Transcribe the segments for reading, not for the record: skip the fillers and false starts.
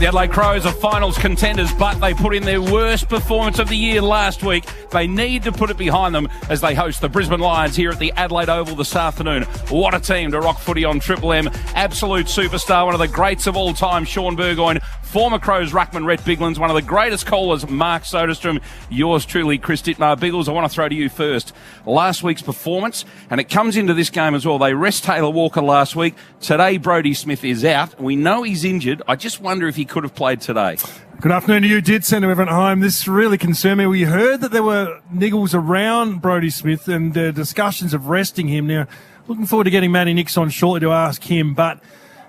The Adelaide Crows are finals contenders, but they put in their worst performance of the year last week. They need to put it behind them as they host the Brisbane Lions here at the Adelaide Oval this afternoon. What a team to rock footy on Triple M. Absolute superstar, one of the greats of all time, Sean Burgoyne. Former Crows ruckman Rhett Biglands, one of the greatest callers, Mark Soderstrom. Yours truly, Chris Dittmar. Biggles, I want to throw to you first. Last week's performance, and it comes into this game as well. They rest Taylor Walker last week. Today, Brodie Smith is out. We know he's injured. I just wonder if he could have played today. Good afternoon to you, Dits, and to everyone at home. This really concerned me. We heard that there were niggles around Brodie Smith and discussions of resting him. Now, looking forward to getting Matty Nix on shortly to ask him, but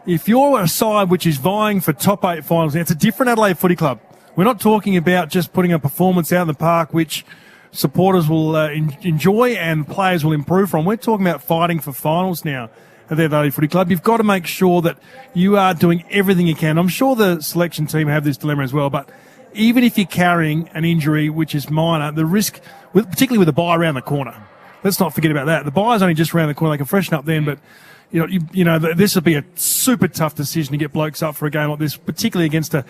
if you're a side which is vying for top 8 finals, it's a different Adelaide Footy Club. We're not talking about just putting a performance out in the park which supporters will enjoy and players will improve from. We're talking about fighting for finals now at the Adelaide Footy Club. You've got to make sure that you are doing everything you can. I'm sure the selection team have this dilemma as well, but even if you're carrying an injury which is minor, the risk, particularly with the bye around the corner, let's not forget about that. The bye's only just around the corner. They can freshen up then, but you know, this would be a super tough decision to get blokes up for a game like this, particularly against a,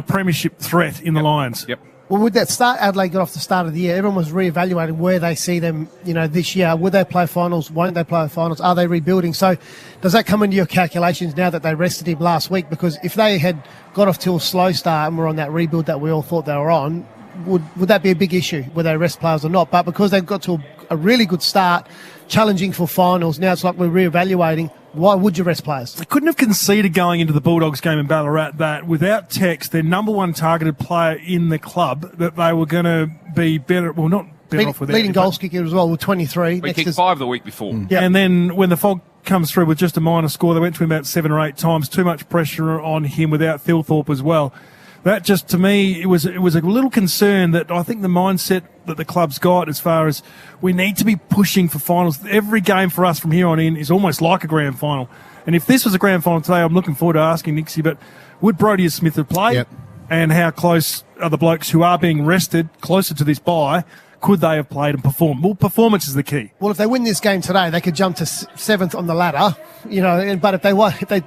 premiership threat in the Lions. Yep. Well, with that start, Adelaide got off the start of the year. Everyone was reevaluating where they see them, this year. Will they play finals? Won't they play finals? Are they rebuilding? So does that come into your calculations now that they rested him last week? Because if they had got off to a slow start and were on that rebuild that we all thought they were on, would that be a big issue, whether they rest players or not? But because they've got to a really good start, challenging for finals, now it's like we're reevaluating. Why would you rest players? They couldn't have conceded going into the Bulldogs game in Ballarat that without Tex, their number one targeted player in the club, that they were going to be better, well, not better off without. Leading goals kicker as well with 23. We kicked 5 the week before. Yep. And then when the fog comes through with just a minor score, they went to him about 7 or 8 times. Too much pressure on him without Thilthorpe as well. That just, to me, it was a little concern that I think the mindset that the club's got as far as we need to be pushing for finals. Every game for us from here on in is almost like a grand final. And if this was a grand final today, I'm looking forward to asking Nixie, but would Brodie Smith have played? Yep. And how close are the blokes who are being rested closer to this bye? Could they have played and performed? Well, performance is the key. Well, if they win this game today, they could jump to 7th on the ladder, but if they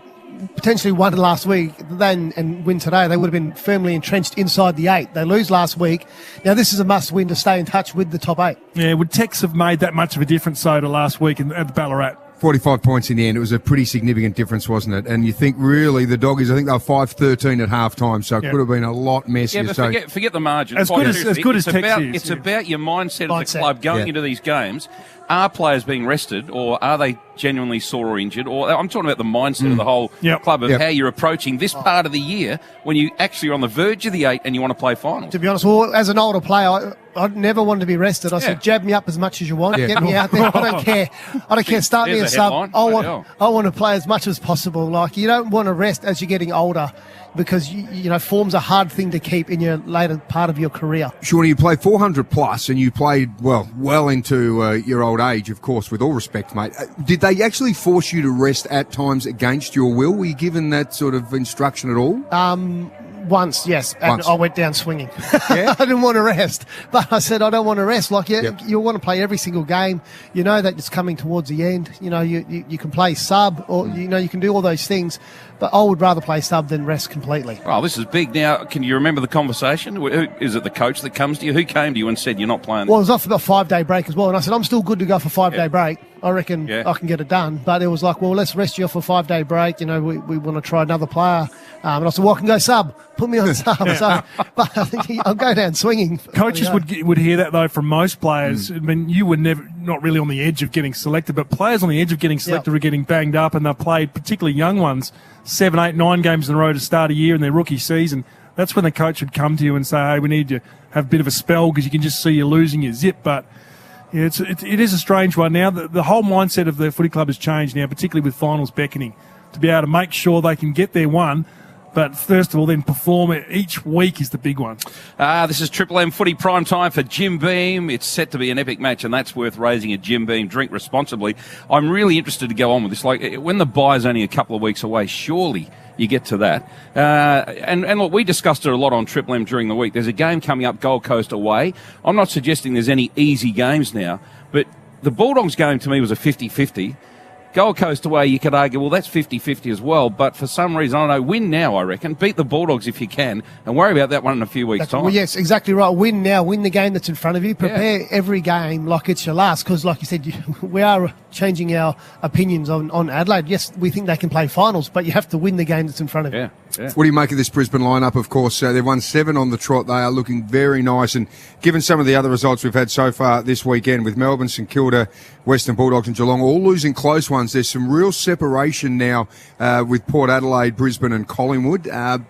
potentially won last week then and win today, they would have been firmly entrenched inside the 8. They lose last week. Now, this is a must-win to stay in touch with the top 8. Yeah, would Tex have made that much of a difference, so, to last week at the Ballarat? 45 points in the end. It was a pretty significant difference, wasn't it? And you think, really, the Doggies, I think they were 5-13 at half-time, so it could have been a lot messier. Yeah, but forget the margin. As good as Tex is. It's about your mindset of the club going into these games. Are players being rested, or are they genuinely sore or injured? Or I'm talking about the mindset of the whole club of how you're approaching this part of the year when you actually are on the verge of the 8 and you want to play finals. To be honest, as an older player, I'd never wanted to be rested. I said, jab me up as much as you want. Get me out there. I don't care. Start me a sub. I want to play as much as possible. Like, you don't want to rest as you're getting older, because form's a hard thing to keep in your later part of your career. Shawnee, you played 400 plus, and you played well into your old age, of course, with all respect, mate. Did they actually force you to rest at times against your will? Were you given that sort of instruction at all? Once, yes, and I went down swinging. I didn't want to rest, but I said I don't want to rest. Like, you want to play every single game. You know that it's coming towards the end. You can play sub, or you can do all those things, but I would rather play sub than rest completely. Well, this is big. Now, can you remember the conversation? Is it the coach that comes to you? Who came to you and said you're not playing? Well, it was off about 5-day break as well, and I said I'm still good to go for 5-day break. I reckon I can get it done. But it was like, well, let's rest you off for 5-day break. We want to try another player. And I said, well, I can go sub. Put me on sub. So, but I think I'll go down swinging. Coaches would hear that, though, from most players. I mean, you were not really on the edge of getting selected, but players on the edge of getting selected are getting banged up, and they've played, particularly young ones, 7, 8, 9 games in a row to start a year in their rookie season. That's when the coach would come to you and say, hey, we need to have a bit of a spell because you can just see you're losing your zip. But it is a strange one now. The whole mindset of the footy club has changed now, particularly with finals beckoning, to be able to make sure they can get their one, but first of all, then perform it each week is the big one. This is Triple M Footy Prime Time for Jim Beam. It's set to be an epic match, and that's worth raising a Jim Beam. Drink responsibly. I'm really interested to go on with this. Like, when the bye is only a couple of weeks away, surely you get to that. And look, we discussed it a lot on Triple M during the week. There's a game coming up, Gold Coast away. I'm not suggesting there's any easy games now, but the Bulldogs game to me was a 50-50. Gold Coast away, you could argue, well, that's 50-50 as well. But for some reason, I don't know, win now, I reckon. Beat the Bulldogs if you can, and worry about that one in a few weeks' time. Well, yes, exactly right. Win now. Win the game that's in front of you. Prepare every game like it's your last, because, like you said, we are changing our opinions on Adelaide. Yes, we think they can play finals, but you have to win the game that's in front of you. Yeah. What do you make of this Brisbane lineup? Of course, they've won 7 on the trot. They are looking very nice. And given some of the other results we've had so far this weekend with Melbourne, St Kilda, Western Bulldogs and Geelong, all losing close ones, there's some real separation now with Port Adelaide, Brisbane and Collingwood.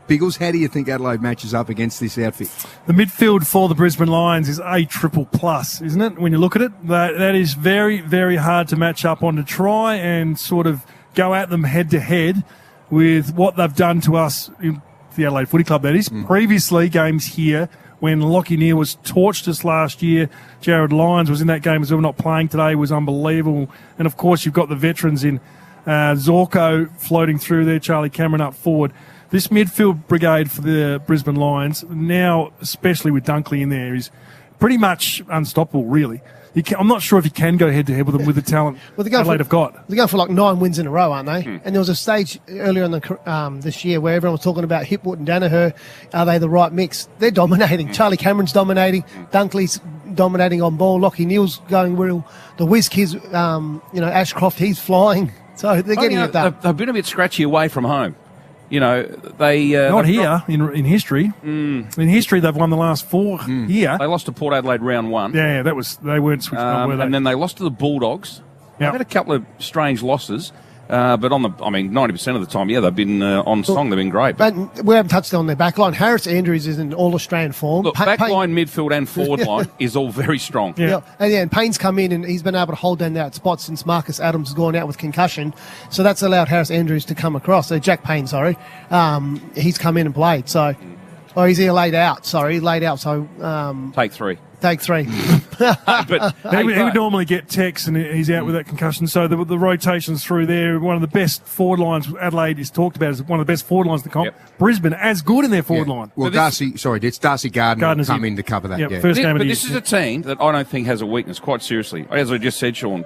Biggles, how do you think Adelaide matches up against this outfit? The midfield for the Brisbane Lions is A++, isn't it? When you look at it, that is very, very hard to match up on, to try and sort of go at them head-to-head with what they've done to us in the Adelaide Footy Club, that is. Previously, games here, when Lachie Neale was torched us last year, Jared Lyons was in that game as well, not playing today, was unbelievable. And, of course, you've got the veterans in Zorko floating through there, Charlie Cameron up forward. This midfield brigade for the Brisbane Lions, now, especially with Dunkley in there, is pretty much unstoppable, really. I'm not sure if you can go head-to-head with them with the talent Adelaide have got. They're going for like 9 wins in a row, aren't they? And there was a stage earlier in this year where everyone was talking about Hipwood and Danaher. Are they the right mix? They're dominating. Charlie Cameron's dominating. Dunkley's dominating on ball. Lachie Neale's going real. The whiz kids, Ashcroft, he's flying. So they're getting it done. They've been a bit scratchy away from home. You know, they... Not here, in history. In history, they've won the last 4 here. They lost to Port Adelaide round 1. Yeah, they weren't switched on, were they? And then they lost to the Bulldogs. They've had a couple of strange losses. But 90% of the time, they've been on song. They've been great. But we haven't touched on their backline. Harris Andrews is in All-Australian form. Look, backline, midfield and forward line is all very strong. Yeah. And Payne's come in and he's been able to hold down that spot since Marcus Adams has gone out with concussion. So that's allowed Harris Andrews to come across. Jack Payne, sorry. He's come in and played. So, or is he laid out? Sorry, laid out. So Take 3. But he would normally get Tex, and he's out with that concussion. So the rotations through there, one of the best forward lines Adelaide is talked about as one of the best forward lines in the comp. Yep. Brisbane, as good in their forward line. Well, it's Darcy Gardner's come in to cover that. First game of the year. This is a team that I don't think has a weakness, quite seriously. As I just said, Sean,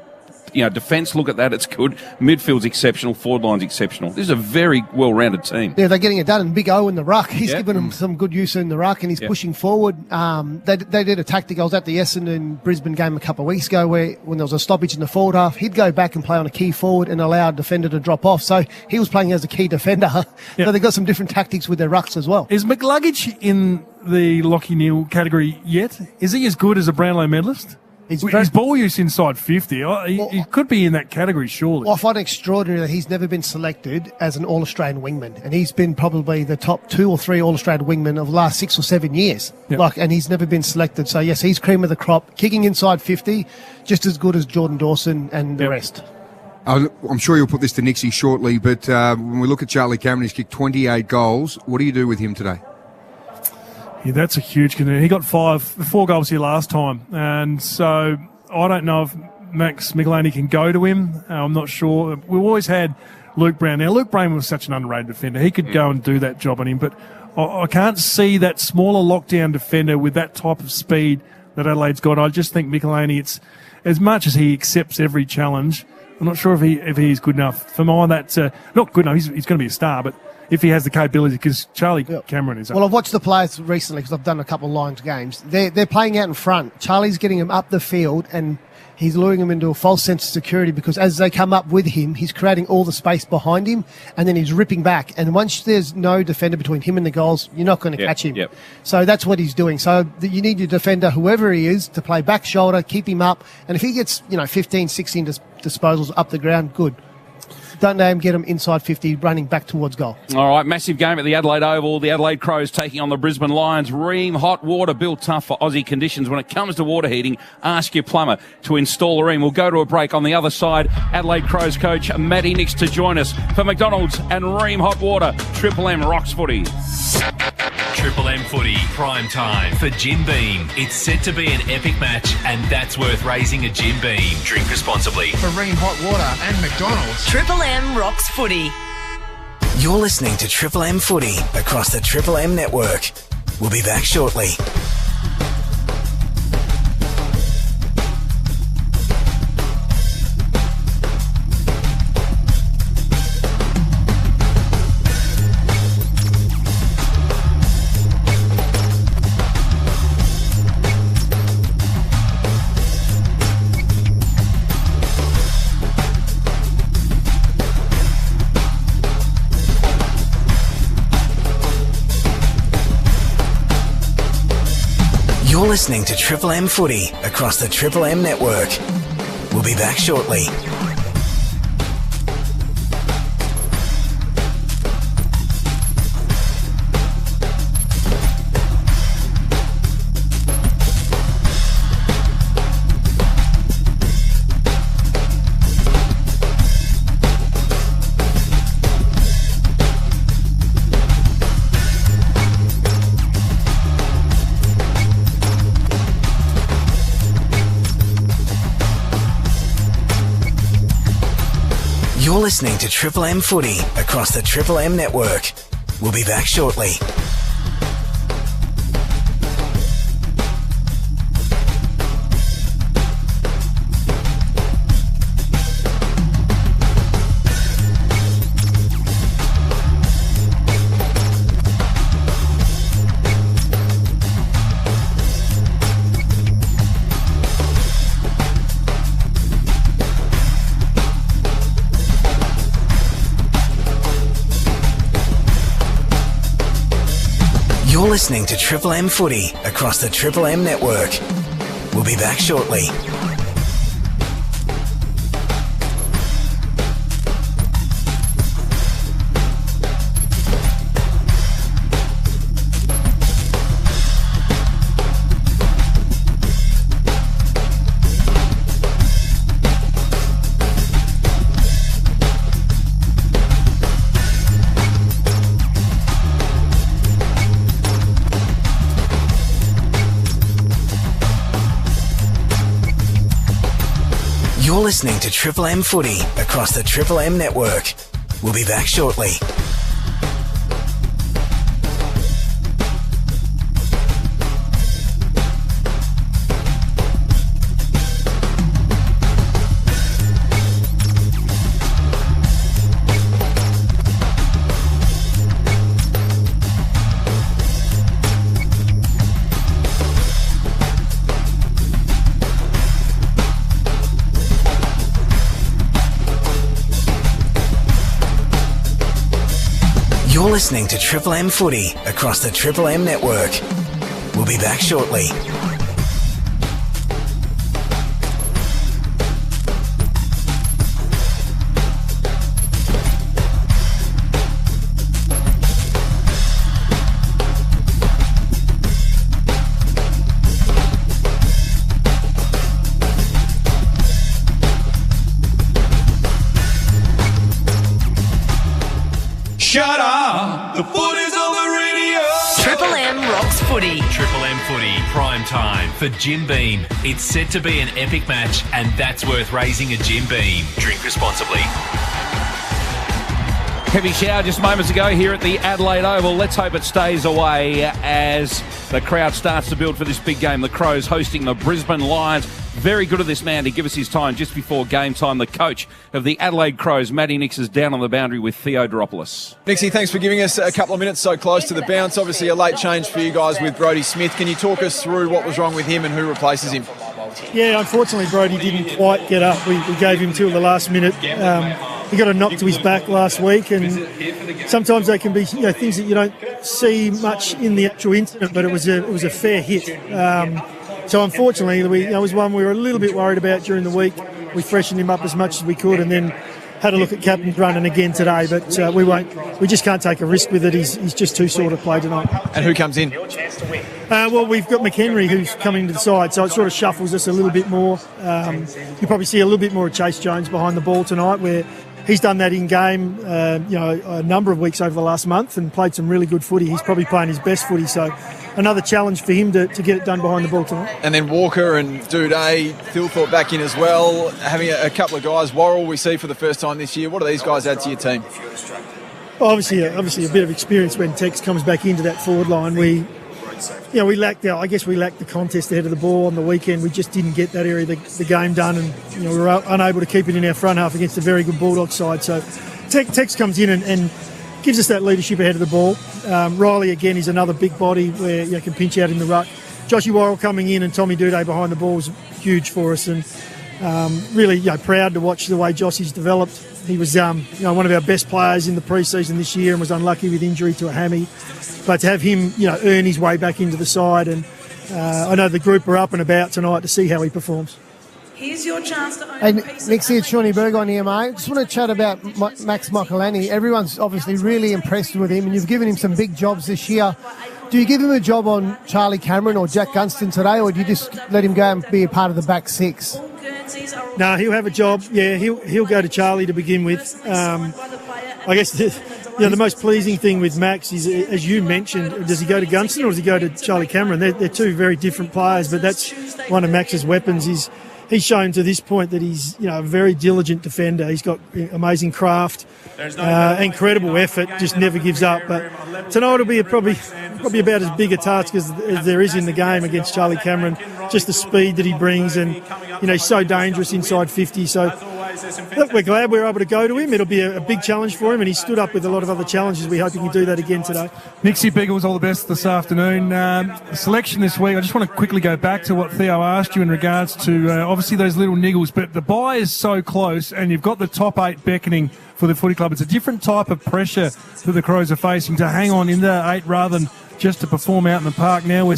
defence, look at that, it's good. Midfield's exceptional, forward line's exceptional. This is a very well-rounded team. Yeah, they're getting it done. And Big O in the ruck, he's given them some good use in the ruck, and he's pushing forward. They did a tactic. I was at the Essendon Brisbane game a couple of weeks ago when there was a stoppage in the forward half, he'd go back and play on a key forward and allow a defender to drop off. So he was playing as a key defender. So they've got some different tactics with their rucks as well. Is McLuggage in the Lachie Neale category yet? Is he as good as a Brownlow medalist? His ball use inside 50. He could be in that category, surely. Well, I find it extraordinary that he's never been selected as an All-Australian wingman. And he's been probably the top 2 or 3 All-Australian wingmen of the last 6 or 7 years. Yep. And he's never been selected. So, yes, he's cream of the crop. Kicking inside 50, just as good as Jordan Dawson and the rest. I'm sure you'll put this to Nixie shortly, but when we look at Charlie Cameron, he's kicked 28 goals. What do you do with him today? Yeah, that's a huge concern. He got 4 goals here last time, and so I don't know if Max Michelini can go to him. I'm not sure. We've always had Luke Brown. Now, Luke Brown was such an underrated defender. He could go and do that job on him, but I can't see that smaller lockdown defender with that type of speed that Adelaide's got. I just think Michelini, it's as much as he accepts every challenge, I'm not sure if he's good enough. For mine, that's not good enough. He's going to be a star, but if he has the capability, because Charlie Cameron is up. Well, I've watched the players recently because I've done a couple of Lions games. They're playing out in front. Charlie's getting them up the field and he's luring them into a false sense of security because as they come up with him, he's creating all the space behind him and then he's ripping back. And once there's no defender between him and the goals, you're not going to catch him. Yep. So that's what he's doing. So you need your defender, whoever he is, to play back shoulder, keep him up. And if he gets, 15, 16 disposals up the ground, good. Don't let him get him inside 50, running back towards goal. All right, massive game at the Adelaide Oval. The Adelaide Crows taking on the Brisbane Lions. Ream hot water built tough for Aussie conditions. When it comes to water heating, ask your plumber to install a Ream. We'll go to a break. On the other side, Adelaide Crows coach Matty Nix to join us for McDonald's and Ream hot water. Triple M rocks footy. Triple M footy, prime time for Jim Beam. It's set to be an epic match, and that's worth raising a Jim Beam. Drink responsibly. For Ream hot water and McDonald's. Triple M rocks footy. You're listening to Triple M footy across the Triple M network. We'll be back shortly. You're listening to Triple M Footy across the Triple M network. We'll be back shortly. You're listening to Triple M Footy across the Triple M network. We'll be back shortly. You're listening to Triple M Footy across the Triple M network. We'll be back shortly. You're listening to Triple M Footy across the Triple M network. We'll be back shortly. You're listening to Triple M Footy across the Triple M network. We'll be back shortly. Shut up! The foot is on the radio! Triple M rocks footy. Triple M Footy, prime time for Jim Beam. It's set to be an epic match, and that's worth raising a Jim Beam. Drink responsibly. Heavy shower just moments ago here at the Adelaide Oval. Let's hope it stays away as the crowd starts to build for this big game. The Crows hosting the Brisbane Lions. Very good of this man to give us his time just before game time. The coach of the Adelaide Crows, Matty Nix, is down on the boundary with Theodoropoulos. Nixie, thanks for giving us a couple of minutes so close to the bounce. Obviously a late change for you guys with Brodie Smith. Can you talk us through what was wrong with him and who replaces him? Yeah, unfortunately Brodie didn't quite get up. We gave him till the last minute. He got a knock to his back last week, and sometimes they can be things that you don't see much in the actual incident, but it was a fair hit. So unfortunately, it was one we were a little bit worried about during the week. We freshened him up as much as we could, and then had a look at captain's running again today. But we just can't take a risk with it. He's just too sore to play tonight. And who comes in? Well, we've got McHenry who's coming to the side, so it sort of shuffles us a little bit more. You probably see a little bit more of Chase Jones behind the ball tonight, where he's done that in game, a number of weeks over the last month and played some really good footy. He's probably playing his best footy, so another challenge for him to get it done behind the ball tonight. And then Walker and Duday, Thilthorpe back in as well. Having a couple of guys, Worrell we see for the first time this year. What do these guys add to your team? Obviously a bit of experience when Tex comes back into that forward line. We lacked the contest ahead of the ball on the weekend. We just didn't get that area of the game done, and we were unable to keep it in our front half against a very good Bulldogs side. So Tex comes in and gives us that leadership ahead of the ball. Riley, again, is another big body where you can pinch out in the ruck. Joshy Worrell coming in and Tommy Duday behind the ball is huge for us, and really proud to watch the way Joshy's developed. He was one of our best players in the pre-season this year and was unlucky with injury to a hammy. But to have him earn his way back into the side and I know the group are up and about tonight to see how he performs. Here's your chance to own And a piece next of year, Shawnee Berg on here, mate. Just want to chat about Max Michelani. Everyone's obviously really impressed with him, and you've given him some big jobs this year. Do you give him a job on Charlie Cameron or Jack Gunston today, or do you just let him go and be a part of the back six? No, he'll have a job. Yeah, he'll go to Charlie to begin with. I guess the most pleasing thing with Max is, as you mentioned, does he go to Gunston or does he go to Charlie Cameron? They're two very different players, but that's one of Max's weapons. He's shown to this point that he's a very diligent defender. He's got amazing craft, incredible effort, just never gives up. But tonight will be probably about as big a task as there is in the game against Charlie Cameron. Just the speed that he brings, and he's so dangerous inside 50. So look, we're glad we're able to go to him. It'll be a big challenge for him, and he stood up with a lot of other challenges. We hope he can do that again today. Nixie Beagles, all the best this afternoon. The selection this week, I just want to quickly go back to what Theo asked you in regards to obviously those little niggles, but the bye is so close and you've got the top 8 beckoning for the footy club. It's a different type of pressure that the Crows are facing to hang on in the 8 rather than just to perform out in the park. Now we're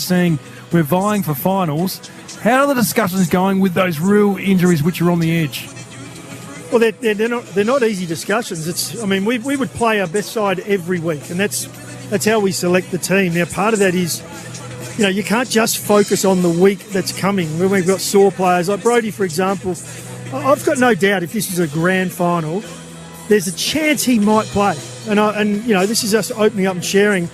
vying for finals. How are the discussions going with those real injuries which are on the edge? Well, they're not easy discussions. We would play our best side every week, and that's how we select the team. Now, part of that is, you can't just focus on the week that's coming when we've got sore players like Brodie, for example. I've got no doubt if this is a grand final, there's a chance he might play, and this is us opening up and sharing.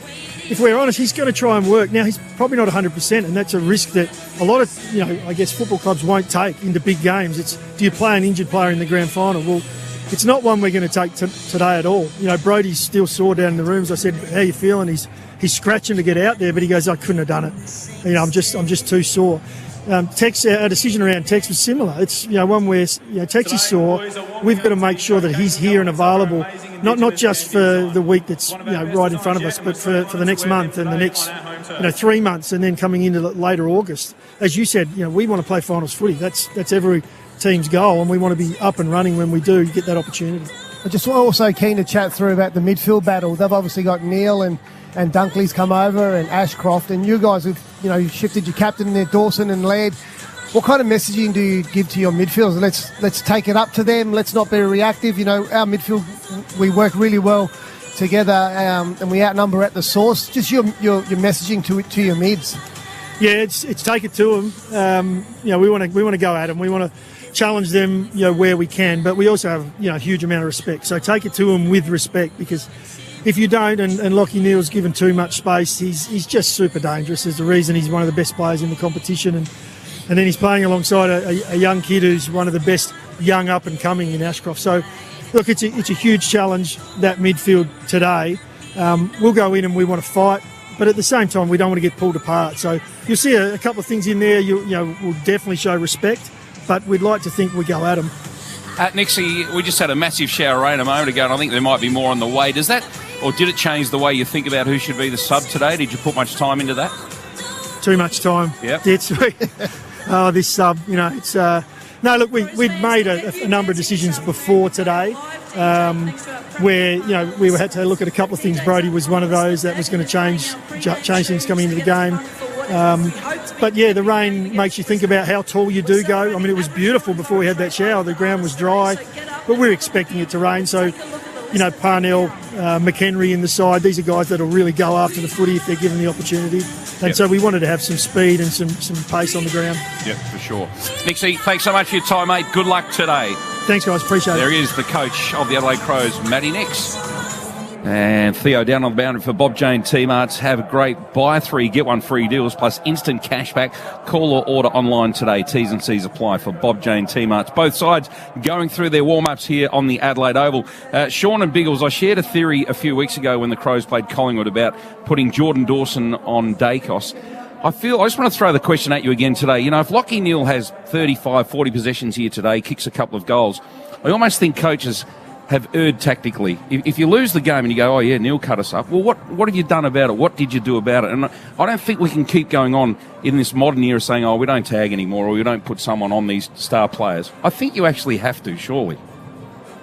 If we're honest, he's going to try and work. Now, he's probably not 100%, and that's a risk that a lot of, I guess football clubs won't take into big games. It's, do you play an injured player in the grand final? Well, it's not one we're going to take today at all. Brodie's still sore down in the rooms. I said, how you feeling? He's scratching to get out there, but he goes, I couldn't have done it. I'm just too sore. Tex, our decision around Tex was similar. It's one where Tex is sore. We've got to make sure that he's here and available, not just for the week that's right in front of us, but for the next month and the next 3 months, and then coming into later August. As you said, we want to play finals footy. That's every team's goal, and we want to be up and running when we do get that opportunity. I just also keen to chat through about the midfield battle. They've obviously got Neil and Dunkley's come over, and Ashcroft, and you guys have you shifted your captain there, Dawson and Laird. What kind of messaging do you give to your midfielders? Let's take it up to them. Let's not be reactive. Our midfield, we work really well together, and we outnumber at the source. Just your messaging to your mids. Yeah, it's take it to them. We want to go at them. We want to challenge them, where we can, but we also have a huge amount of respect. So take it to them with respect, because if you don't, and Lockie Neal's given too much space, he's just super dangerous. There's a reason he's one of the best players in the competition, and then he's playing alongside a young kid who's one of the best young up and coming in Ashcroft. So look, it's a huge challenge, that midfield today. We'll go in and we want to fight, but at the same time we don't want to get pulled apart. So you'll see a couple of things in there. We'll definitely show respect, but we'd like to think we go at them. Nixie, we just had a massive shower of rain a moment ago, and I think there might be more on the way. Does that, or did it change the way you think about who should be the sub today? Did you put much time into that? Too much time. Yeah. This sub, it's... No, look, we'd made a number of decisions before today, where we had to look at a couple of things. Brodie was one of those that was going to change things coming into the game. But yeah, the rain makes you think about how tall you do go. It was beautiful before we had that shower. The ground was dry, but we're expecting it to rain. So, Parnell, McHenry in the side, these are guys that'll really go after the footy if they're given the opportunity. And so we wanted to have some speed and some pace on the ground. Yep, for sure. Nixie, thanks so much for your time, mate. Good luck today. Thanks, guys. Appreciate it. There is the coach of the Adelaide Crows, Matty Nix. And Theo down on the boundary for Bob Jane T-Marts. Have a great buy 3, get 1 free deals plus instant cashback. Call or order online today. T's and C's apply for Bob Jane T-Marts. Both sides going through their warm-ups here on the Adelaide Oval. Sean and Biggles, I shared a theory a few weeks ago when the Crows played Collingwood about putting Jordan Dawson on Dacos. I just want to throw the question at you again today. If Lockie Neal has 35, 40 possessions here today, kicks a couple of goals, I almost think coaches have erred tactically. If you lose the game and you go, oh yeah, Neil cut us up, well, what have you done about it? What did you do about it? And I don't think we can keep going on in this modern era saying, oh, we don't tag anymore, or we don't put someone on these star players. I think you actually have to, surely.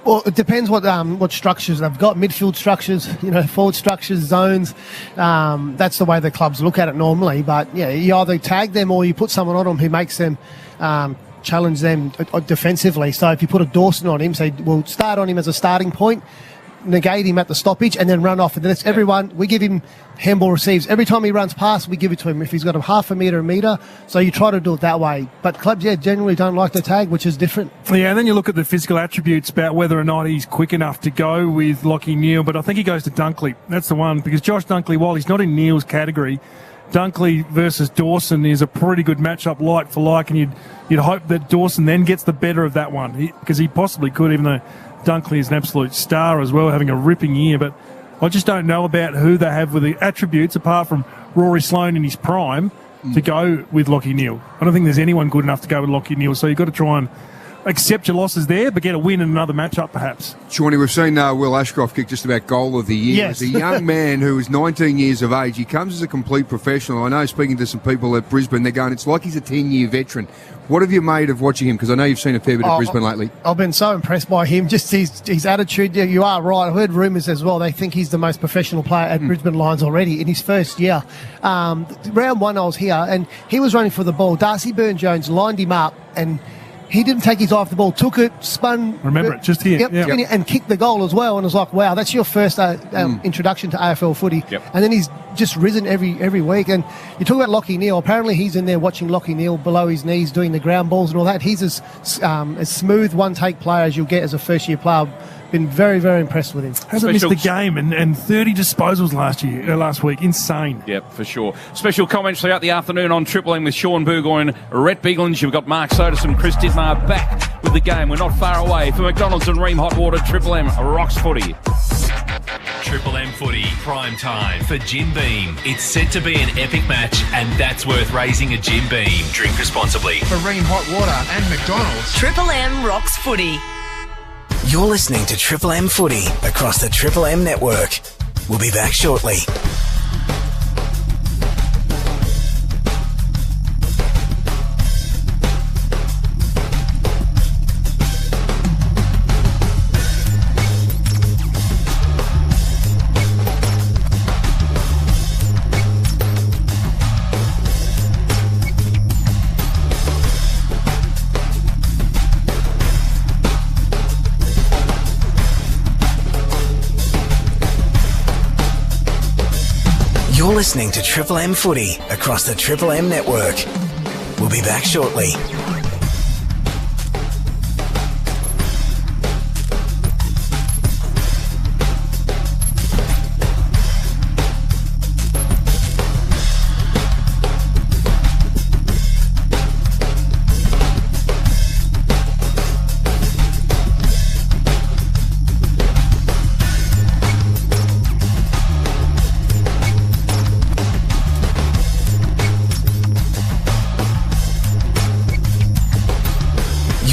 Well, it depends what structures they've got. Midfield structures, forward structures, zones. That's the way the clubs look at it normally. But yeah, you either tag them or you put someone on them who makes them challenge them defensively. So if you put a Dawson on him, say we'll start on him as a starting point, negate him at the stoppage, and then run off. And then it's everyone. We give him handball receives. Every time he runs past, we give it to him. If he's got a half a metre. So you try to do it that way. But clubs, generally don't like the tag, which is different. Yeah, and then you look at the physical attributes about whether or not he's quick enough to go with Lachie Neale. But I think he goes to Dunkley. That's the one, because Josh Dunkley, while he's not in Neale's category, Dunkley versus Dawson is a pretty good matchup, like for like, and you'd hope that Dawson then gets the better of that one, because he possibly could, even though Dunkley is an absolute star as well, having a ripping year. But I just don't know about who they have with the attributes, apart from Rory Sloane in his prime, to go with Lachie Neale. I don't think there's anyone good enough to go with Lachie Neale, so you've got to try and accept your losses there, but get a win in another matchup perhaps. Shawnee, we've seen Will Ashcroft kick just about goal of the year. Yes. As a young man who is 19 years of age, he comes as a complete professional. I know, speaking to some people at Brisbane, they're going, it's like he's a 10-year veteran. What have you made of watching him? Because I know you've seen a fair bit of Brisbane lately. I've been so impressed by him, just his attitude. Yeah, you are right. I've heard rumours as well. They think he's the most professional player at Brisbane Lions already in his first year. Round one, I was here, and he was running for the ball. Darcy Byrne-Jones lined him up, and he didn't take his eye off the ball, took it, spun. Remember it, just here. Yep. And kicked the goal as well. And it was like, wow, that's your first introduction to AFL footy. Yep. And then he's just risen every week. And you talk about Lachie Neale. Apparently he's in there watching Lachie Neale below his knees doing the ground balls and all that. He's as smooth one-take player as you'll get as a first-year player. Been very, very impressed with him. Hasn't missed the game, and 30 disposals last week. Insane. Yep, for sure. Special comments throughout the afternoon on Triple M with Sean Burgoyne, Rhett Biglands. You've got Mark Sotis and Chris Dittmar back with the game. We're not far away. For McDonald's and Ream Hot Water, Triple M rocks footy. Triple M footy, prime time for Jim Beam. It's set to be an epic match, and that's worth raising a Jim Beam. Drink responsibly. For Ream Hot Water and McDonald's. Triple M rocks footy. You're listening to Triple M Footy across the Triple M network. We'll be back shortly. You're listening to Triple M Footy across the Triple M network. We'll be back shortly.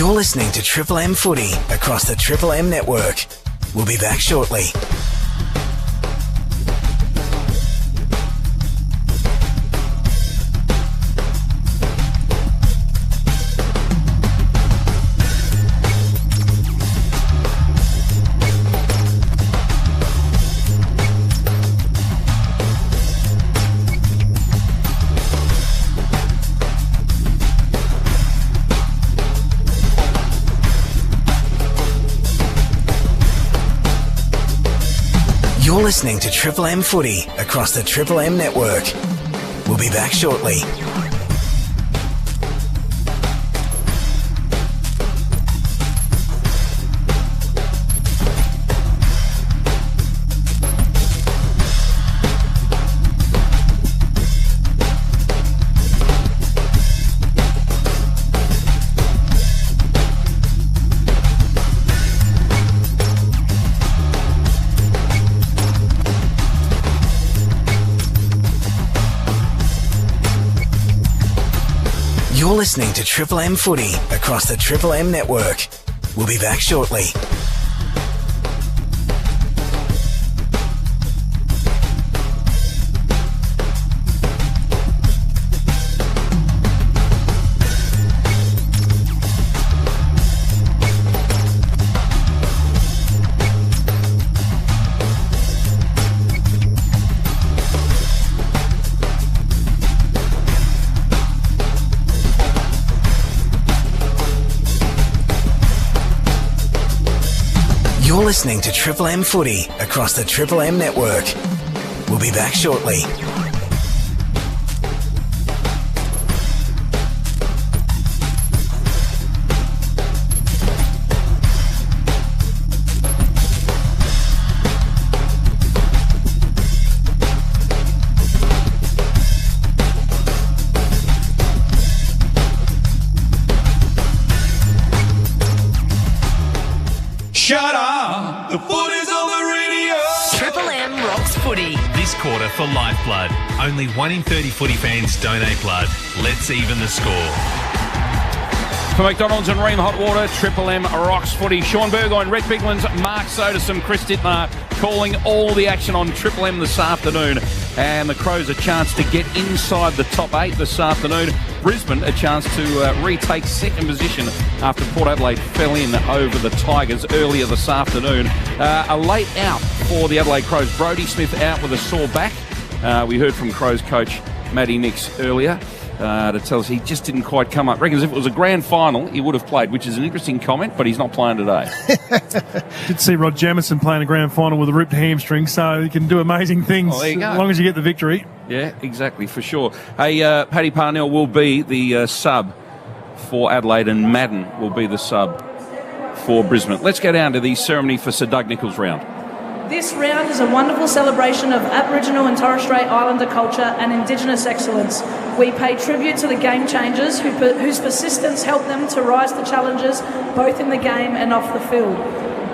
You're listening to Triple M Footy across the Triple M network. We'll be back shortly. You're listening to Triple M Footy across the Triple M network. We'll be back shortly. You're listening to Triple M Footy across the Triple M network. We'll be back shortly. listening to Triple M Footy across the Triple M network. We'll be back shortly. Shut up! The footy's on the radio! Triple M rocks footy. This quarter for Lifeblood. Only 1 in 30 footy fans donate blood. Let's even the score. For McDonald's and Ream Hot Water, Triple M rocks footy. Sean Burgoyne, Rick Biglands, Mark Soderson, Chris Dittmar calling all the action on Triple M this afternoon. And the Crows a chance to get inside the top 8 this afternoon. Brisbane a chance to retake second position after Port Adelaide fell in over the Tigers earlier this afternoon. A late out for the Adelaide Crows. Brodie Smith out with a sore back. We heard from Crows coach Matty Nix earlier to tell us he just didn't quite come up. Reckons if it was a grand final, he would have played, which is an interesting comment, but he's not playing today. Did see Rod Jamieson playing a grand final with a ripped hamstring, so he can do amazing things as long as you get the victory. Yeah, exactly, for sure. Hey, Paddy Parnell will be the sub for Adelaide, and Madden will be the sub for Brisbane. Let's go down to the ceremony for Sir Doug Nicholls round. This round is a wonderful celebration of Aboriginal and Torres Strait Islander culture and Indigenous excellence. We pay tribute to the game changers whose persistence helped them to rise to challenges both in the game and off the field.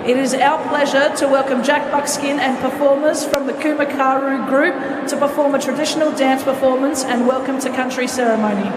It is our pleasure to welcome Jack Buckskin and performers from the Kumakaru group to perform a traditional dance performance and welcome to country ceremony.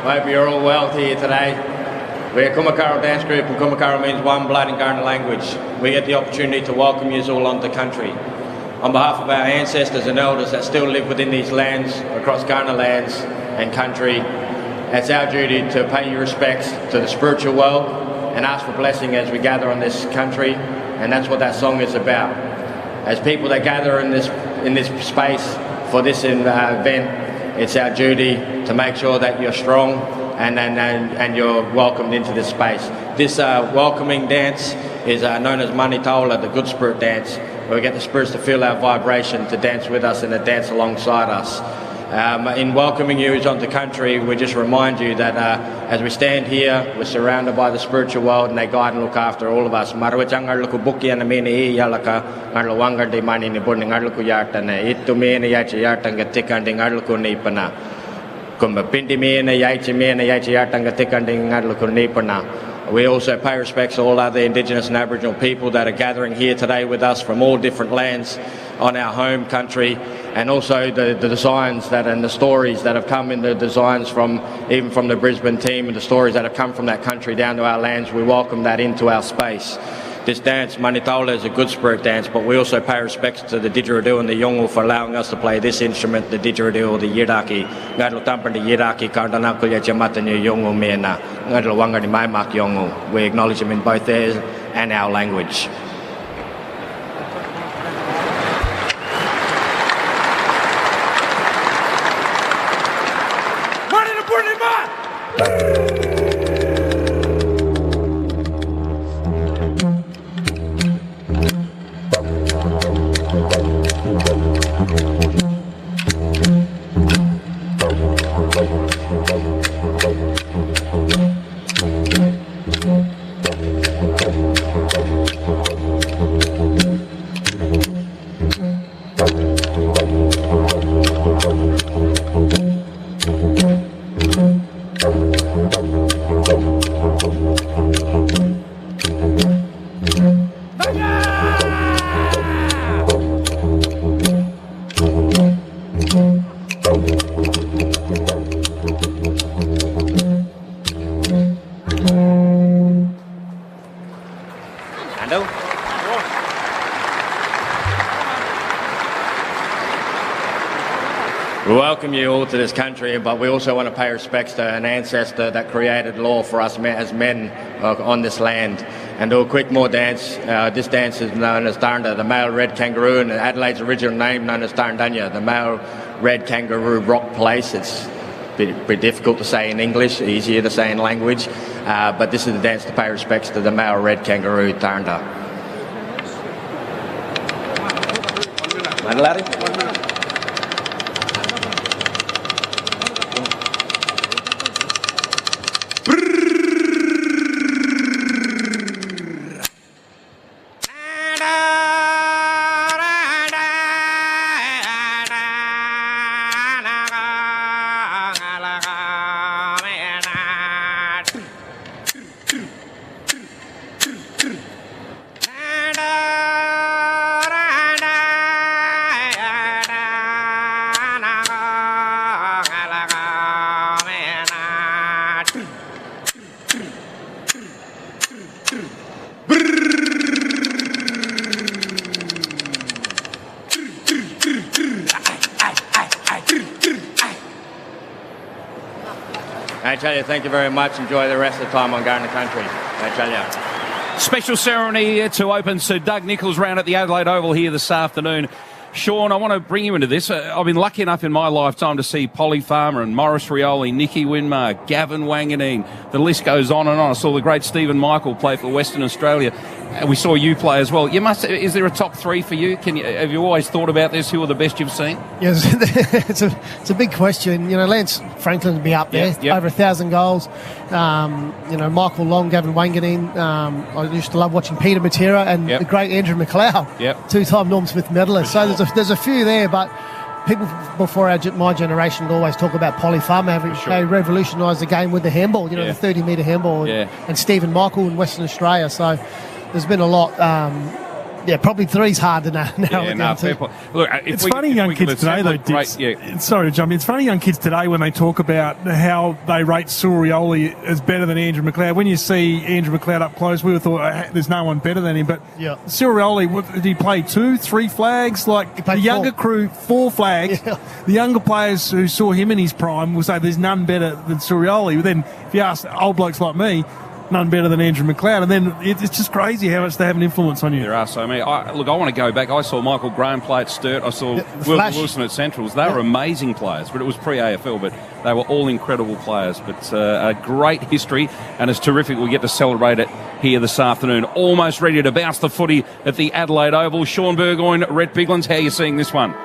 I hope you're all well here today. We're Kumakaru Dance Group, and Kumakaru means one blood in Kaurna language. We get the opportunity to welcome you all onto country. On behalf of our ancestors and elders that still live within these lands, across Kaurna lands and country, it's our duty to pay your respects to the spiritual world and ask for blessing as we gather on this country, and that's what that song is about. As people that gather in this space for this event, it's our duty to make sure that you're strong and you're welcomed into this space. This welcoming dance is known as Manitola, the Good Spirit Dance, where we get the spirits to feel our vibration, to dance with us and to dance alongside us. In welcoming you onto country, we just remind you that as we stand here, we're surrounded by the spiritual world, and they guide and look after all of us. We also pay respects to all other Indigenous and Aboriginal people that are gathering here today with us from all different lands on our home country, and also the designs that and the stories that have come in the designs from even from the Brisbane team and the stories that have come from that country down to our lands. We welcome that into our space. This dance, Manitola, is a good spirit dance, but we also pay respects to the didgeridoo and the yolngu for allowing us to play this instrument, the didgeridoo or the yiraki. Ngadlo tampan the yiraki kardanakulya jamatan yolngu mena. Ngadlo wanga di maimak yolngu. We acknowledge them in both theirs and our language. We welcome you all to this country, but we also want to pay respects to an ancestor that created law for us as men on this land. And do a quick more dance. This dance is known as Darnda, the male red kangaroo, and Adelaide's original name known as Darndanya, the male red kangaroo rock place. It's a bit difficult to say in English, easier to say in language, but this is the dance to pay respects to the male red kangaroo, Darnda. Adelaide? I tell you, thank you very much. Enjoy the rest of the time on Garden Country. I tell you. Special ceremony to open Sir Doug Nicholls round at the Adelaide Oval here this afternoon. Sean, I want to bring you into this. I've been lucky enough in my lifetime to see Polly Farmer and Maurice Rioli, Nicky Winmar, Gavin Wanganeen. The list goes on and on. I saw the great Stephen Michael play for Western Australia. We saw you play as well. Is there a top three for you? Have you always thought about this? Who are the best you've seen? Yes, it's a big question. You know, Lance Franklin would be up there, over 1,000 goals. You know, Michael Long, Gavin Wanganeen. I used to love watching Peter Matera and the great Andrew McLeod, two-time Norm Smith medalist. So there's a few there, but people before my generation would always talk about Polly Farmer. They revolutionised the game with the handball, the 30-metre handball, and Stephen Michael in Western Australia. So there's been a lot. Probably three's hard to know. Look, it's funny young kids today, though. Sorry to jump in. It's funny young kids today when they talk about how they rate Surioli as better than Andrew McLeod. When you see Andrew McLeod up close, we would have thought there's no one better than him. But Surioli, did he play 2, 3 flags? Like the younger crew, 4 flags. The younger players who saw him in his prime will say there's none better than Surioli. But then if you ask old blokes like me, none better than Andrew McLeod, and then it's just crazy how much they have an influence on you. There are so many. I want to go back. I saw Michael Graham play at Sturt. I saw Wilson at Centrals. They were amazing players, but it was pre-AFL, but they were all incredible players. But a great history, and it's terrific we get to celebrate it here this afternoon. Almost ready to bounce the footy at the Adelaide Oval. Sean Burgoyne, Rhett Biglands, how are you seeing this one?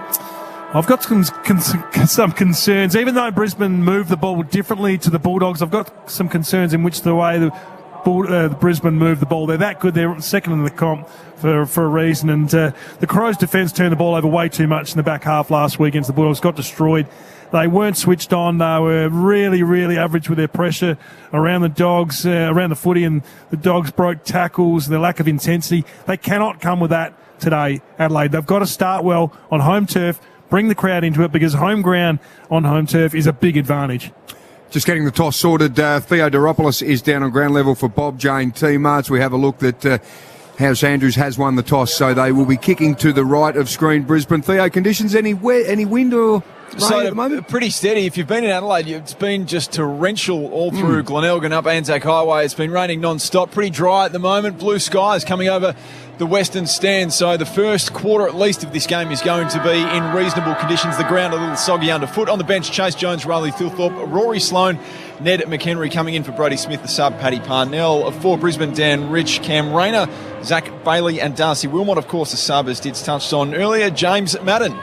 I've got some concerns. Even though Brisbane moved the ball differently to the Bulldogs, I've got some concerns in which the way the Brisbane moved the ball. They're that good. They're second in the comp for a reason. And the Crows' defence turned the ball over way too much in the back half last week against the Bulldogs. Got destroyed. They weren't switched on. They were really, really average with their pressure around the Dogs, around the footy, and the Dogs broke tackles, their lack of intensity. They cannot come with that today, Adelaide. They've got to start well on home turf, bring the crowd into it, because home ground on home turf is a big advantage. Just getting the toss sorted. Theo Doropoulos is down on ground level for Bob Jane T-Marts. We have a look that House Andrews has won the toss, so they will be kicking to the right of screen Brisbane. Theo, conditions, any wind or rain at the moment? Pretty steady. If you've been in Adelaide, it's been just torrential all through Glenelg up Anzac Highway. It's been raining non-stop. Pretty dry at the moment. Blue skies coming over the western stand. So the first quarter at least of this game is going to be in reasonable conditions. The ground a little soggy underfoot. On the bench, Chase Jones, Riley Thilthorpe, Rory Sloane, Ned McHenry coming in for Brody Smith, the sub, Paddy Parnell. For Brisbane, Dan Rich, Cam Rayner, Zach Bailey and Darcy Wilmot, of course, the sub, as Dids touched on earlier, James Madden.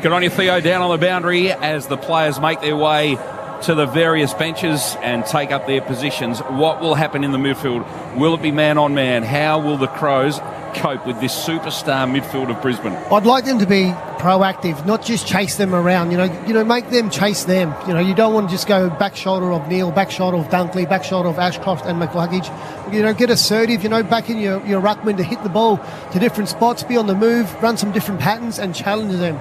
Good on you, Theo, down on the boundary as the players make their way to the various benches and take up their positions. What will happen in the midfield? Will it be man on man? How will the Crows cope with this superstar midfield of Brisbane? I'd like them to be proactive, not just chase them around. You know, make them chase them. You know, you don't want to just go back shoulder of Neil, back shoulder of Dunkley, back shoulder of Ashcroft and McLuggage. You know, get assertive. You know, back in your ruckman to hit the ball to different spots, be on the move, run some different patterns, and challenge them.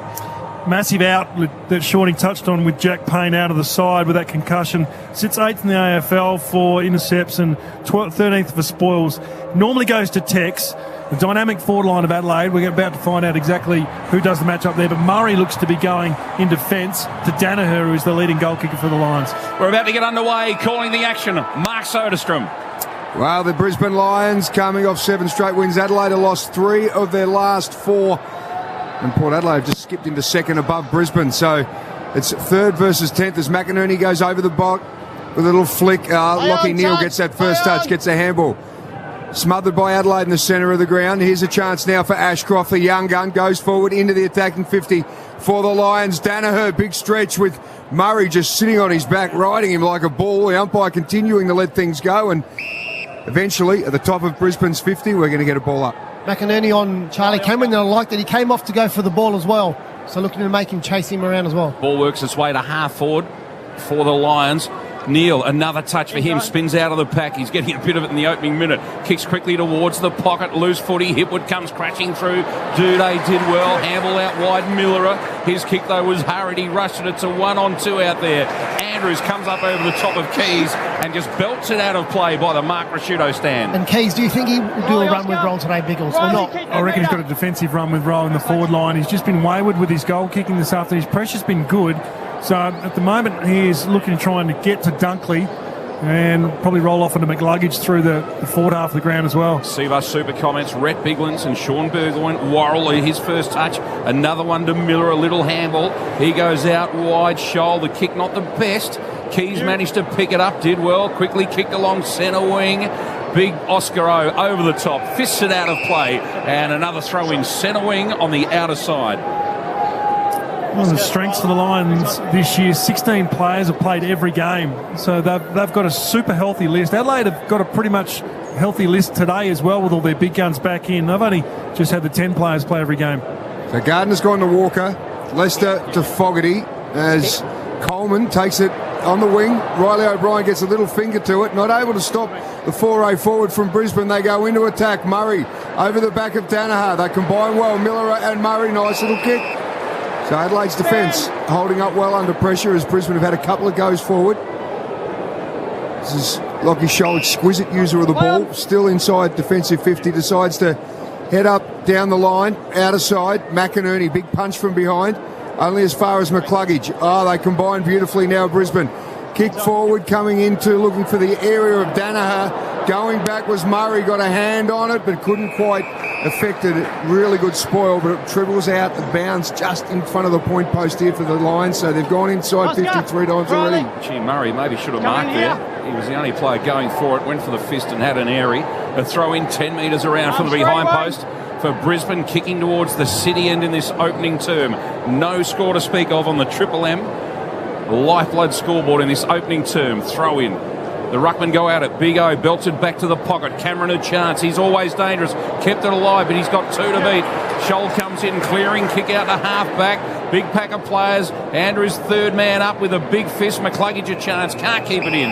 Massive out that Shorty touched on with Jack Payne out of the side with that concussion. Sits 8th in the AFL for intercepts and 13th for spoils. Normally goes to Tex. The dynamic forward line of Adelaide. We're about to find out exactly who does the match up there. But Murray looks to be going in defence to Danaher, who is the leading goal kicker for the Lions. We're about to get underway. Calling the action, Mark Soderstrom. Well, the Brisbane Lions coming off 7 straight wins. Adelaide have lost 3 of their last 4. And Port Adelaide just skipped into second above Brisbane. So it's 3rd versus 10th as McInerney goes over the block with a little flick. Lockie Neal gets that first touch, gets a handball. Smothered by Adelaide in the centre of the ground. Here's a chance now for Ashcroft. The young gun goes forward into the attacking 50 for the Lions. Danaher, big stretch with Murray just sitting on his back, riding him like a bull. The umpire continuing to let things go. And eventually, at the top of Brisbane's 50, we're going to get a ball up. McInerney on Charlie Cameron, and I like that he came off to go for the ball as well. So looking to make him chase him around as well. Ball works its way to half forward for the Lions. Neil, another touch for him, spins out of the pack. He's getting a bit of it in the opening minute. Kicks quickly towards the pocket, loose footy. Hipwood comes crashing through. Duday did well. Hamble out wide, Millerer. His kick, though, was hurried. He rushed it. It's a 1-on-2 out there. Andrews comes up over the top of Keys and just belts it out of play by the Mark Rasciuto stand. And Keys, do you think he will do a run with roll today, Biggles, or not? I reckon he's got a defensive run with roll in the forward line. He's just been wayward with his goal kicking this afternoon. His pressure's been good. So at the moment, he is looking, trying to get to Dunkley and probably roll off into McLuggage through the forward half of the ground as well. Siva super comments, Rhett Biglins and Sean Burgoyne. Worrell, his first touch. Another one to Miller, a little handball. He goes out wide, Shoal, the kick not the best. Keys managed to pick it up, did well. Quickly kicked along centre wing. Big Oscar O over the top, fists it out of play. And another throw in centre wing on the outer side. One of the strengths for the Lions this year, 16 players have played every game. So they've got a super healthy list. Adelaide have got a pretty much healthy list today as well with all their big guns back in. They've only just had the 10 players play every game. So Gardner's gone to Walker. Lester to Fogarty as Coleman takes it on the wing. Riley O'Brien gets a little finger to it. Not able to stop the foray forward from Brisbane. They go into attack. Murray over the back of Danaher. They combine well. Miller and Murray. Nice little kick. So Adelaide's defence holding up well under pressure as Brisbane have had a couple of goes forward. This is Lockie Shoal, exquisite user of the ball. Still inside defensive 50. Decides to head up down the line. Outer side. McInerney, big punch from behind. Only as far as McLuggage. They combine beautifully now, Brisbane. Kick forward, coming into, looking for the area of Danaher. Going back was Murray, got a hand on it, but couldn't quite affect it. Really good spoil, but it dribbles out the bounds just in front of the point post here for the Lions. So they've gone inside 53 times already. Gee, Murray maybe should have marked there. He was the only player going for it, went for the fist and had an airy. A throw in 10 metres around from the behind post for Brisbane, kicking towards the city end in this opening term. No score to speak of on the Triple M lifeblood scoreboard in this opening term. Throw in. The ruckman go out at Big O, belted back to the pocket. Cameron a chance. He's always dangerous. Kept it alive, but he's got 2 to beat. Shoal comes in, clearing, kick out to half back. Big pack of players. Andrews third man up with a big fist. McLuggage a chance. Can't keep it in.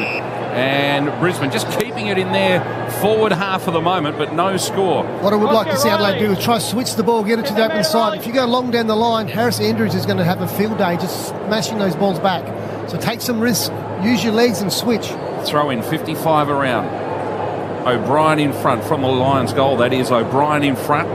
And Brisbane just keeping it in their forward half for the moment, but no score. What I would like to see Adelaide do is try to switch the ball, get it to the open side. If you go long down the line, Harris Andrews is going to have a field day just smashing those balls back. So take some risks, use your legs and switch. Throw in 55 around. O'Brien in front from the Lions goal. That is O'Brien in front.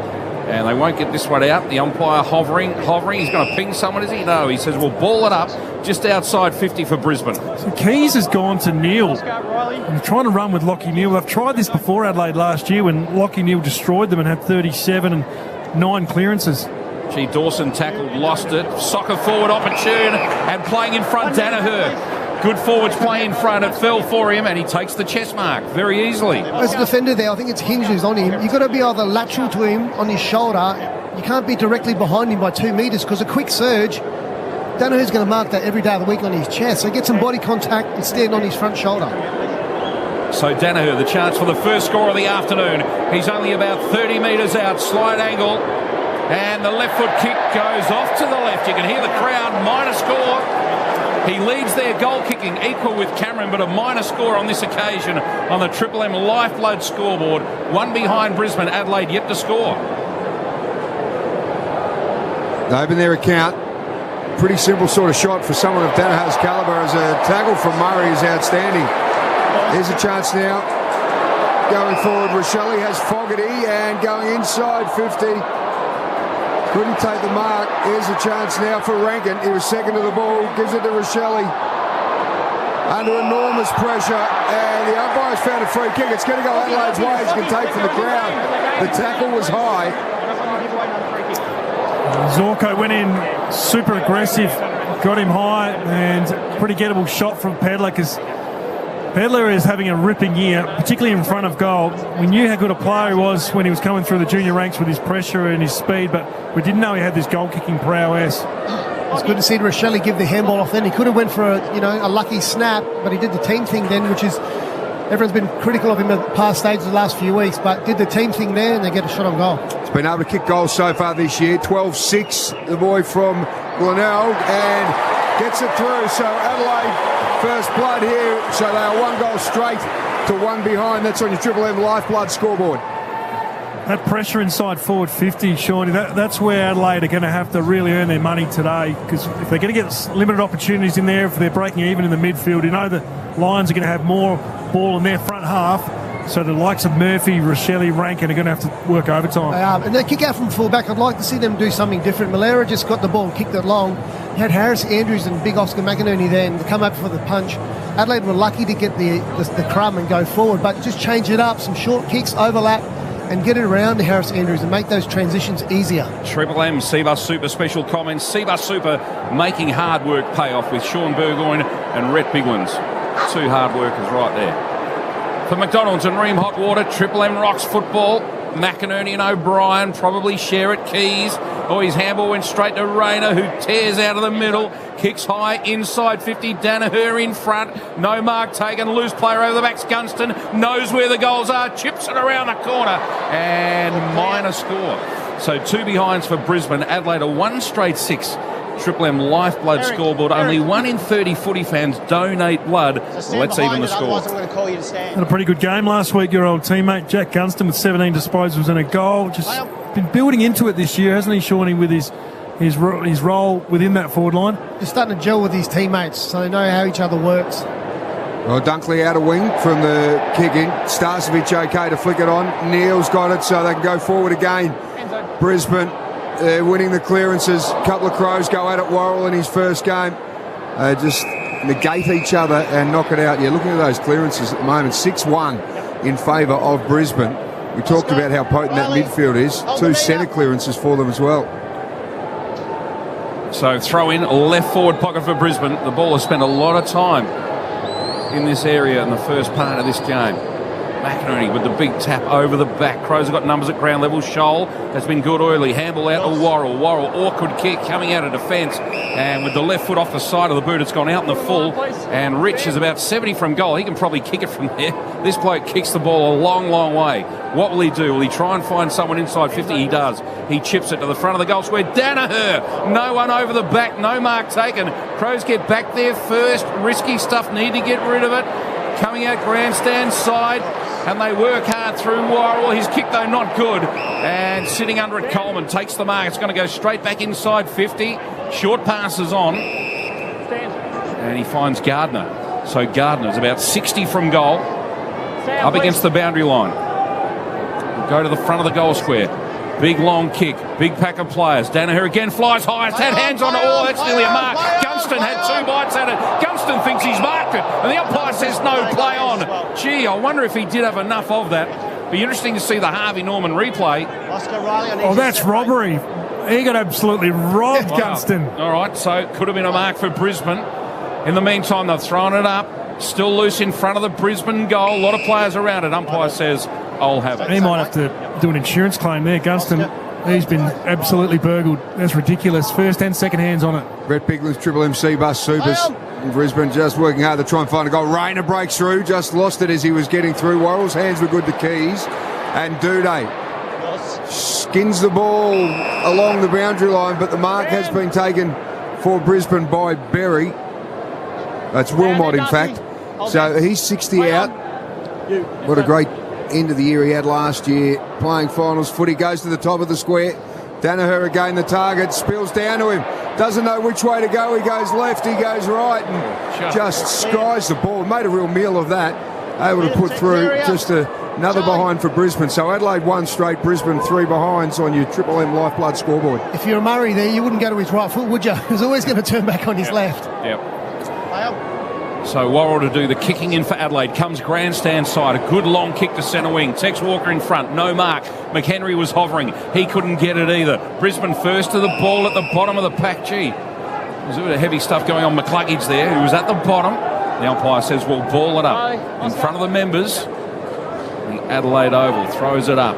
And they won't get this one out. The umpire hovering. He's going to ping someone, is he? No, he says we'll ball it up just outside 50 for Brisbane. So Keys has gone to Neil. And trying to run with Lockie Neal. They've tried this before Adelaide last year when Lockie Neal destroyed them and had 37 and 9 clearances. Gee, Dawson tackled, lost it. Soccer forward opportune and playing in front, Danaher. Good forwards play in front. It fell for him and he takes the chest mark very easily. As a defender there, I think it's Hinge who's on him. You've got to be either lateral to him on his shoulder. You can't be directly behind him by 2 metres because a quick surge, Danaher's going to mark that every day of the week on his chest. So get some body contact and stand on his front shoulder. So Danaher, the chance for the first score of the afternoon. He's only about 30 metres out, slight angle. And the left foot kick goes off to the left. You can hear the crowd, minor score. He leads their goal kicking equal with Cameron, but a minor score on this occasion on the Triple M Lifeblood scoreboard. One behind Brisbane, Adelaide yet to score. They open their account. Pretty simple sort of shot for someone of Danaher's calibre, as a tackle from Murray is outstanding. Here's a chance now. Going forward, Rochelle has Fogarty and going inside 50. Couldn't take the mark. Here's a chance now for Rankin. He was second to the ball. Gives it to Rochelle. Under enormous pressure. And the umpire's found a free kick. It's going to go Adelaide's way. It's going to take from the crowd. The tackle was high. Zorko went in super aggressive. Got him high. And pretty gettable shot from Pedler, because Pedler is having a ripping year, particularly in front of goal. We knew how good a player he was when he was coming through the junior ranks with his pressure and his speed, but we didn't know he had this goal-kicking prowess. It's good to see Rochelle give the handball off then. He could have went for a lucky snap, but he did the team thing then, which is, everyone's been critical of him at past stages the last few weeks, but did the team thing there and they get a shot on goal. He's been able to kick goals so far this year. 12-6, the boy from Glenelg, and gets it through. So Adelaide first blood here, so they are 1 goal straight to 1 behind. That's on your Triple M Lifeblood scoreboard. That pressure inside forward 50, Shawnee, that's where Adelaide are going to have to really earn their money today, because if they're going to get limited opportunities in there, if they're breaking even in the midfield, the Lions are going to have more ball in their front half. So the likes of Murphy, Rochelle, Rankin are going to have to work overtime. They are. And they kick out from fullback. I'd like to see them do something different. Malera just got the ball and kicked it long. You had Harris Andrews and big Oscar McInerney there and come up for the punch. Adelaide were lucky to get the crumb and go forward, but just change it up. Some short kicks, overlap, and get it around to Harris Andrews and make those transitions easier. Triple M, Seabus Super special comments. Seabus Super making hard work pay off with Sean Burgoyne and Rhett Bigwins. 2 hard workers right there. For McDonald's and Ream Hot Water, Triple M rocks football. McInerney and O'Brien probably share it. Keys. His handball went straight to Rayner, who tears out of the middle. Kicks high inside 50. Danaher in front. No mark taken. Loose player over the back's Gunston. Knows where the goals are. Chips it around the corner. And minor score. So 2 behinds for Brisbane. Adelaide a 1 straight 6. Triple M Lifeblood scoreboard. Only 1 in 30 footy fans donate blood. Let's even the score. Had a pretty good game last week, your old teammate Jack Gunston with 17 disposals and a goal. Just been building into it this year, hasn't he, Shawnee, with his role within that forward line? Just starting to gel with his teammates, so they know how each other works. Well, Dunkley out of wing from the kick-in. Starcevic okay to flick it on. Neil's got it, so they can go forward again. Brisbane winning the clearances. A couple of Crows go at it. Worrell in his first game. Just negate each other and knock it out. Yeah, looking at those clearances at the moment, 6-1 in favour of Brisbane. We talked about how potent that midfield is. 2 centre clearances for them as well. So throw in left forward pocket for Brisbane. The ball has spent a lot of time in this area in the first part of this game. McInerney with the big tap over the back. Crows have got numbers at ground level. Shoal has been good early. Handball out to Worrell. Worrell, awkward kick coming out of defence. And with the left foot off the side of the boot, it's gone out in the full. And Rich is about 70 from goal. He can probably kick it from there. This bloke kicks the ball a long, long way. What will he do? Will he try and find someone inside 50? He does. He chips it to the front of the goal square. Danaher, no one over the back. No mark taken. Crows get back there first. Risky stuff. Need to get rid of it. Coming out grandstand side. And they work hard through Worrell. His kick, though, not good. And sitting under it, Coleman takes the mark. It's going to go straight back inside 50. Short passes on. And he finds Gardner. So Gardner's about 60 from goal. up against the boundary line. We'll go to the front of the goal square. Big long kick, big pack of players. Danaher again flies highest, had hands on it. Oh, that's nearly a mark. Gunston had 2 bites at it. Gunston thinks he's marked it, and the umpire says no, play on. Gee, I wonder if he did have enough of that. Be interesting to see the Harvey Norman replay. Oh, that's robbery. He got absolutely robbed, Gunston. All right, so could have been a mark for Brisbane. In the meantime, they've thrown it up. Still loose in front of the Brisbane goal. A lot of players around it. Umpire says, I'll have it. He might have to do an insurance claim there, Gunston. He's been absolutely burgled. That's ridiculous. First and second hands on it. Brett Bigland's Triple MC bus Supers. Brisbane just working hard to try and find a goal. Rayner breaks through, just lost it as he was getting through. Worrell's hands were good to Keys. And Duday skins the ball along the boundary line, but the mark has been taken for Brisbane by Berry. That's Wilmot, in fact. So he's 60 out. What a great end of the year he had last year. Playing finals footy, goes to the top of the square. Danaher again the target, spills down to him. Doesn't know which way to go. He goes left, he goes right, and just skies the ball. Made a real meal of that. Able to put through just another behind for Brisbane. So Adelaide 1 straight, Brisbane 3 behinds on your Triple M Lifeblood scoreboard. If you're a Murray there, you wouldn't go to his right foot, would you? He's always going to turn back on his left. Yep. So Worrell to do the kicking in for Adelaide. Comes grandstand side. A good long kick to centre wing. Tex Walker in front. No mark. McHenry was hovering. He couldn't get it either. Brisbane first to the ball at the bottom of the pack. Gee, there's a bit of heavy stuff going on. McCluggage there, who was at the bottom. The umpire says we'll ball it up. In front of the members, the Adelaide Oval throws it up.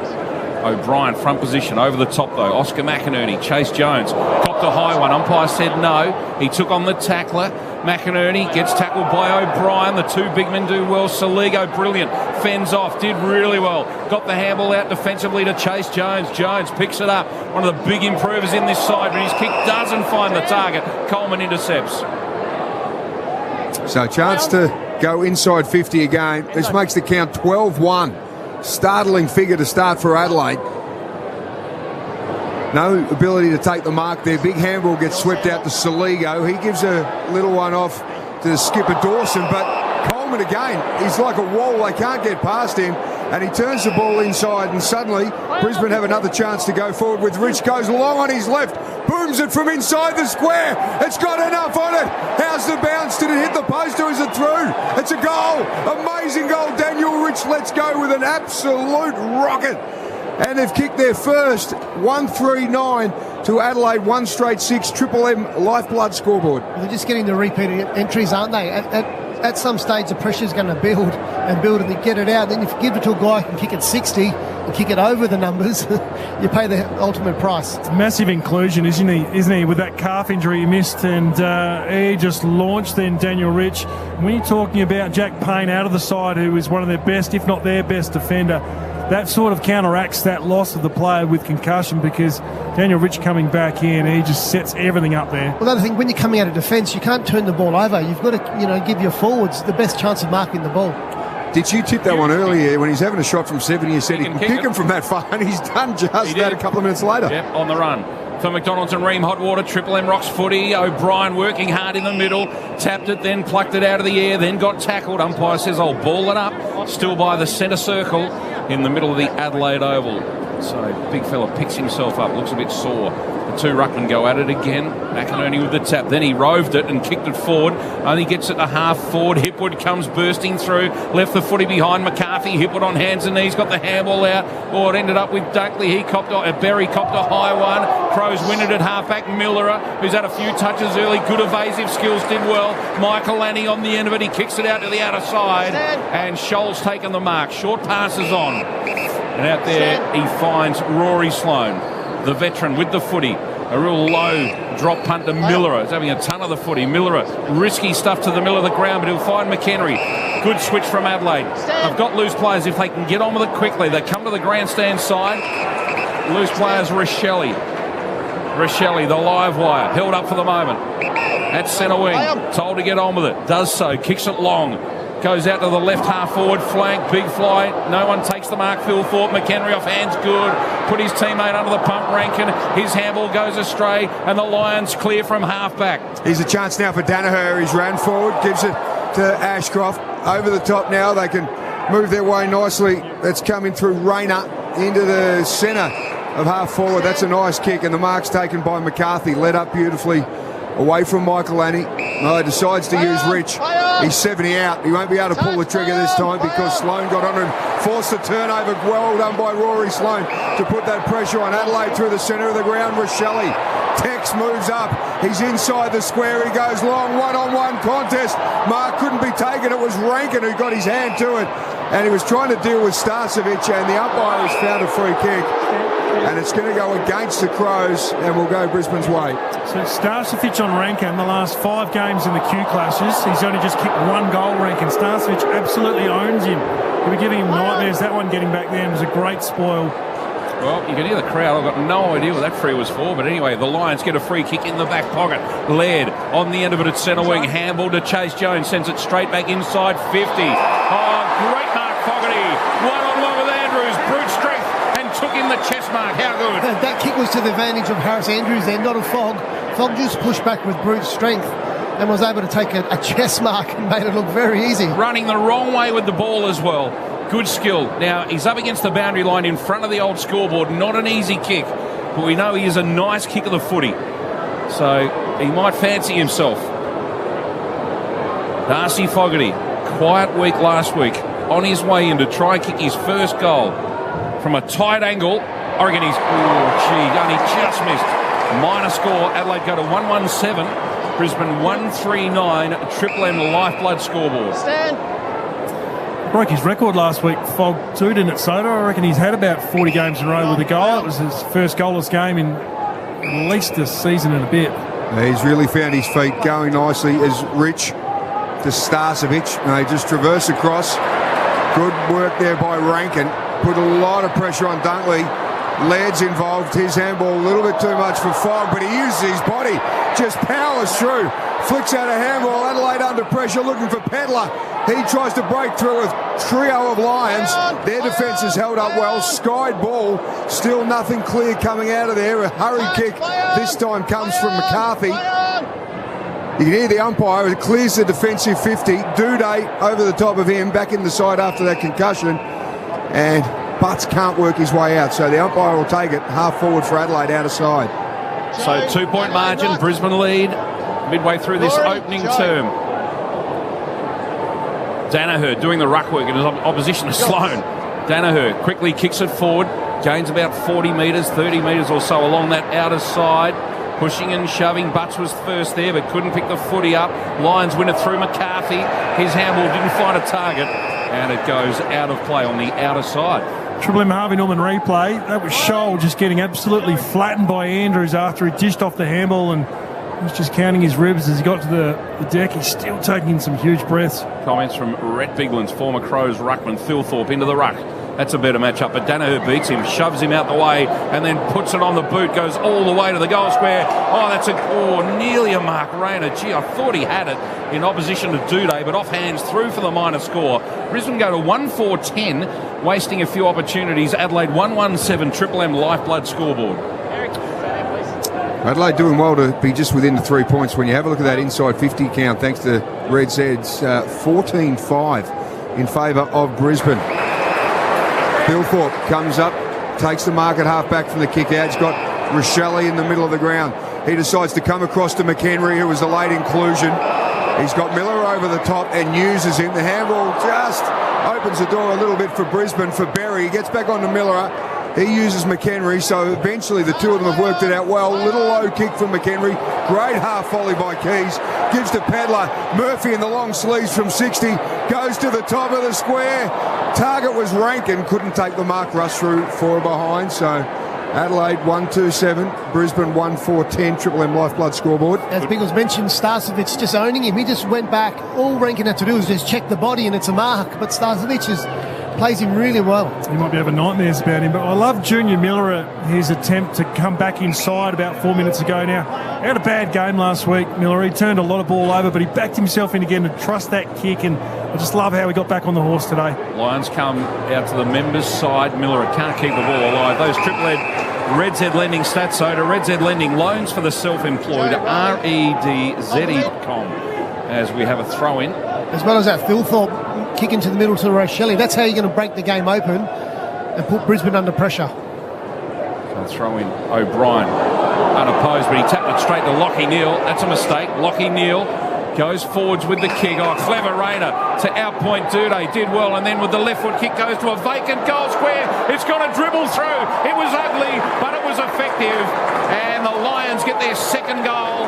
O'Brien front position over the top though. Oscar McInerney, Chase Jones copped a high one. Umpire said no. He took on the tackler. McInerney gets tackled by O'Brien. The 2 big men do well. Saligo, brilliant. Fends off, did really well. Got the handball out defensively to Chase Jones. Jones picks it up. One of the big improvers in this side, but his kick doesn't find the target. Coleman intercepts. So a chance to go inside 50 again. This makes the count 12-1. Startling figure to start for Adelaide. No ability to take the mark there. Big handball gets swept out to Saligo. He gives a little one off to skipper Dawson, but Coleman again, he's like a wall. They can't get past him, and he turns the ball inside, and suddenly Brisbane have another chance to go forward with Rich. Goes long on his left, booms it from inside the square. It's got enough on it. How's the bounce? Did it hit the post or is it through? It's a goal. Amazing goal. Daniel Rich lets go with an absolute rocket. And they've kicked their first 1-3-9 to Adelaide 1 straight 6 Triple M Lifeblood scoreboard. They're just getting the repeated entries, aren't they? At some stage, the pressure's going to build and they get it out. Then if you give it to a guy who can kick it 60 and kick it over the numbers, you pay the ultimate price. It's massive inclusion, isn't he? With that calf injury he missed, and he just launched then, Daniel Rich. When you're talking about Jack Payne out of the side, who is one of their best, if not their best defender, that sort of counteracts that loss of the player with concussion, because Daniel Rich coming back in, he just sets everything up there. Well, another thing, when you're coming out of defence, you can't turn the ball over. You've got to, give your forwards the best chance of marking the ball. Did you tip that one earlier when he's having a shot from 70? You said he can kick him from that far, and he's done just that a couple of minutes later. Yep, on the run. For McDonald's and Ream Hot Water, Triple M Rocks footy. O'Brien working hard in the middle, tapped it, then plucked it out of the air, then got tackled. Umpire says, I'll ball it up. Still by the centre circle in the middle of the Adelaide Oval. So big fella picks himself up, looks a bit sore. The 2 ruckmen go at it again. McInerney with the tap. Then he roved it and kicked it forward. Only gets it to half forward. Hipwood comes bursting through. Left the footy behind McCarthy. Hipwood on hands and knees. Got the handball out. Oh, it ended up with Dunkley. Berry copped a high one. Crows win it at halfback. Millerer, who's had a few touches early. Good evasive skills, did well. Michael Lanny on the end of it. He kicks it out to the outer side. And Scholl's taken the mark. Short passes on. And out there he finds Rory Sloane, the veteran, with the footy. A real low drop punt to Millerer. He's having a ton of the footy. Millerer, risky stuff to the middle of the ground, but he'll find McHenry. Good switch from Adelaide. They've got loose players if they can get on with it quickly. They come to the grandstand side. Loose players, Rochelle, the live wire, held up for the moment. At centre wing, told to get on with it. Does so, kicks it long. Goes out to the left half forward flank, big fly. No one takes the mark. Phil Thorpe, McHenry off hands, good. Put his teammate under the pump, Rankin. His handball goes astray, and the Lions clear from halfback. Here's a chance now for Danaher. He's ran forward, gives it to Ashcroft. Over the top now, they can move their way nicely. That's coming through Rayner into the centre of half forward. That's a nice kick, and the mark's taken by McCarthy. Led up beautifully away from Michael Annie. No, decides to use Rich. He's 70 out. He won't be able to pull the trigger this time because Sloan got on him. Forced the turnover. Well done by Rory Sloan to put that pressure on Adelaide through the centre of the ground. Rochelle. Tex moves up. He's inside the square. He goes long. One-on-one contest. Mark couldn't be taken. It was Rankin who got his hand to it. And he was trying to deal with Starcevic, and the umpire has found a free kick. And it's going to go against the Crows, and will go Brisbane's way. So Starcevic on Rankin, the last 5 games in the Q clashes, he's only just kicked 1 goal. Rankin. Starcevic absolutely owns him. He'll be giving him nightmares. That one getting back there was a great spoil. Well, you can hear the crowd. I've got no idea what that free was for. But anyway, the Lions get a free kick in the back pocket. Laird on the end of it at centre wing. Handball to Chase Jones. Sends it straight back inside 50. Oh, great mark, Fogarty. One-on-one with Andrews. Brute strength. And took in the chest mark. How good. That kick was to the advantage of Harris Andrews there, not a Fogg. Fogg just pushed back with brute strength and was able to take a chest mark and made it look very easy. Running the wrong way with the ball as well. Good skill. Now, he's up against the boundary line in front of the old scoreboard. Not an easy kick, but we know he is a nice kick of the footy. So, he might fancy himself. Darcy Fogarty, quiet week last week, on his way in to try and kick his first goal from a tight angle. I reckon he's, only just missed. Minor score, Adelaide go to 117, Brisbane 139, Triple M lifeblood scoreboard. Broke his record last week, Fogg, 2, didn't it, Soda? I reckon he's had about 40 games in a row with a goal. It was his first goalless game in at least a season and a bit. He's really found his feet, going nicely as Rich to Starcevic. They just traverse across. Good work there by Rankin. Put a lot of pressure on Dunkley. Laird's involved. His handball a little bit too much for Fogg, but he uses his body. Just powers through. Flicks out a handball. Adelaide under pressure looking for Pedler. He tries to break through a trio of Lions. Their defence has held up well. Skied ball. Still nothing clear coming out of there. A hurried kick this time comes from McCarthy. You can hear the umpire. It clears the defensive 50. Duday over the top of him. Back in the side after that concussion. And Butts can't work his way out. So the umpire will take it. Half forward for Adelaide out of side. So 2-point margin. Brisbane lead midway through this opening term. Danaher doing the ruck work in opposition to Sloan. Danaher quickly kicks it forward. Gains about 40 metres, 30 metres or so along that outer side. Pushing and shoving. Butts was first there but couldn't pick the footy up. Lions win it through McCarthy. His handball didn't find a target and it goes out of play on the outer side. Triple M Harvey Norman replay. That was Scholl just getting absolutely flattened by Andrews after he dished off the handball, and he was just counting his ribs as he got to the deck. He's still taking in some huge breaths. Comments from Rhett Biglan's former Crows ruckman Phil Thorpe into the ruck. That's a better matchup, but Danaher beats him, shoves him out the way, and then puts it on the boot, goes all the way to the goal square. Oh, that's nearly a mark. Rayner. Gee, I thought he had it in opposition to Duday, but off hands through for the minor score. Brisbane go to 1-4-10, wasting a few opportunities. Adelaide 1-1-7, Triple M lifeblood scoreboard. Adelaide doing well to be just within the 3 points. When you have a look at that inside 50 count, thanks to Red Zeds, 14-5 in favour of Brisbane. Thorpe comes up, takes the mark at half-back from the kick-out. He's got Rochelle in the middle of the ground. He decides to come across to McHenry, who was a late inclusion. He's got Miller over the top and uses him. The handball just opens the door a little bit for Brisbane, for Berry. He gets back onto Miller. He uses McHenry, so eventually the two of them have worked it out well. Little low kick from McHenry. Great half volley by Keys. Gives to Pedler. Murphy in the long sleeves from 60. Goes to the top of the square. Target was Rankin. Couldn't take the mark. Rush through 4 behind. So Adelaide 1-2-7. Brisbane 1-4-10. Triple M lifeblood scoreboard. As Biggles mentioned, Starcevic just owning him. He just went back. All Rankin had to do was just check the body and it's a mark. But Starcevic plays him really well. He might be having nightmares about him, but I love Junior Miller, his attempt to come back inside about 4 minutes ago now. He had a bad game last week, Miller. He turned a lot of ball over, but he backed himself in again to trust that kick, and I just love how he got back on the horse today. Lions come out to the members' side. Miller can't keep the ball alive. Those Red Z Lending stats, Soda. Red Z Lending, loans for the self-employed, redze.com. As we have a throw-in as well as that Philthorpe kick into the middle to Rochelle. That's how you're going to break the game open and put Brisbane under pressure. So throw in O'Brien, unopposed, but he tapped it straight to Lockie Neal. That's a mistake. Lockie Neal goes forwards with the kick. Oh, clever Rayner to outpoint Duday. Did well, and then with the left foot kick goes to a vacant goal square. It's got to dribble through. It was ugly, but it was effective. And the Lions get their second goal.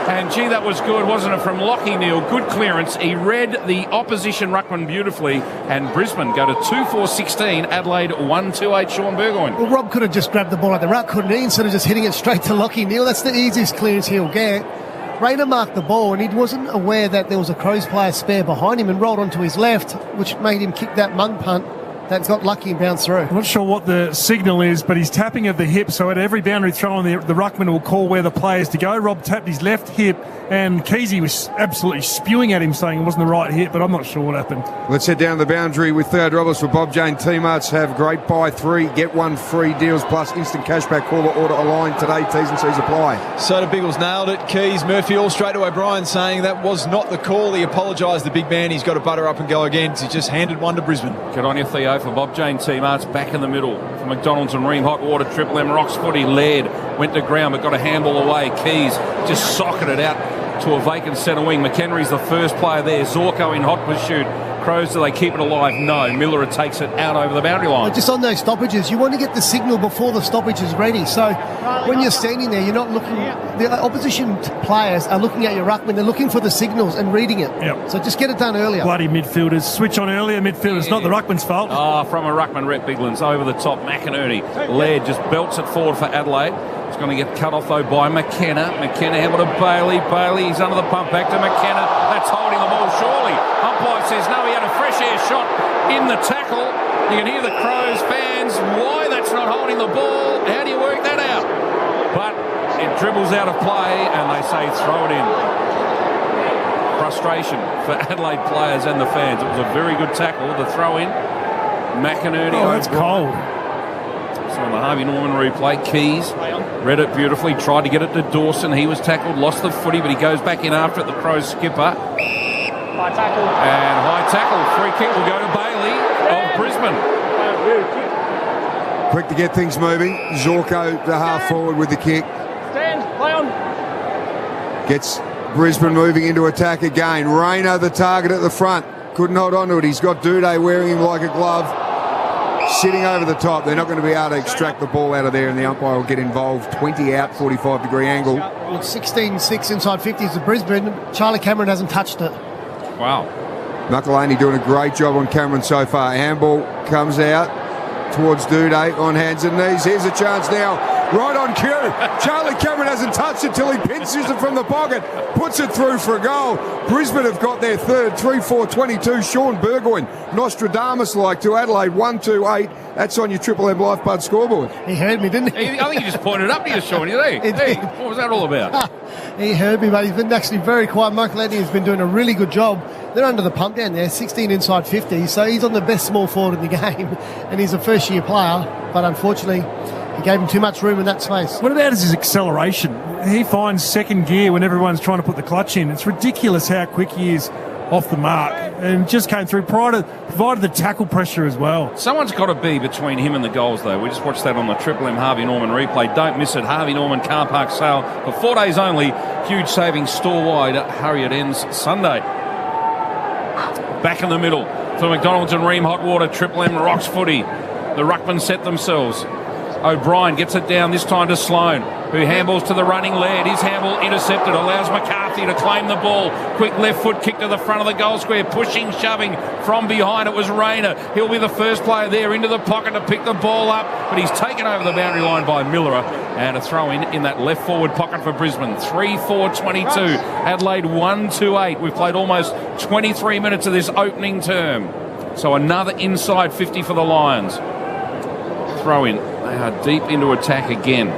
And gee, that was good, wasn't it, from Lockie Neal? Good clearance. He read the opposition ruckman beautifully. And Brisbane go to 2-4-16. Adelaide 1-2-8. Sean Burgoyne. Well, Rob could have just grabbed the ball at the ruck, couldn't he? Instead of just hitting it straight to Lockie Neal. That's the easiest clearance he'll get. Rayner marked the ball and he wasn't aware that there was a Crows player spare behind him and rolled onto his left, which made him kick that mug punt that got lucky and bounced through. I'm not sure what the signal is, but he's tapping of the hip, so at every boundary throw on the ruckman will call where the players to go. Rob tapped his left hip and Keezy was absolutely spewing at him saying it wasn't the right hit, but I'm not sure what happened. Let's head down the boundary with Theo Drobbers for Bob Jane T-Marts. Have great buy 3, get 1 free deals plus instant cashback. Caller order aligned today. T's and C's apply. Soda Biggles nailed it. Keys, Murphy all straight to O'Brien saying that was not the call. He apologised, the big man. He's got to butter up and go again. He just handed one to Brisbane. Good on you, Theo, for Bob Jane T-Marts. Back in the middle for McDonald's and Ream Hot Water. Triple M Rocks footy. Laird went to ground but got a handball away. Keys just socketed out to a vacant centre wing. McHenry's the first player there. Zorko in hot pursuit. Crows, do they keep it alive? No. Miller takes it out over the boundary line. Well, just on those stoppages, you want to get the signal before the stoppage is ready. So when you're standing there, you're not looking. The opposition players are looking at your ruckman. They're looking for the signals and reading it. Yep. So just get it done earlier. Bloody midfielders. Switch on earlier. Midfielders, not the ruckman's fault. Oh, from a ruckman, Rhett Biglands over the top. McInerney. Laird just belts it forward for Adelaide. It's going to get cut off, though, by McKenna. McKenna handled to Bailey. Bailey, he's under the pump. Back to McKenna. That's holding the ball, surely. Umpire says no, he had a fresh air shot in the tackle. You can hear the Crows fans. Why that's not holding the ball? How do you work that out? But it dribbles out of play, and they say throw it in. Frustration for Adelaide players and the fans. It was a very good tackle. The throw in. McInerney. Oh, that's cold. So on the Harvey Norman replay, Keys read it beautifully, tried to get it to Dawson. He was tackled, lost the footy, but he goes back in after it. The Crows skipper. High tackle. And high tackle. Free kick will go to Bailey of Brisbane. Quick to get things moving. Zorko the half forward with the kick. Stand, play on. Gets Brisbane moving into attack again. Rayner the target at the front. Couldn't hold on to it. He's got Duday wearing him like a glove. Sitting over the top. They're not going to be able to extract the ball out of there, and the umpire will get involved. 20 out, 45-degree angle. Well, 16-6 inside 50s to Brisbane. Charlie Cameron hasn't touched it. Wow. McElhaney doing a great job on Cameron so far. Handball comes out towards Duday on hands and knees. Here's a chance now. Right on cue. Charlie Cameron hasn't touched it till he pinches it from the pocket. Puts it through for a goal. Brisbane have got their third. 3-4-22. Sean Burgoyne. Nostradamus-like to Adelaide. 1-2-8. That's on your Triple M Lifebud scoreboard. He heard me, didn't he? I think he just pointed up to you, Sean. Hey, what was that all about? He heard me, but he's been actually very quiet. Michael Edney has been doing a really good job. They're under the pump down there, 16 inside 50, so he's on the best small forward in the game, and he's a first-year player, but unfortunately, he gave him too much room in that space. What about his acceleration? He finds second gear when everyone's trying to put the clutch in. It's ridiculous how quick he is off the mark, and just came through, provided the tackle pressure as well. Someone's got to be between him and the goals, though. We just watched that on the Triple M Harvey Norman replay. Don't miss it. Harvey Norman car park sale for 4 days only. Huge savings store-wide. Hurry, it ends Sunday. Back in the middle for McDonald's and Ream Hot Water. Triple M Rocks footy. The ruckmen set themselves. O'Brien gets it down, this time to Sloan, who handballs to the running Laird. His handball intercepted, allows McCarthy to claim the ball. Quick left foot kick to the front of the goal square, pushing, shoving from behind. It was Rayner. He'll be the first player there into the pocket to pick the ball up, but he's taken over the boundary line by Miller, and a throw in that left forward pocket for Brisbane. 3-4-22. Adelaide 1-2-8. We've played almost 23 minutes of this opening term. So another inside 50 for the Lions. Throw in. They are deep into attack again.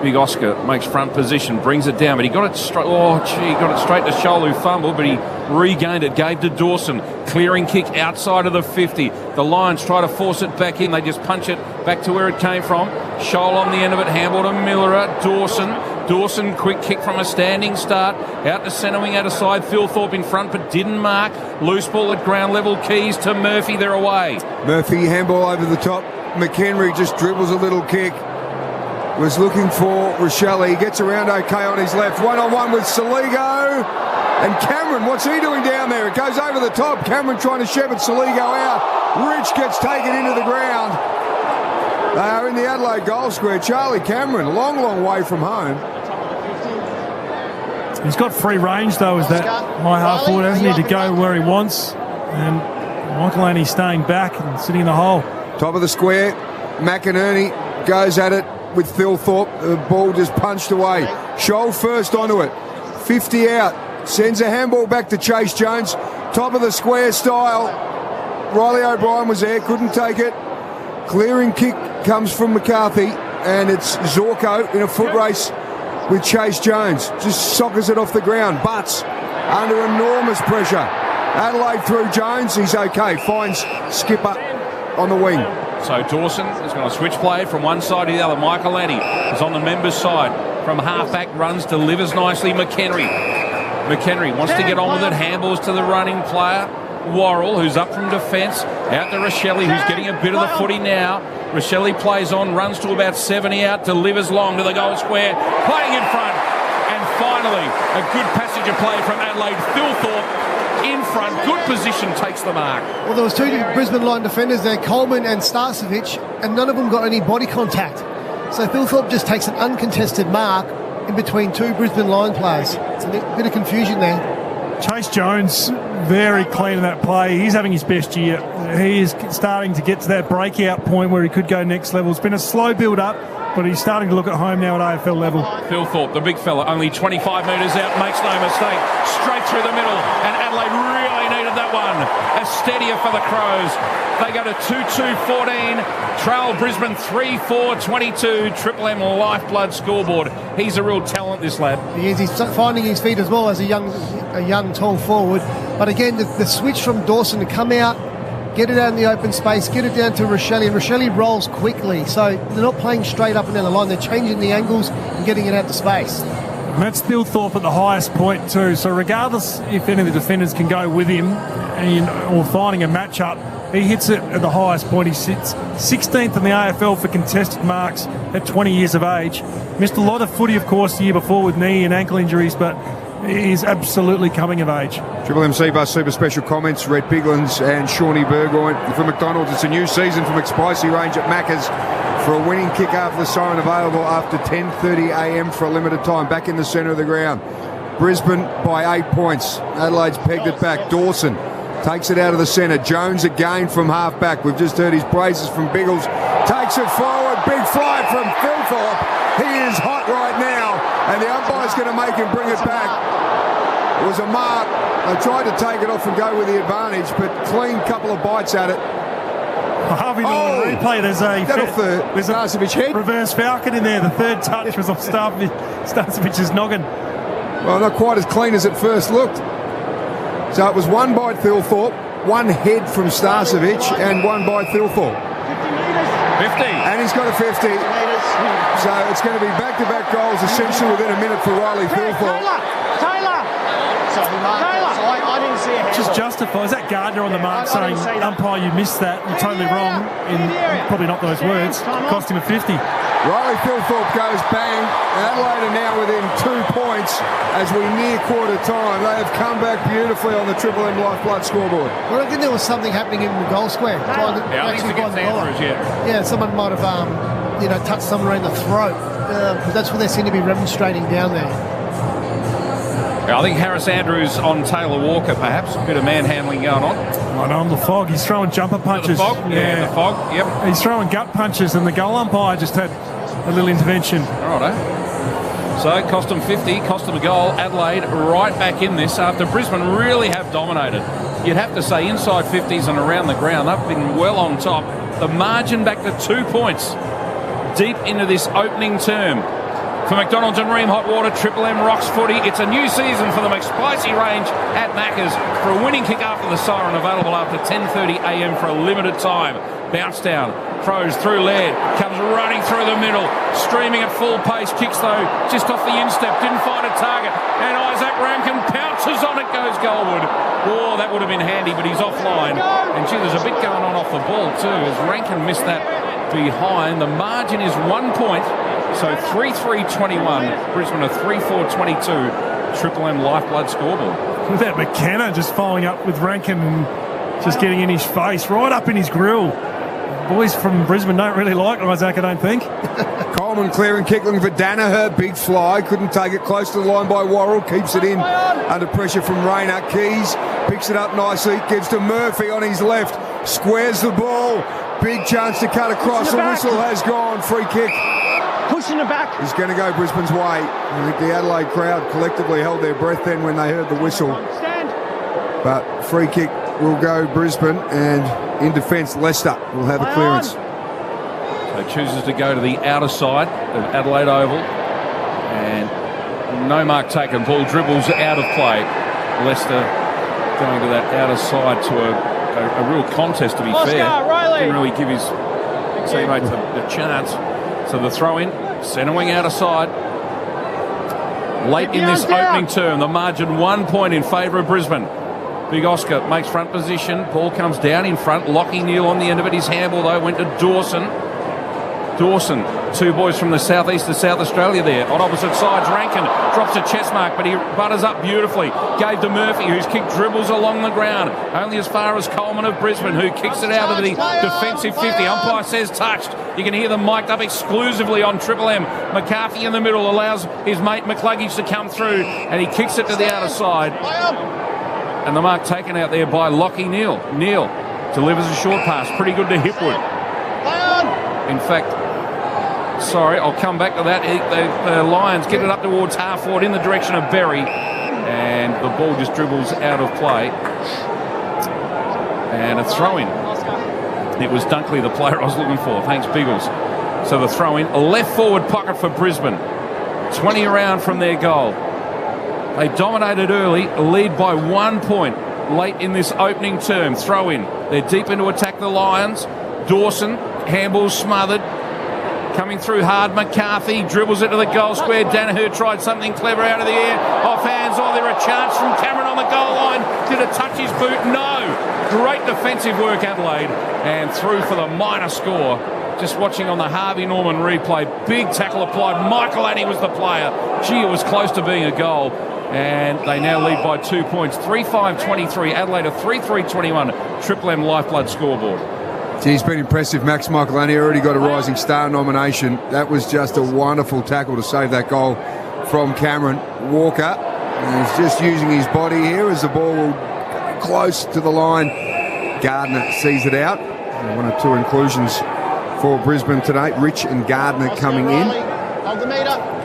Big Oscar makes front position, brings it down, but he got it straight. Oh, gee, got it straight to Shoal, who fumbled, but he regained it, gave to Dawson. Clearing kick outside of the 50. The Lions try to force it back in. They just punch it back to where it came from. Shoal on the end of it, handball to Miller. Dawson Dawson, quick kick from a standing start. Out to centre wing, out of side. Philthorpe in front, but didn't mark. Loose ball at ground level. Keys to Murphy. They're away. Murphy, handball over the top. McHenry just dribbles a little kick. Was looking for Rochelle. He gets around okay on his left. One-on-one with Saligo. And Cameron, what's he doing down there? It goes over the top. Cameron trying to shepherd Saligo out. Rich gets taken into the ground. They are in the Adelaide goal square. Charlie Cameron, long way from home. He's got free range, though, as that high half forward, hasn't he, to go where he wants. And Michael Annie staying back and sitting in the hole. Top of the square, McInerney goes at it with Philthorpe. The ball just punched away. Scholl first onto it. 50 out. Sends a handball back to Chase Jones. Top of the square style. Riley O'Brien was there, couldn't take it. Clearing kick comes from McCarthy, and it's Zorko in a foot race with Chase Jones. Just soccers it off the ground. Butts under enormous pressure. Adelaide through Jones. He's okay. Finds Skipper on the wing. So Dawson is going to switch play from one side to the other. Michael Annie is on the members' side. From half-back runs, delivers nicely. McHenry wants to get on with it. Handballs to the running player. Worrell, who's up from defence. Out to Rochelle, who's getting a bit of the footy now. Rochelle plays on, runs to about 70 out, delivers long to the goal square. Playing in front. And finally, a good passage of play from Adelaide. Philthorpe in front, good position, takes the mark. Well, there was two Brisbane line defenders there, Coleman and Starcevic, and none of them got any body contact. So Philthorpe just takes an uncontested mark in between two Brisbane line players. It's a bit of confusion there. Chase Jones, very clean in that play. He's having his best year. He is starting to get to that breakout point where he could go next level. It's been a slow build-up, but he's starting to look at home now at AFL level. Philthorpe, the big fella, only 25 metres out, makes no mistake. Straight through the middle, and Adelaide really needed that one. A steadier for the Crows. They go to 2-2-14. Trail Brisbane 3-4-22. Triple M lifeblood scoreboard. He's a real talent, this lad. He is. He's finding his feet as well as a young tall forward. But again, the switch from Dawson to come out, get it out in the open space, get it down to Rochelle, and Rochelle rolls quickly. So they're not playing straight up and down the line. They're changing the angles and getting it out to space. And that's Philthorpe at the highest point too. So regardless if any of the defenders can go with him or finding a matchup, he hits it at the highest point. He sits 16th in the AFL for contested marks at 20 years of age. Missed a lot of footy, of course, the year before with knee and ankle injuries, but he is absolutely coming of age. Triple MC Bus Super Special comments, Red Biglands and Shawnee Burgoyne. For McDonald's, it's a new season for McSpicy Range at Macca's for a winning kick after the siren, available after 10:30 a.m. for a limited time. Back in the centre of the ground. Brisbane by 8 points. Adelaide's pegged it back. Dawson takes it out of the centre. Jones again from half-back. We've just heard his praises from Biggles. Takes it forward. Big fly from Philthorpe. He is hot right now. And the umpire's going to make him bring it back. It was a mark. They tried to take it off and go with the advantage, but clean couple of bites at it. Harvey, the replay, there's a Starcevic head. Reverse Falcon in there. The third touch was off Starcevic's noggin. Well, not quite as clean as it first looked. So it was one by Philthorpe, one head from Starcevic, and one by Philthorpe. 50. And he's got a 50. So it's going to be back-to-back goals essentially within a minute for Riley Philthorpe. Taylor! I didn't see a handball. Just justifies that Gardner on the mark saying, umpire, you missed that. You're totally wrong. Probably not those words. Cost him a 50. Riley Philthorpe goes bang. Adelaide are now within 2 points as we near quarter time. They have come back beautifully on the Triple M Lifeblood scoreboard. Well, I reckon there was something happening in the goal square. I think against Andrews, Yeah, someone might have touched someone around the throat. Because that's what they seem to be remonstrating down there. I think Harris Andrews on Taylor Walker, perhaps. A bit of manhandling going on. I know, on the fog. He's throwing jumper punches. The fog? Yeah, the fog, yep. He's throwing gut punches, and the goal umpire just had a little intervention. Righto. So, cost them 50, cost them a goal. Adelaide right back in this after Brisbane really have dominated. You'd have to say inside 50s and around the ground. They've been well on top. The margin back to 2 points deep into this opening term. For McDonald's and Ream Hot Water, Triple M rocks footy. It's a new season for the McSpicy Range at Macca's for a winning kick after the siren, available after 10:30 a.m. for a limited time. Bounce down, Crows through Laird, comes running through the middle. streaming at full pace. Kicks, though, just off the instep. Didn't find a target. And Isaac Rankin pounces on it, goes goalward. Oh, that would have been handy, but he's offline. And, gee, there's a bit going on off the ball, too, as Rankin missed that behind. The margin is 1 point. So 3-3-21. Brisbane a 3-4-22. Triple M lifeblood scoreboard. Look at that McKenna just following up with Rankin and just getting in his face, right up in his grill. Boys from Brisbane don't really like Isaac, I don't think. Coleman clearing, kickling for Danaher. Big fly. Couldn't take it close to the line by Worrell. Keeps it in under pressure from Rayner. Keys picks it up nicely. Gives to Murphy on his left. Squares the ball. Big chance to cut across. The whistle has gone. Free kick. Pushing the back. He's going to go Brisbane's way. I think the Adelaide crowd collectively held their breath then when they heard the whistle. But free kick will go Brisbane, and in defence, Leicester will have a clearance. So chooses to go to the outer side of Adelaide Oval, and no mark taken. Ball dribbles out of play. Leicester going to that outer side to a real contest, to be fair. Didn't really give his teammate the chance. So the throw in, centre wing outer side. Late in this opening term, the margin 1 point in favour of Brisbane. Big Oscar makes front position. Ball comes down in front. Lockie Neal on the end of it. His handball, though, went to Dawson. Dawson, two boys from the southeast of South Australia there. On opposite sides, Rankin drops a chest mark, but he butters up beautifully. Gave to Murphy, whose kick dribbles along the ground. Only as far as Coleman of Brisbane, who kicks it out of the defensive 50. Umpire says touched. You can hear them mic'd up exclusively on Triple M. McCarthy in the middle allows his mate McCluggage to come through, and he kicks it to the outer side. And the mark taken out there by Lockie Neal. Neal delivers a short pass. Pretty good to Hipwood. In fact, sorry, I'll come back to that. The Lions get it up towards half forward in the direction of Berry. And the ball just dribbles out of play. And a throw-in. It was Dunkley, the player I was looking for. Thanks, Biggles. So the throw-in. A left forward pocket for Brisbane. 20 around from their goal. They dominated early, lead by 1 point late in this opening term. Throw in. They're deep into attack the Lions. Dawson, handball smothered. Coming through hard, McCarthy dribbles it to the goal square. Danaher tried something clever out of the air. Off hands. Oh, there a chance from Cameron on the goal line. Did it touch his boot? No. Great defensive work, Adelaide. And through for the minor score. Just watching on the Harvey Norman replay. Big tackle applied. Michael Addy was the player. Gee, it was close to being a goal. And they now lead by 2 points. 3-5-23. Adelaide a 3-3-21. Triple M lifeblood scoreboard. Gee, he's been impressive. Max Michaelani already got a Rising Star nomination. That was just a wonderful tackle to save that goal from Cameron. Walker, he's just using his body here as the ball will go close to the line. Gardner sees it out. And one or two inclusions for Brisbane tonight. Rich and Gardner coming in.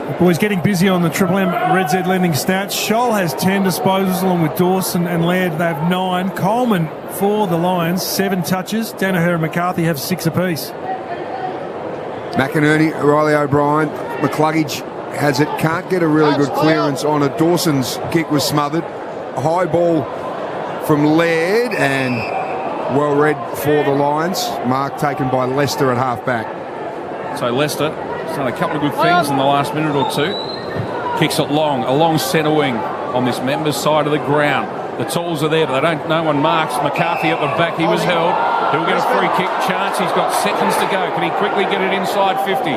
The boys getting busy on the Triple M Red Z lending stats. Scholl has 10 disposals along with Dawson and Laird. They have 9. Coleman for the Lions, 7 touches. Danaher and McCarthy have 6 apiece. McInerney, Riley O'Brien, McCluggage has it. Can't get a really good clearance on it. Dawson's kick was smothered. High ball from Laird and well read for the Lions. Mark taken by Leicester at half back. So Leicester has done a couple of good things in the last minute or two. Kicks it long, along centre wing on this members' side of the ground. The tools are there, but no one marks. McCarthy at the back, he was held. He'll get a free kick chance. He's got seconds to go. Can he quickly get it inside 50?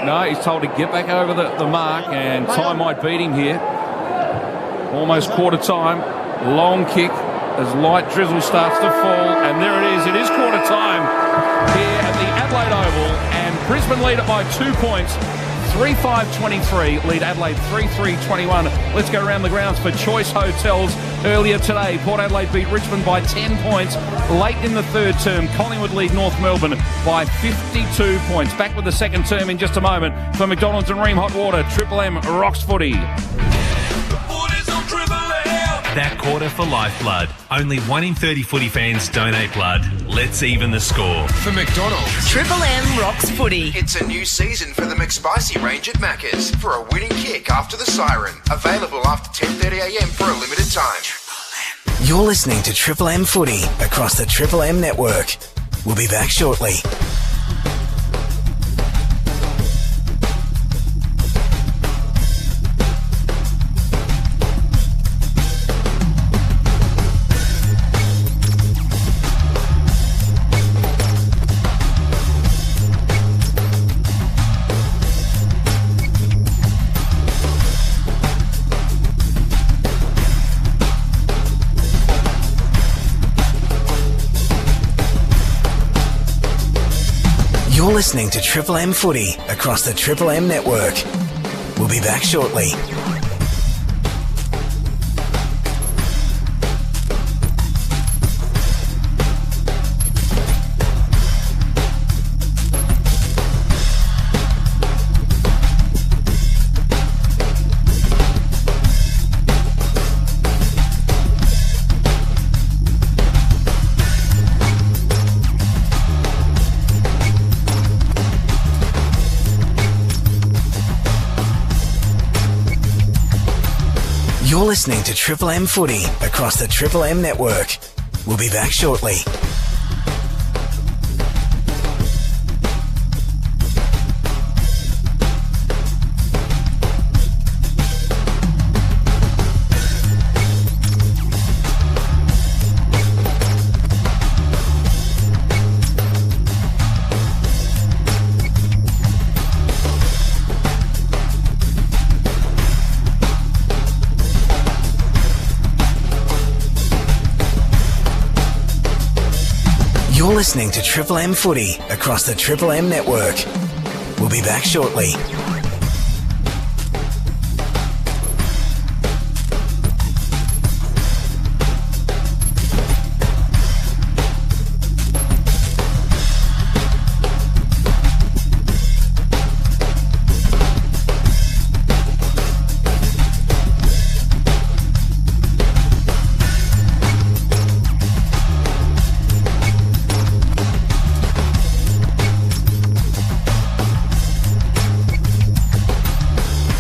No, he's told to get back over the mark, and time might beat him here. Almost quarter time. Long kick as light drizzle starts to fall, and there it is. It is quarter time here at the Adelaide Oval, and Brisbane lead it by 2 points. 3-5-23, lead Adelaide 3-3-21. Let's go around the grounds for Choice Hotels. Earlier today, Port Adelaide beat Richmond by 10 points. Late in the third term, Collingwood lead North Melbourne by 52 points. Back with the second term in just a moment. For McDonald's and Ream Hot Water, Triple M rocks footy. That quarter for Lifeblood. Only 1 in 30 footy fans donate blood. Let's even the score. For McDonald's, Triple M rocks footy. It's a new season for the McSpicy range at Macca's for a winning kick after the siren. Available after 10:30am for a limited time. You're listening to Triple M Footy across the Triple M network. We'll be back shortly. listening to Triple M Footy across the Triple M network. We'll be back shortly. You're listening to Triple M Footy across the Triple M network. We'll be back shortly. You're listening to Triple M Footy across the Triple M network. We'll be back shortly.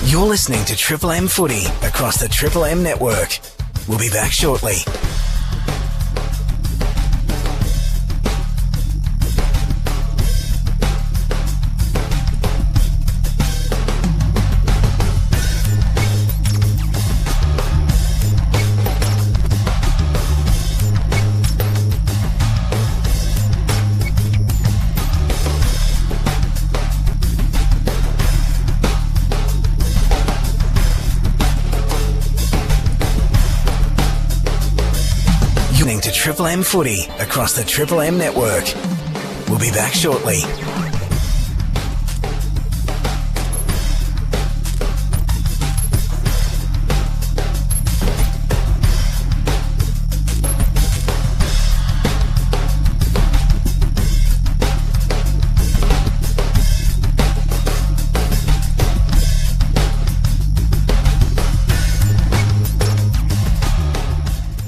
You're listening to Triple M Footy across the Triple M network. We'll be back shortly. To Triple M Footy across the Triple M network. We'll be back shortly.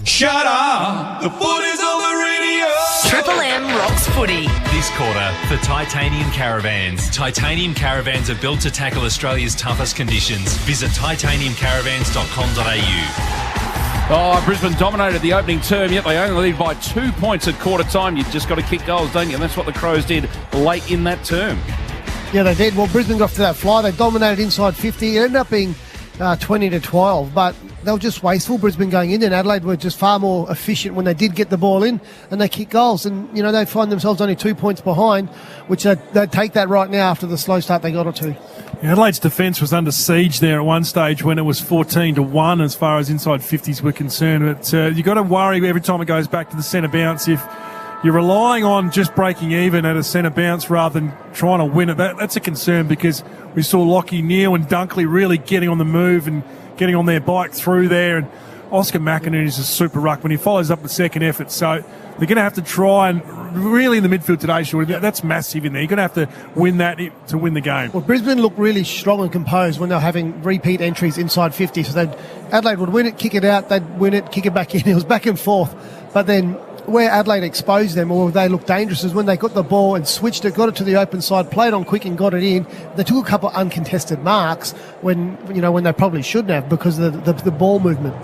Shut up! The foot is on the radio! Triple M rocks footy. This quarter for Titanium Caravans. Titanium Caravans are built to tackle Australia's toughest conditions. Visit titaniumcaravans.com.au. Oh, Brisbane dominated the opening term, yet they only lead by 2 points at quarter time. You've just got to kick goals, don't you? And that's what the Crows did late in that term. Yeah, they did. Well, Brisbane got off to that fly. They dominated inside 50. It ended up being 20-12, but they were just wasteful. Brisbane going in, and Adelaide were just far more efficient when they did get the ball in and they kick goals. And, you know, they find themselves only 2 points behind, which they'd take that right now after the slow start they got or two. Yeah, Adelaide's defence was under siege there at one stage when it was 14-1 as far as inside 50s were concerned. But you've got to worry every time it goes back to the centre bounce if you're relying on just breaking even at a centre bounce rather than trying to win it. That's a concern because we saw Lockie Neal and Dunkley really getting on the move and getting on their bike through there. And Oscar McInerney is a super ruck when he follows up the second effort. So they're going to have to try and really in the midfield today, sure, that's massive in there. You're going to have to win that to win the game. Well, Brisbane looked really strong and composed when they were having repeat entries inside 50. So Adelaide would win it, kick it out, they'd win it, kick it back in. It was back and forth. But then where Adelaide exposed them or they looked dangerous is when they got the ball and switched it, got it to the open side, played on quick and got it in. They took a couple of uncontested marks when they probably shouldn't have because of the ball movement.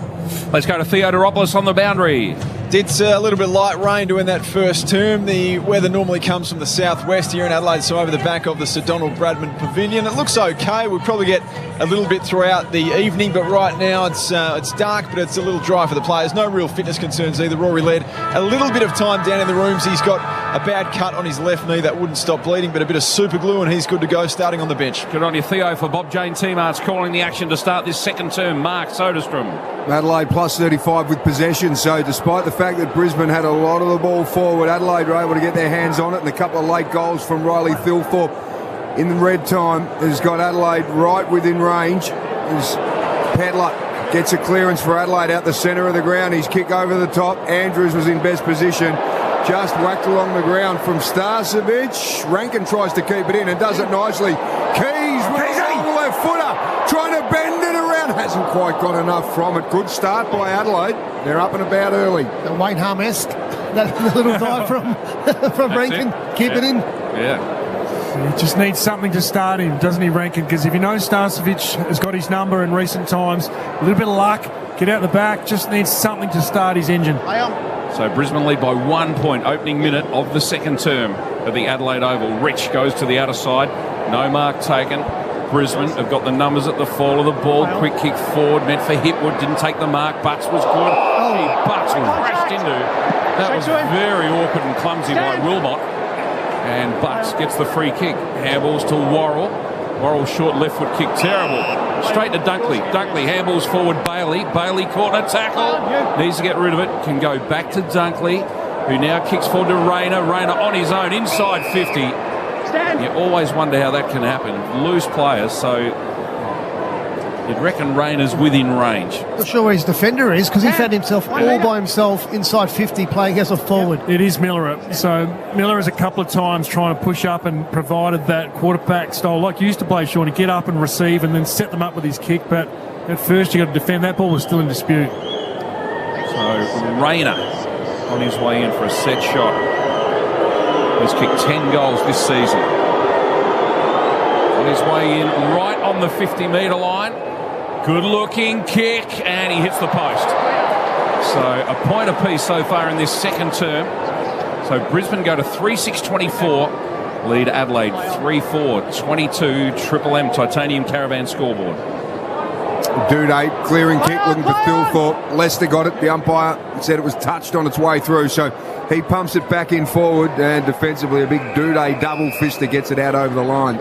Let's go to Theodoropoulos on the boundary. Did a little bit of light rain to end that first term. The weather normally comes from the southwest here in Adelaide, so over the back of the Sir Donald Bradman Pavilion. It looks okay. We'll probably get a little bit throughout the evening, but right now it's dark, but it's a little dry for the players. No real fitness concerns either. Rory led a little bit of time down in the rooms. He's got a bad cut on his left knee that wouldn't stop bleeding, but a bit of super glue and he's good to go starting on the bench. Good on you, Theo, for Bob Jane Teamarts calling the action to start this second term. Mark Soderstrom. Adelaide plus 35 with possession, so despite the fact that Brisbane had a lot of the ball forward. Adelaide were able to get their hands on it, and a couple of late goals from Riley Thilthorpe in the red time has got Adelaide right within range. As Pedler gets a clearance for Adelaide out the centre of the ground. His kick over the top. Andrews was in best position. Just whacked along the ground from Starcevic. Rankin tries to keep it in and does it nicely. Keys with a long left footer, trying to bend it around. Hasn't quite got enough from it. Good start by Adelaide. They're up and about early. The Wayne Harm-esque, that little dive from Rankin. Keep it in. Yeah. He just needs something to start him, doesn't he, Rankin? Because if you know Starcevic has got his number in recent times, a little bit of luck, get out the back, just needs something to start his engine. So Brisbane lead by 1 point, opening minute of the second term of the Adelaide Oval. Rich goes to the outer side. No mark taken. Brisbane have got the numbers at the fall of the ball. Quick kick forward, meant for Hipwood. Didn't take the mark. Butts was good. Butts crashed into. That was very awkward and clumsy by Wilmot. And Butts gets the free kick. Handballs to Worrell. Worrell short left foot kick, terrible. Straight to Dunkley. Dunkley handballs forward Bailey. Bailey caught a tackle. Needs to get rid of it. Can go back to Dunkley, who now kicks forward to Rayner. Rayner on his own, inside 50. You always wonder how that can happen. Loose players, so you'd reckon Rayner's within range. Not sure where his defender is, because he found himself all by himself inside 50 playing as a forward. It is Miller. So Miller has a couple of times trying to push up and provided that quarterback style, like you used to play, Sean, to get up and receive and then set them up with his kick. But at first you got to defend. That ball was still in dispute. So Rayner on his way in for a set shot. He's kicked 10 goals this season. On his way in, right on the 50-metre line. Good looking kick, and he hits the post. So a point apiece so far in this second term. So Brisbane go to 3-6-24, lead Adelaide 3-4, 22, Triple M Titanium Caravan scoreboard. Duday, clearing kick, looking for Thilthorpe. Lester got it. The umpire said it was touched on its way through, so he pumps it back in forward, and defensively a big Duday double fist that gets it out over the line.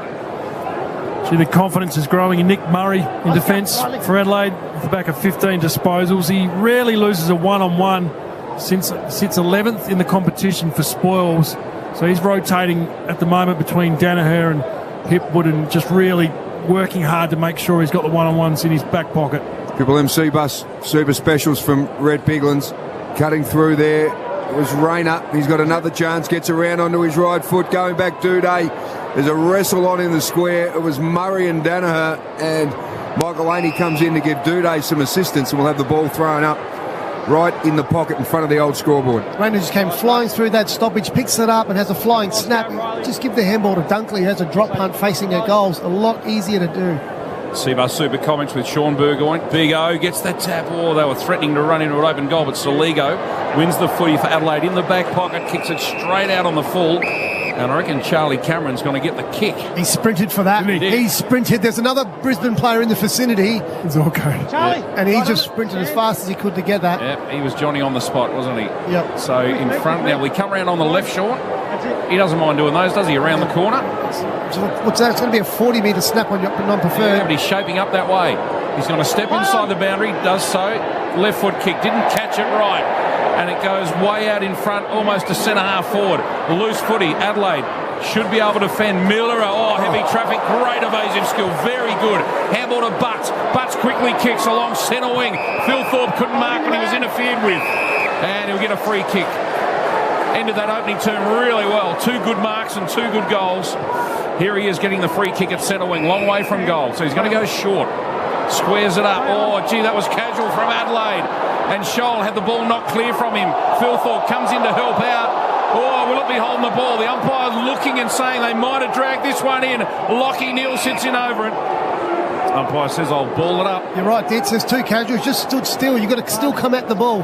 See, the confidence is growing in Nick Murray in defence for Adelaide with the back of 15 disposals. He rarely loses a one-on-one since sits 11th in the competition for spoils. So he's rotating at the moment between Danaher and Hipwood and just really working hard to make sure he's got the one-on-ones in his back pocket. Triple M C-Bus Super Specials from Red Piglands cutting through there. It was Rayner. He's got another chance, gets around onto his right foot, going back Duday. There's a wrestle on in the square. It was Murray and Danaher, and Michael Laney comes in to give Duday some assistance, and we'll have the ball thrown up right in the pocket in front of the old scoreboard. Rayner just came flying through that stoppage, picks it up and has a flying snap. Just give the handball to Dunkley, who has a drop punt facing their goals. A lot easier to do. Seabus Super comments with Sean Burgoyne. Big O gets that tap. Oh, they were threatening to run into an open goal, but Soligo wins the footy for Adelaide in the back pocket, kicks it straight out on the full. And I reckon Charlie Cameron's going to get the kick. He sprinted for that. He sprinted. There's another Brisbane player in the vicinity. It's okay. Charlie. And he just sprinted as fast as he could to get that. Yep, he was Johnny on the spot, wasn't he? Yep. So in front, now we come around on the left, Sean. He doesn't mind doing those, does he, around the corner? What's that? It's going to be a 40-metre snap on your non-preferred. Yeah, but he's shaping up that way. He's going to step inside the boundary, does so. Left foot kick, didn't catch it right. And it goes way out in front, almost to centre-half forward. Loose footy, Adelaide should be able to defend. Miller, heavy traffic, great evasive skill, very good. Handball to Butts. Butts quickly kicks along centre wing. Thilthorpe couldn't mark when he was interfered with. And he'll get a free kick. Ended that opening term really well. 2 good marks and 2 good goals. Here he is getting the free kick at centre wing, long way from goal. So he's going to go short. Squares it up. Oh, gee, that was casual from Adelaide. And Scholl had the ball knocked clear from him. Thilthorpe comes in to help out. Oh, will it be holding the ball? The umpire looking and saying they might have dragged this one in. Lockie Neal sits in over it. Umpire says, I'll ball it up. You're right, Ditz. There's 2 casuals, just stood still. You've got to still come at the ball.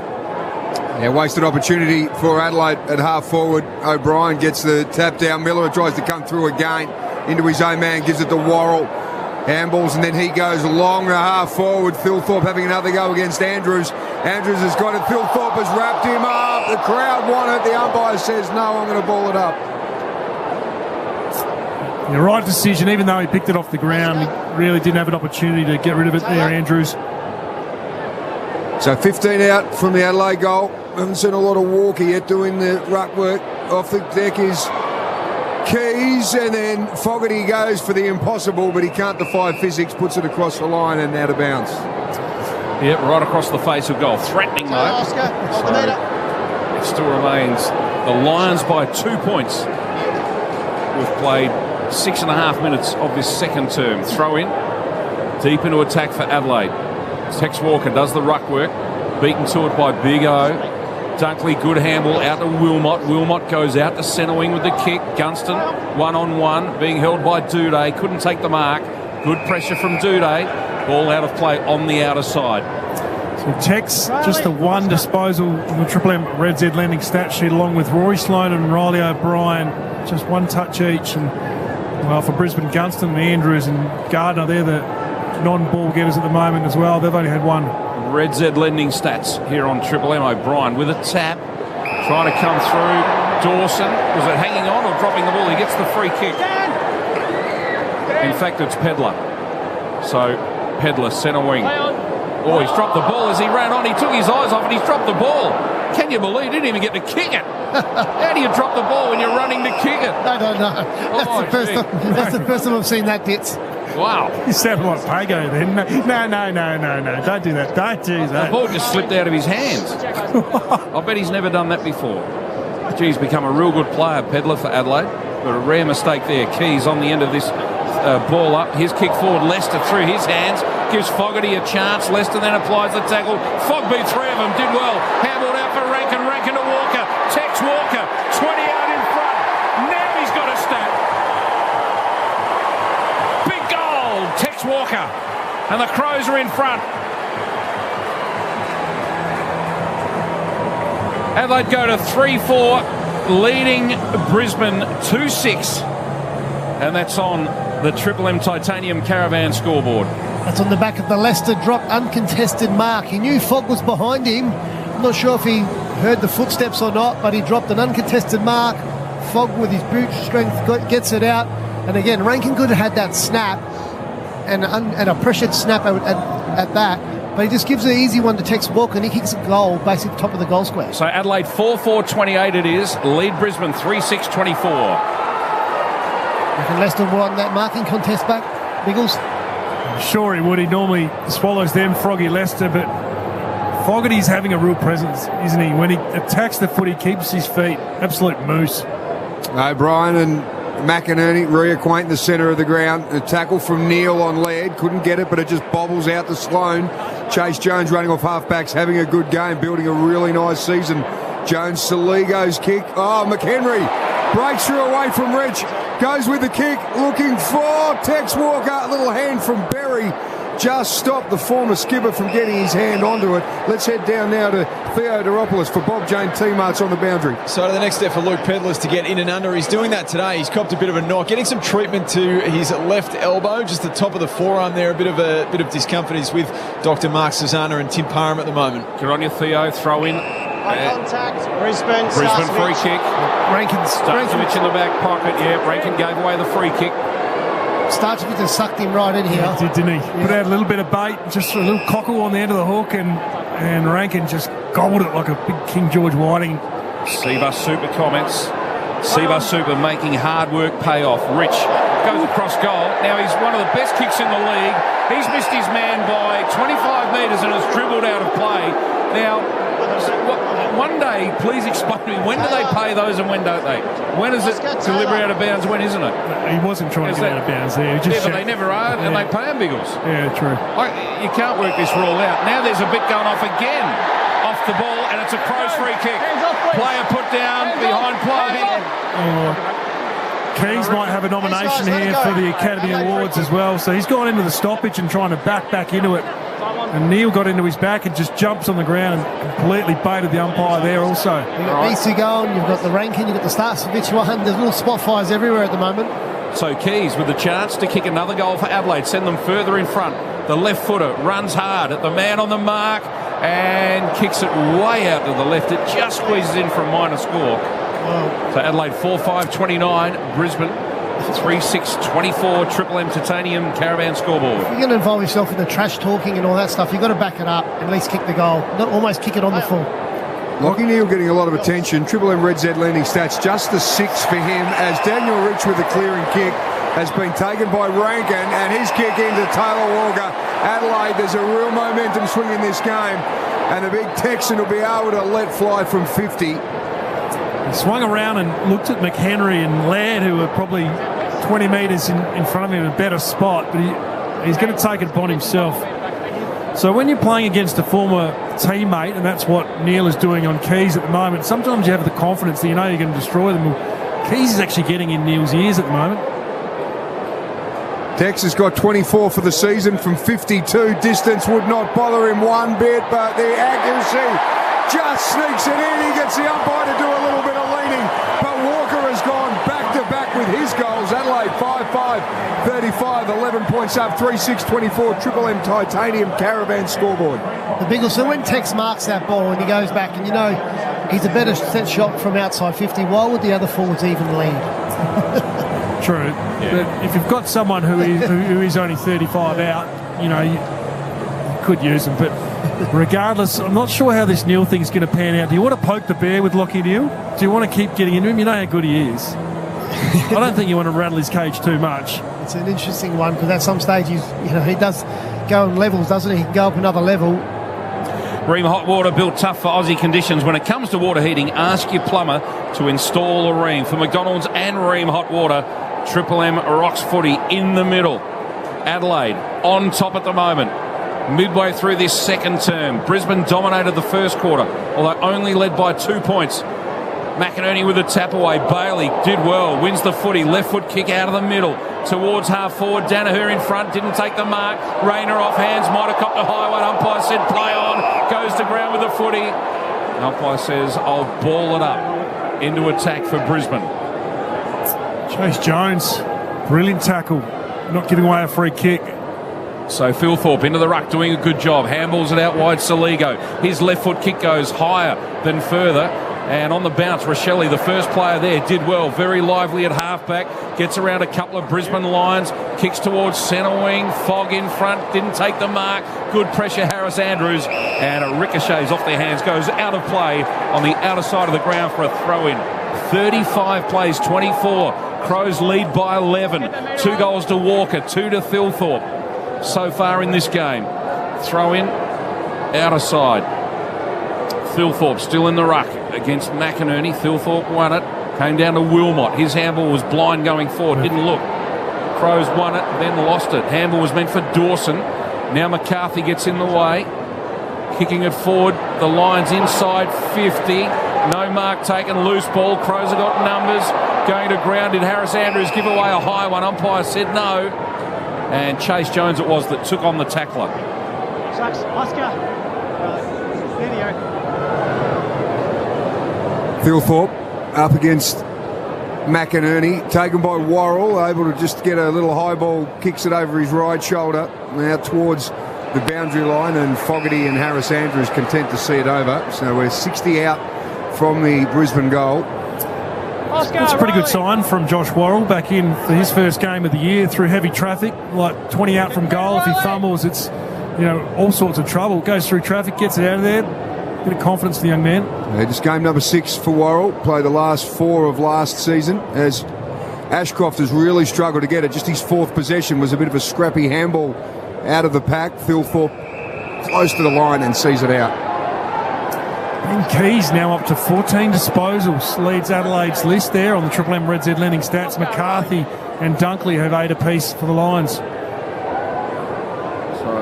Yeah, wasted opportunity for Adelaide at half forward. O'Brien gets the tap down. Miller tries to come through again into his own man, gives it to Worrell. Handballs, and then he goes long to half forward. Thilthorpe having another go against Andrews. Andrews has got it. Thilthorpe has wrapped him up. The crowd want it. The umpire says, no, I'm going to ball it up. The right decision, even though he picked it off the ground. He really didn't have an opportunity to get rid of it there, Andrews. So 15 out from the Adelaide goal. Haven't seen a lot of Walker yet doing the ruck work. Off the deck is Keys, and then Fogarty goes for the impossible, but he can't defy physics, puts it across the line and out of bounds. Yep, right across the face of goal. Threatening though. Oscar, hold the meter. It still remains the Lions by 2 points. We've played 6.5 minutes of this second term. Throw in, deep into attack for Adelaide. Tex Walker does the ruck work, beaten to it by Big O. Dunkley, good handle out to Wilmot. Wilmot goes out to centre wing with the kick. Gunston, one-on-one, being held by Duday. Couldn't take the mark. Good pressure from Duday. Ball out of play on the outer side. So Tex, just the one disposal in the Triple M Red Z lending stat sheet, along with Rory Sloan and Riley O'Brien. Just one touch each. And, well, for Brisbane, Gunston, Andrews and Gardner, they're the non-ball getters at the moment as well. They've only had one. Red Z lending stats here on Triple M. O'Brien with a tap, trying to come through. Dawson, was it hanging on or dropping the ball? He gets the free kick. In fact, it's Pedler. So Pedler, centre wing. Oh, he's dropped the ball as he ran on. He took his eyes off and he's dropped the ball. Can you believe he didn't even get to kick it? How do you drop the ball when you're running to kick it? I don't know. That's the first time I've seen that, Ditz. Wow. You sound like Pago then. No. Don't do that. Don't do that. The ball just slipped out of his hands. I bet he's never done that before. He's become a real good player, Pedler, for Adelaide. But a rare mistake there. Keys on the end of this ball up. His kick forward, Lester through his hands. Gives Fogarty a chance. Lester then applies the tackle. Fog beat three of them. Did well. Handled out for Rankin. Rankin to Walker. Tex Walker. 20 out in front. Now he's got a stat. Big goal. Tex Walker. And the Crows are in front. Adelaide go to 3-4, leading Brisbane 2-6. And that's on the Triple M Titanium Caravan scoreboard. That's on the back of the Leicester drop uncontested mark. He knew Fogg was behind him. I'm not sure if he heard the footsteps or not, but he dropped an uncontested mark. Fogg with his boot strength gets it out. And again, Rankin could have had that snap and a pressured snap at that. But he just gives an easy one to Tex Walker and he kicks a goal, basically top of the goal square. So Adelaide 4-4-28 it is. Lead Brisbane 3-6-24. Reckon Leicester won that marking contest back, Biggles? I'm sure he would. He normally swallows them, Froggy Leicester, but Fogarty's having a real presence, isn't he? When he attacks the foot, he keeps his feet. Absolute moose. O'Brien and McInerney reacquaint the centre of the ground. A tackle from Neil on Laird. Couldn't get it, but it just bobbles out to Sloan. Chase Jones running off halfbacks, having a good game, building a really nice season. Jones, Saligo's kick. Oh, McHenry breaks through away from Rich. Goes with the kick, looking for Tex Walker. A little hand from Berry. Just stopped the former skipper from getting his hand onto it. Let's head down now to Theodoropoulos for Bob Jane T-Marts on the boundary. So the next step for Luke Pedler is to get in and under. He's doing that today. He's copped a bit of a knock, getting some treatment to his left elbow, just the top of the forearm there. A bit of discomfort. He's with Dr. Mark Susanna and Tim Parham at the moment. Good on you, Theo. Throw in. High contact. Brisbane free kick. Rankin in the back pocket. Yeah, Rankin gave away the free kick. Starchevich just sucked him right in here. He did, didn't he? Yeah. Put out a little bit of bait, just a little cockle on the end of the hook, and Rankin just gobbled it like a big King George Whiting. Seabus Super comments. Seabus Super making hard work pay off. Rich goes across goal. Now he's one of the best kicks in the league. He's missed his man by 25 metres and has dribbled out of play. Now, one day, please explain to me, when do they pay those and when don't they? When is it delivery out of bounds, when isn't it? He wasn't trying to get out of bounds there. But they never are, and they pay them, Biggles. Yeah, true. You can't work this rule out. Now there's a bit going off again, off the ball, and it's a Crows free kick. Player put down behind play. Keys might have a nomination here for the Academy Awards as well. So he's gone into the stoppage and trying to back into it. And Neil got into his back and just jumps on the ground and completely baited the umpire there also. You've got these two going, you've got the Rankin, you've got the Starcevich one. There's little spot fires everywhere at the moment. So Keys with the chance to kick another goal for Adelaide, send them further in front. The left footer runs hard at the man on the mark and kicks it way out to the left. It just squeezes in for a minor score. Wow. So Adelaide 4-5-29, Brisbane 3-6-24, Triple M Titanium Caravan scoreboard. If you're going to involve yourself in the trash talking and all that stuff, you've got to back it up and at least kick the goal, not almost kick it on the full. Lachie Neale getting a lot of attention. Triple M Red Z Landing Stats, just the 6 for him as Daniel Rich with a clearing kick has been taken by Rankin, and his kick into Taylor Walker. Adelaide, there's a real momentum swing in this game, and the big Texan will be able to let fly from 50. He swung around and looked at McHenry and Laird, who were probably 20 metres in front of him in a better spot, but he's going to take it upon himself. So when you're playing against a former teammate, and that's what Neale is doing on Keys at the moment, sometimes you have the confidence that you know you're going to destroy them. Well, Keys is actually getting in Neale's ears at the moment. Tex has got 24 for the season from 52. Distance would not bother him one bit, but the accuracy just sneaks it in. He gets the umpire to do a little bit of leaning, but Walker has gone back-to-back with his goals. Adelaide 5-5, 35, 11 points up, 3-6-24, Triple M Titanium Caravan scoreboard. The Biggle, so when Tex marks that ball and he goes back, and you know he's a better set shot from outside 50, why would the other forwards even lead? True, yeah. But if you've got someone who is only 35 out, you know, you could use them. But regardless, I'm not sure how this Neale thing's going to pan out. Do you want to poke the bear with Lachie Neale? Do you want to keep getting into him? You know how good he is. I don't think you want to rattle his cage too much. It's an interesting one because at some stage he does go on levels, doesn't he? He can go up another level. Ream Hot Water, built tough for Aussie conditions. When it comes to water heating, ask your plumber to install a Ream. For McDonald's and Ream Hot Water, Triple M rocks footy in the middle. Adelaide on top at the moment. Midway through this second term, Brisbane dominated the first quarter, although only led by 2 points. McInerney with a tap away. Bailey did well, wins the footy. Left foot kick out of the middle towards half forward. Danaher in front, didn't take the mark. Rayner off hands, might have copped a high one. Umpire said play on, goes to ground with the footy. Umpire says I'll ball it up into attack for Brisbane. Chase Jones, brilliant tackle, not giving away a free kick. So Phil Thorpe into the ruck, doing a good job. Handballs it out wide, Saligo. His left foot kick goes higher than further. And on the bounce, Rochelle, the first player there, did well. Very lively at halfback. Gets around a couple of Brisbane Lions. Kicks towards centre wing. Fogg in front. Didn't take the mark. Good pressure, Harris Andrews. And it ricochets off their hands. Goes out of play on the outer side of the ground for a throw-in. 35 plays, 24. Crows lead by 11. 2 goals to Walker, 2 to Thilthorpe. So far in this game. Throw-in, outer side. Thilthorpe still in the ruck against McInerney. Thilthorpe won it. Came down to Wilmot. His handball was blind going forward. Didn't look. Crows won it, then lost it. Handball was meant for Dawson. Now McCarthy gets in the way. Kicking it forward. The Lions inside 50. No mark taken. Loose ball. Crows have got numbers. Going to ground. Did Harris Andrews give away a high one? Umpire said no. And Chase Jones it was that took on the tackler. Oscar. Thilthorpe up against McInerney, taken by Worrell, able to just get a little high ball, kicks it over his right shoulder, now towards the boundary line, and Fogarty and Harris Andrews content to see it over. So we're 60 out from the Brisbane goal. It's a pretty good sign from Josh Worrell, back in for his first game of the year through heavy traffic, like 20 out from goal. If he fumbles, it's, you know, all sorts of trouble. Goes through traffic, gets it out of there. Bit of confidence for the young man. Yeah, just game number 6 for Worrell. Played the last 4 of last season as Ashcroft has really struggled to get it. Just his 4th possession was a bit of a scrappy handball out of the pack. Thilthorpe close to the line and sees it out. Ben Keys now up to 14 disposals. Leads Adelaide's list there on the Triple M Red Z Lending Stats. McCarthy and Dunkley have 8 apiece for the Lions.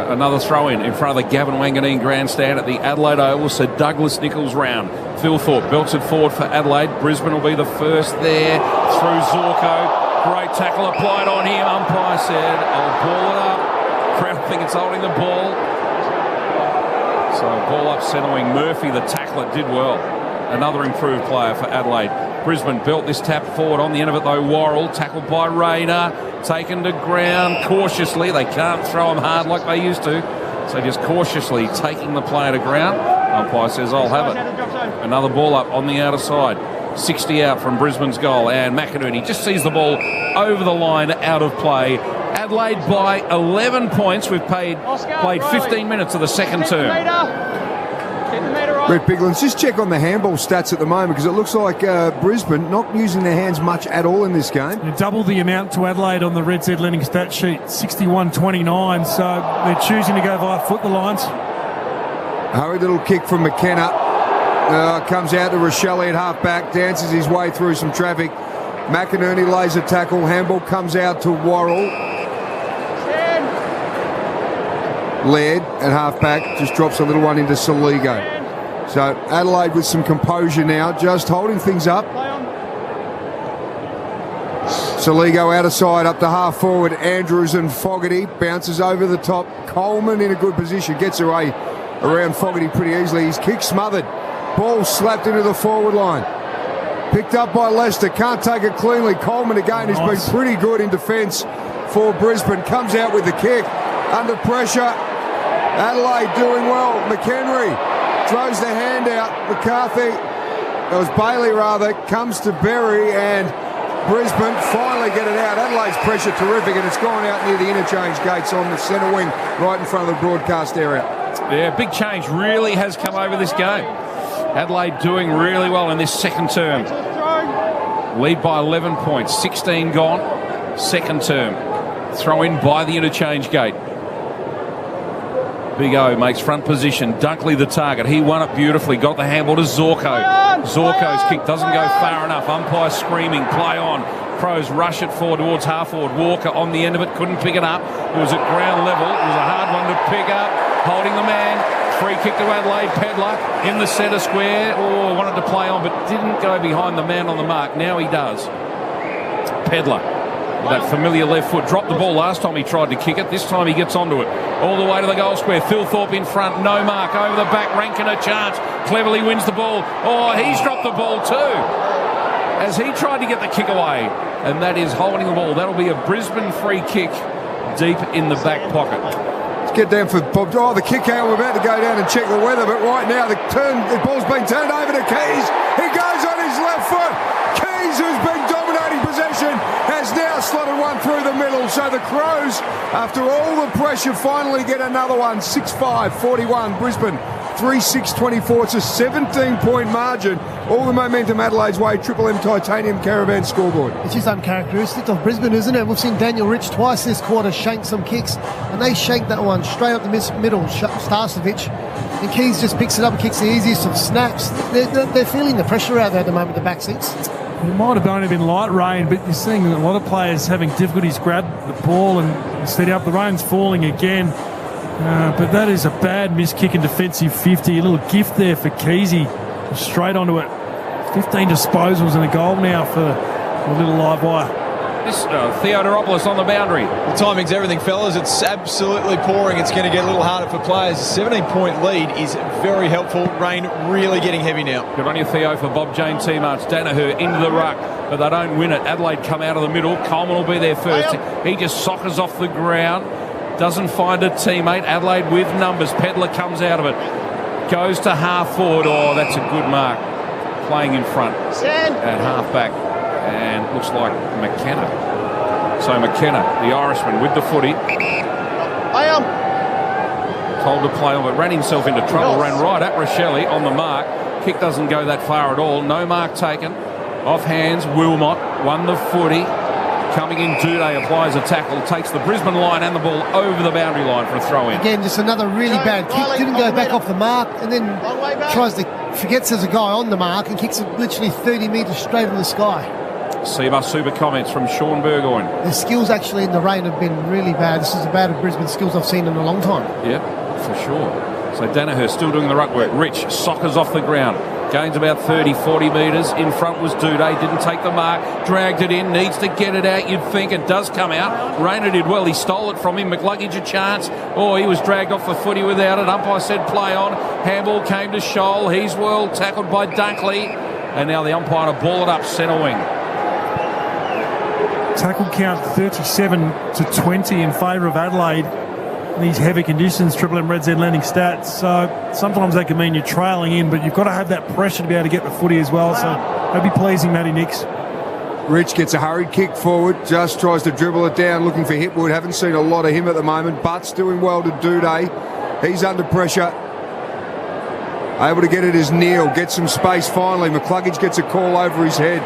Another throw-in in front of the Gavin Wanganeen grandstand at the Adelaide Oval. So Douglas Nichols round. Thilthorpe belts it forward for Adelaide. Brisbane will be the first there through Zorko. Great tackle applied on him. Umpire said, I'll ball it up. Crowd think it's holding the ball. So ball up centre wing. Murphy, the tackler, did well. Another improved player for Adelaide. Brisbane built this tap forward on the end of it though. Worrell tackled by Rayner, taken to ground cautiously. They can't throw him hard like they used to, so just cautiously taking the player to ground. Umpire says I'll have it. Another ball up on the outer side. 60 out from Brisbane's goal, and McInerney just sees the ball over the line, out of play. Adelaide by 11 points. We've played 15 minutes of the second term. Brett Biglands, just check on the handball stats at the moment, because it looks like Brisbane not using their hands much at all in this game. Double the amount to Adelaide on the Red Z Lending stat sheet, 61-29, so they're choosing to go via foot the lines. A hurried little kick from McKenna. Comes out to Rochelle at half-back, dances his way through some traffic. McInerney lays a tackle, handball comes out to Worrell. Laird at half-back just drops a little one into Soligo. So Adelaide with some composure now, just holding things up. Soligo out of side, up to half forward. Andrews and Fogarty bounces over the top. Coleman in a good position, gets away around Fogarty pretty easily. His kick smothered. Ball slapped into the forward line. Picked up by Leicester, can't take it cleanly. Coleman again has been pretty good in defence for Brisbane. Comes out with the kick, under pressure. Adelaide doing well. McHenry throws the hand out. McCarthy, that was Bailey rather, comes to Berry, and Brisbane finally get it out. Adelaide's pressure terrific, and it's gone out near the interchange gates on the centre wing, right in front of the broadcast area. Yeah, big change really has come over this game. Adelaide doing really well in this second term. Lead by 11 points, 16 gone, second term. Throw in by the interchange gate. Big O makes front position. Dunkley the target. He won it beautifully. Got the handball to Zorko. Zorko's kick doesn't go far enough. Umpire screaming. Play on. Crows rush it forward towards half forward. Walker on the end of it. Couldn't pick it up. It was at ground level. It was a hard one to pick up. Holding the man. Free kick to Adelaide. Pedler in the centre square. Oh, wanted to play on, but didn't go behind the man on the mark. Now he does. Pedler. That familiar left foot. Dropped the ball last time he tried to kick it. This time he gets onto it. All the way to the goal square. Phil Thorpe in front. No mark. Over the back. Rankin a chance. Cleverly wins the ball. Oh, he's dropped the ball too, as he tried to get the kick away. And that is holding the ball. That'll be a Brisbane free kick deep in the back pocket. Let's get down for Bob. Oh, the kick out. We're about to go down and check the weather, but right now the ball's been turned over to Keys. He goes on his left foot. Keys, who's been dominating possession, has now slotted one through the middle. So the Crows, after all the pressure, finally get another one. 6-5, 41. Brisbane 3-6-24. It's a 17-point margin. All the momentum Adelaide's way. Triple M Titanium Caravan scoreboard. It's just uncharacteristic of Brisbane, isn't it? We've seen Daniel Rich twice this quarter shank some kicks, and they shanked that one straight up the middle. Starcevic, and Keys just picks it up and kicks the easiest of snaps. They're feeling the pressure out there at the moment, the back seats. It might have only been light rain, but you're seeing a lot of players having difficulties grab the ball and steady up. The rain's falling again. But that is a bad missed kick and defensive 50. A little gift there for Keezy. Straight onto it. 15 disposals and a goal now for a little live wire. This Theodoropoulos on the boundary. The timing's everything, fellas. It's absolutely pouring. It's going to get a little harder for players. A 17-point lead is very helpful. Rain really getting heavy now. Good on you, Theo, for Bob Jane teammates. Danaher into the ruck, but they don't win it. Adelaide come out of the middle. Coleman will be there first. He just soccers off the ground. Doesn't find a teammate. Adelaide with numbers. Pedler comes out of it. Goes to half forward. Oh, that's a good mark. Playing in front at half back. And it looks like McKenna. So McKenna, the Irishman, with the footy. Told to play on, but ran himself into trouble. Ran right at Rochelle on the mark. Kick doesn't go that far at all. No mark taken. Off hands, Wilmot won the footy. Coming in, Duday applies a tackle, takes the Brisbane line and the ball over the boundary line for a throw-in. Again, just another really bad kick. Didn't go back off the mark, and then forgets there's a guy on the mark and kicks it literally 30 metres straight in the sky. Seabus Super comments from Sean Burgoyne. The skills actually in the rain have been really bad. This is the bad of Brisbane skills I've seen in a long time. Yeah, for sure. So Danaher still doing the ruck work. Rich soccers off the ground. Gains about 30, 40 metres. In front was Duday. Didn't take the mark. Dragged it in. Needs to get it out. You'd think it does come out. Rayner did well. He stole it from him. McLuggage a chance. Oh, he was dragged off the footy without it. Umpire said play on. Handball came to Scholl. He's well tackled by Dunkley. And now the umpire to ball it up centre wing. Tackle count 37-20 in favour of Adelaide. These heavy conditions, Triple M Red Z Lending stats. So sometimes that can mean you're trailing in, but you've got to have that pressure to be able to get the footy as well. So that'd be pleasing, Matty Nix. Rich gets a hurried kick forward, just tries to dribble it down, looking for Hipwood. Haven't seen a lot of him at the moment. Butts doing well to Duday. He's under pressure. Able to get it as Neil gets some space finally. McCluggage gets a call over his head.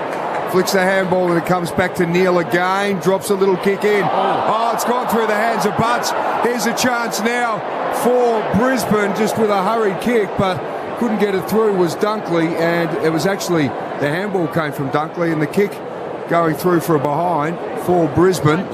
Flicks the handball and it comes back to Neil again. Drops a little kick in. Oh, it's gone through the hands of Butts. Here's a chance now for Brisbane just with a hurried kick, but couldn't get it through was Dunkley, and it was actually the handball came from Dunkley, and the kick going through for a behind for Brisbane.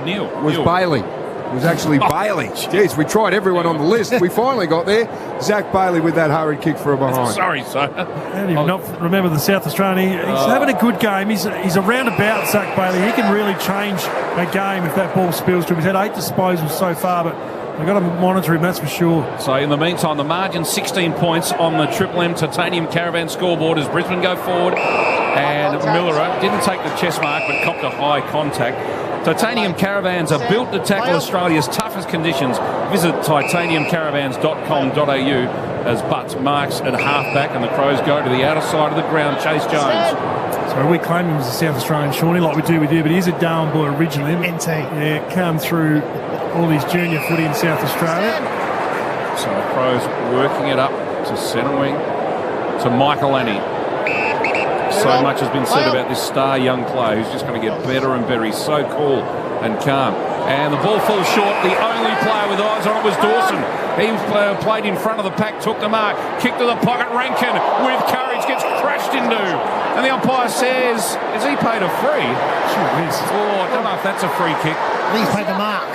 Neil. Was Bailey. It was actually Bailey. Jeez, we tried everyone on the list. We finally got there. Zach Bailey with that hurried kick for a behind. Sorry, sir. How do you not remember the South Australian? He's having a good game. He's a roundabout Zach Bailey. He can really change a game if that ball spills to him. He's had 8 disposals so far, but they've got to monitor him, that's for sure. So in the meantime, the margin 16 points on the Triple M Titanium Caravan scoreboard as Brisbane go forward. And Millerer didn't take the chest mark but copped a high contact. Titanium Caravans are built to tackle Australia's toughest conditions. Visit titaniumcaravans.com.au as Butts marks at halfback and the Crows go to the outer side of the ground. Chase Jones. So we claim him as a South Australian, Shawnee, like we do with you, but he's a Darwin boy originally. NT. Yeah, come through all his junior footy in South Australia. So the Crows working it up to centre wing to Michael Annie. So much has been said about this star young player who's just going to get better and better. He's so cool and calm. And the ball falls short. The only player with eyes on it was Dawson. He played in front of the pack, took the mark, kicked to the pocket. Rankin with courage gets crashed into. And the umpire says, is he paid a free? Sure is. Oh, I don't know if that's a free kick. He's paid the mark.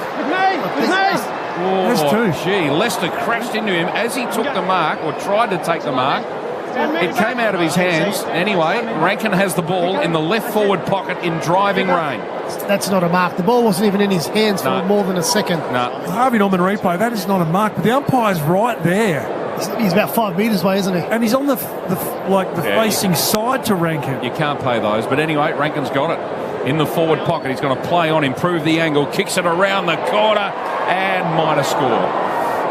Oh, gee, Lester crashed into him as he took the mark or tried to take the mark. It came out of his hands. Anyway, Rankin has the ball in the left forward pocket in driving rain. That's not a mark. The ball wasn't even in his hands for more than a second. No. Harvey Norman replay, that is not a mark, but the umpire's right there. He's about 5 metres away, isn't he? And he's on the facing side to Rankin. You can't play those. But anyway, Rankin's got it in the forward pocket. He's going to play on, improve the angle, kicks it around the corner and minor score.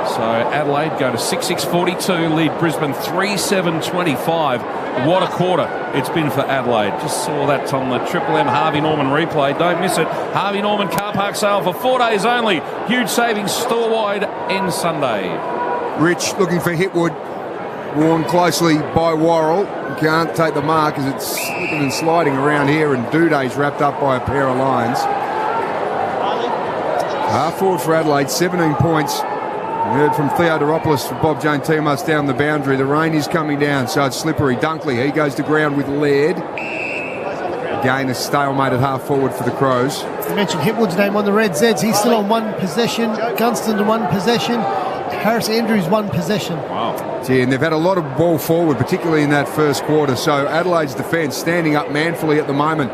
So Adelaide go to 6-6-42, lead Brisbane 3-7-25. What a quarter it's been for Adelaide. Just saw that on the Triple M Harvey Norman replay. Don't miss it. Harvey Norman car park sale for 4 days only. Huge savings store-wide end Sunday. Rich looking for Hitwood. Worn closely by Worrell. Can't take the mark as it's slipping and sliding around here, and Duday's wrapped up by a pair of lines. Half forward for Adelaide, 17 points. We heard from Theodoropoulos for Bob Jane Timas down the boundary. The rain is coming down, so it's slippery. Dunkley, he goes to ground with Laird. Again, a stalemate at half forward for the Crows. You mentioned Hitwood's name on the Red Zeds. He's still on 1 possession. Gunston to 1 possession. Harris Andrews 1 possession. Wow. Yeah, and they've had a lot of ball forward, particularly in that first quarter. So Adelaide's defence standing up manfully at the moment.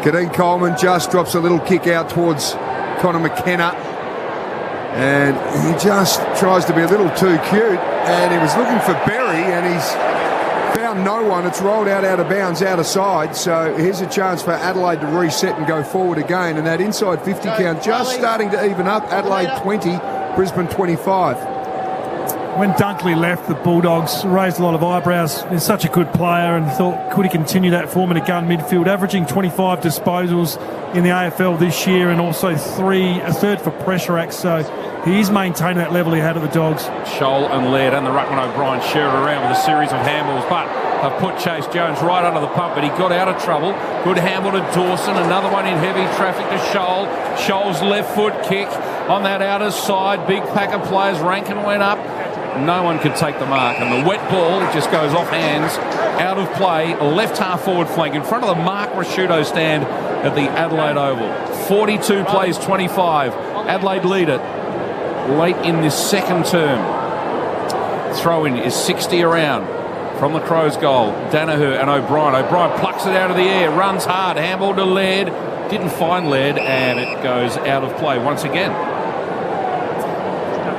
Kadeem Coleman just drops a little kick out towards Connor McKenna. And he just tries to be a little too cute. And he was looking for Berry, and he's found no one. It's rolled out of bounds, out of side. So here's a chance for Adelaide to reset and go forward again. And that inside 50 count just starting to even up. Adelaide 20, Brisbane 25. When Dunkley left, the Bulldogs raised a lot of eyebrows. He's such a good player, and thought, could he continue that form in a gun midfield, averaging 25 disposals in the AFL this year, and also a third for pressure acts. So he is maintaining that level he had at the Dogs. Scholl and Laird and the Ruckman O'Brien share it around with a series of handballs, but have put Chase Jones right under the pump, but he got out of trouble. Good handball to Dawson, another one in heavy traffic to Scholl. Scholl's left foot kick on that outer side. Big pack of players. Rankin went up. No one could take the mark, and the wet ball just goes off hands, out of play, left half forward flank in front of the Mark Rasciuto stand at the Adelaide Oval. 42 plays 25. Adelaide lead it late in this second term. Throw-in is 60 around from the Crows' goal. Danaher and O'Brien. O'Brien plucks it out of the air, runs hard, handball to Laird. Didn't find Laird, and it goes out of play once again.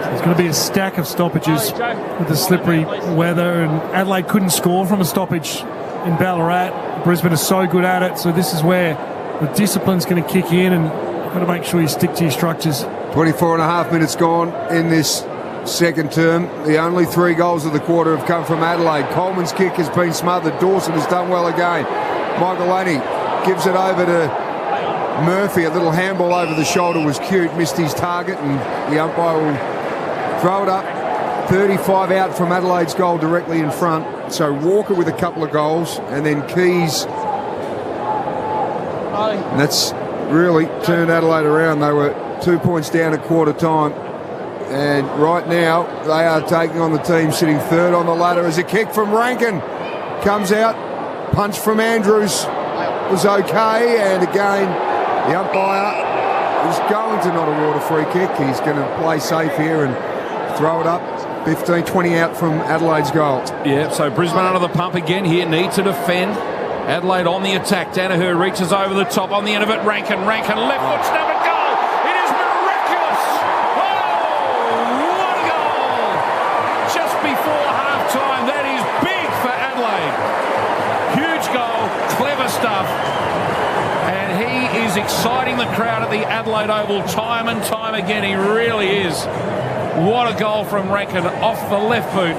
There's going to be a stack of stoppages with the slippery weather, and Adelaide couldn't score from a stoppage in Ballarat. Brisbane is so good at it, so this is where the discipline's going to kick in, and you've got to make sure you stick to your structures. 24 and a half minutes gone in this second term. The only 3 goals of the quarter have come from Adelaide. Coleman's kick has been smothered. Dawson has done well again. Michael Annie gives it over to Murphy. A little handball over the shoulder was cute, missed his target, and the umpire will throw it up 35 out from Adelaide's goal directly in front. So Walker with a couple of goals, and then Keys. And that's really turned Adelaide around. They were 2 points down at quarter time. And right now, they are taking on the team sitting third on the ladder as a kick from Rankin comes out. Punch from Andrews was okay. And again, the umpire is going to not award a free kick. He's going to play safe here and throw it up. 15-20 out from Adelaide's goal. Yeah, so Brisbane under the pump again here. Need to defend. Adelaide on the attack. Danaher reaches over the top on the end of it. Rankin, left foot snap at goal. It is miraculous. Oh, what a goal. Just before half-time. That is big for Adelaide. Huge goal. Clever stuff. And he is exciting the crowd at the Adelaide Oval time and time again. He really is. What a goal from Rankin off the left boot.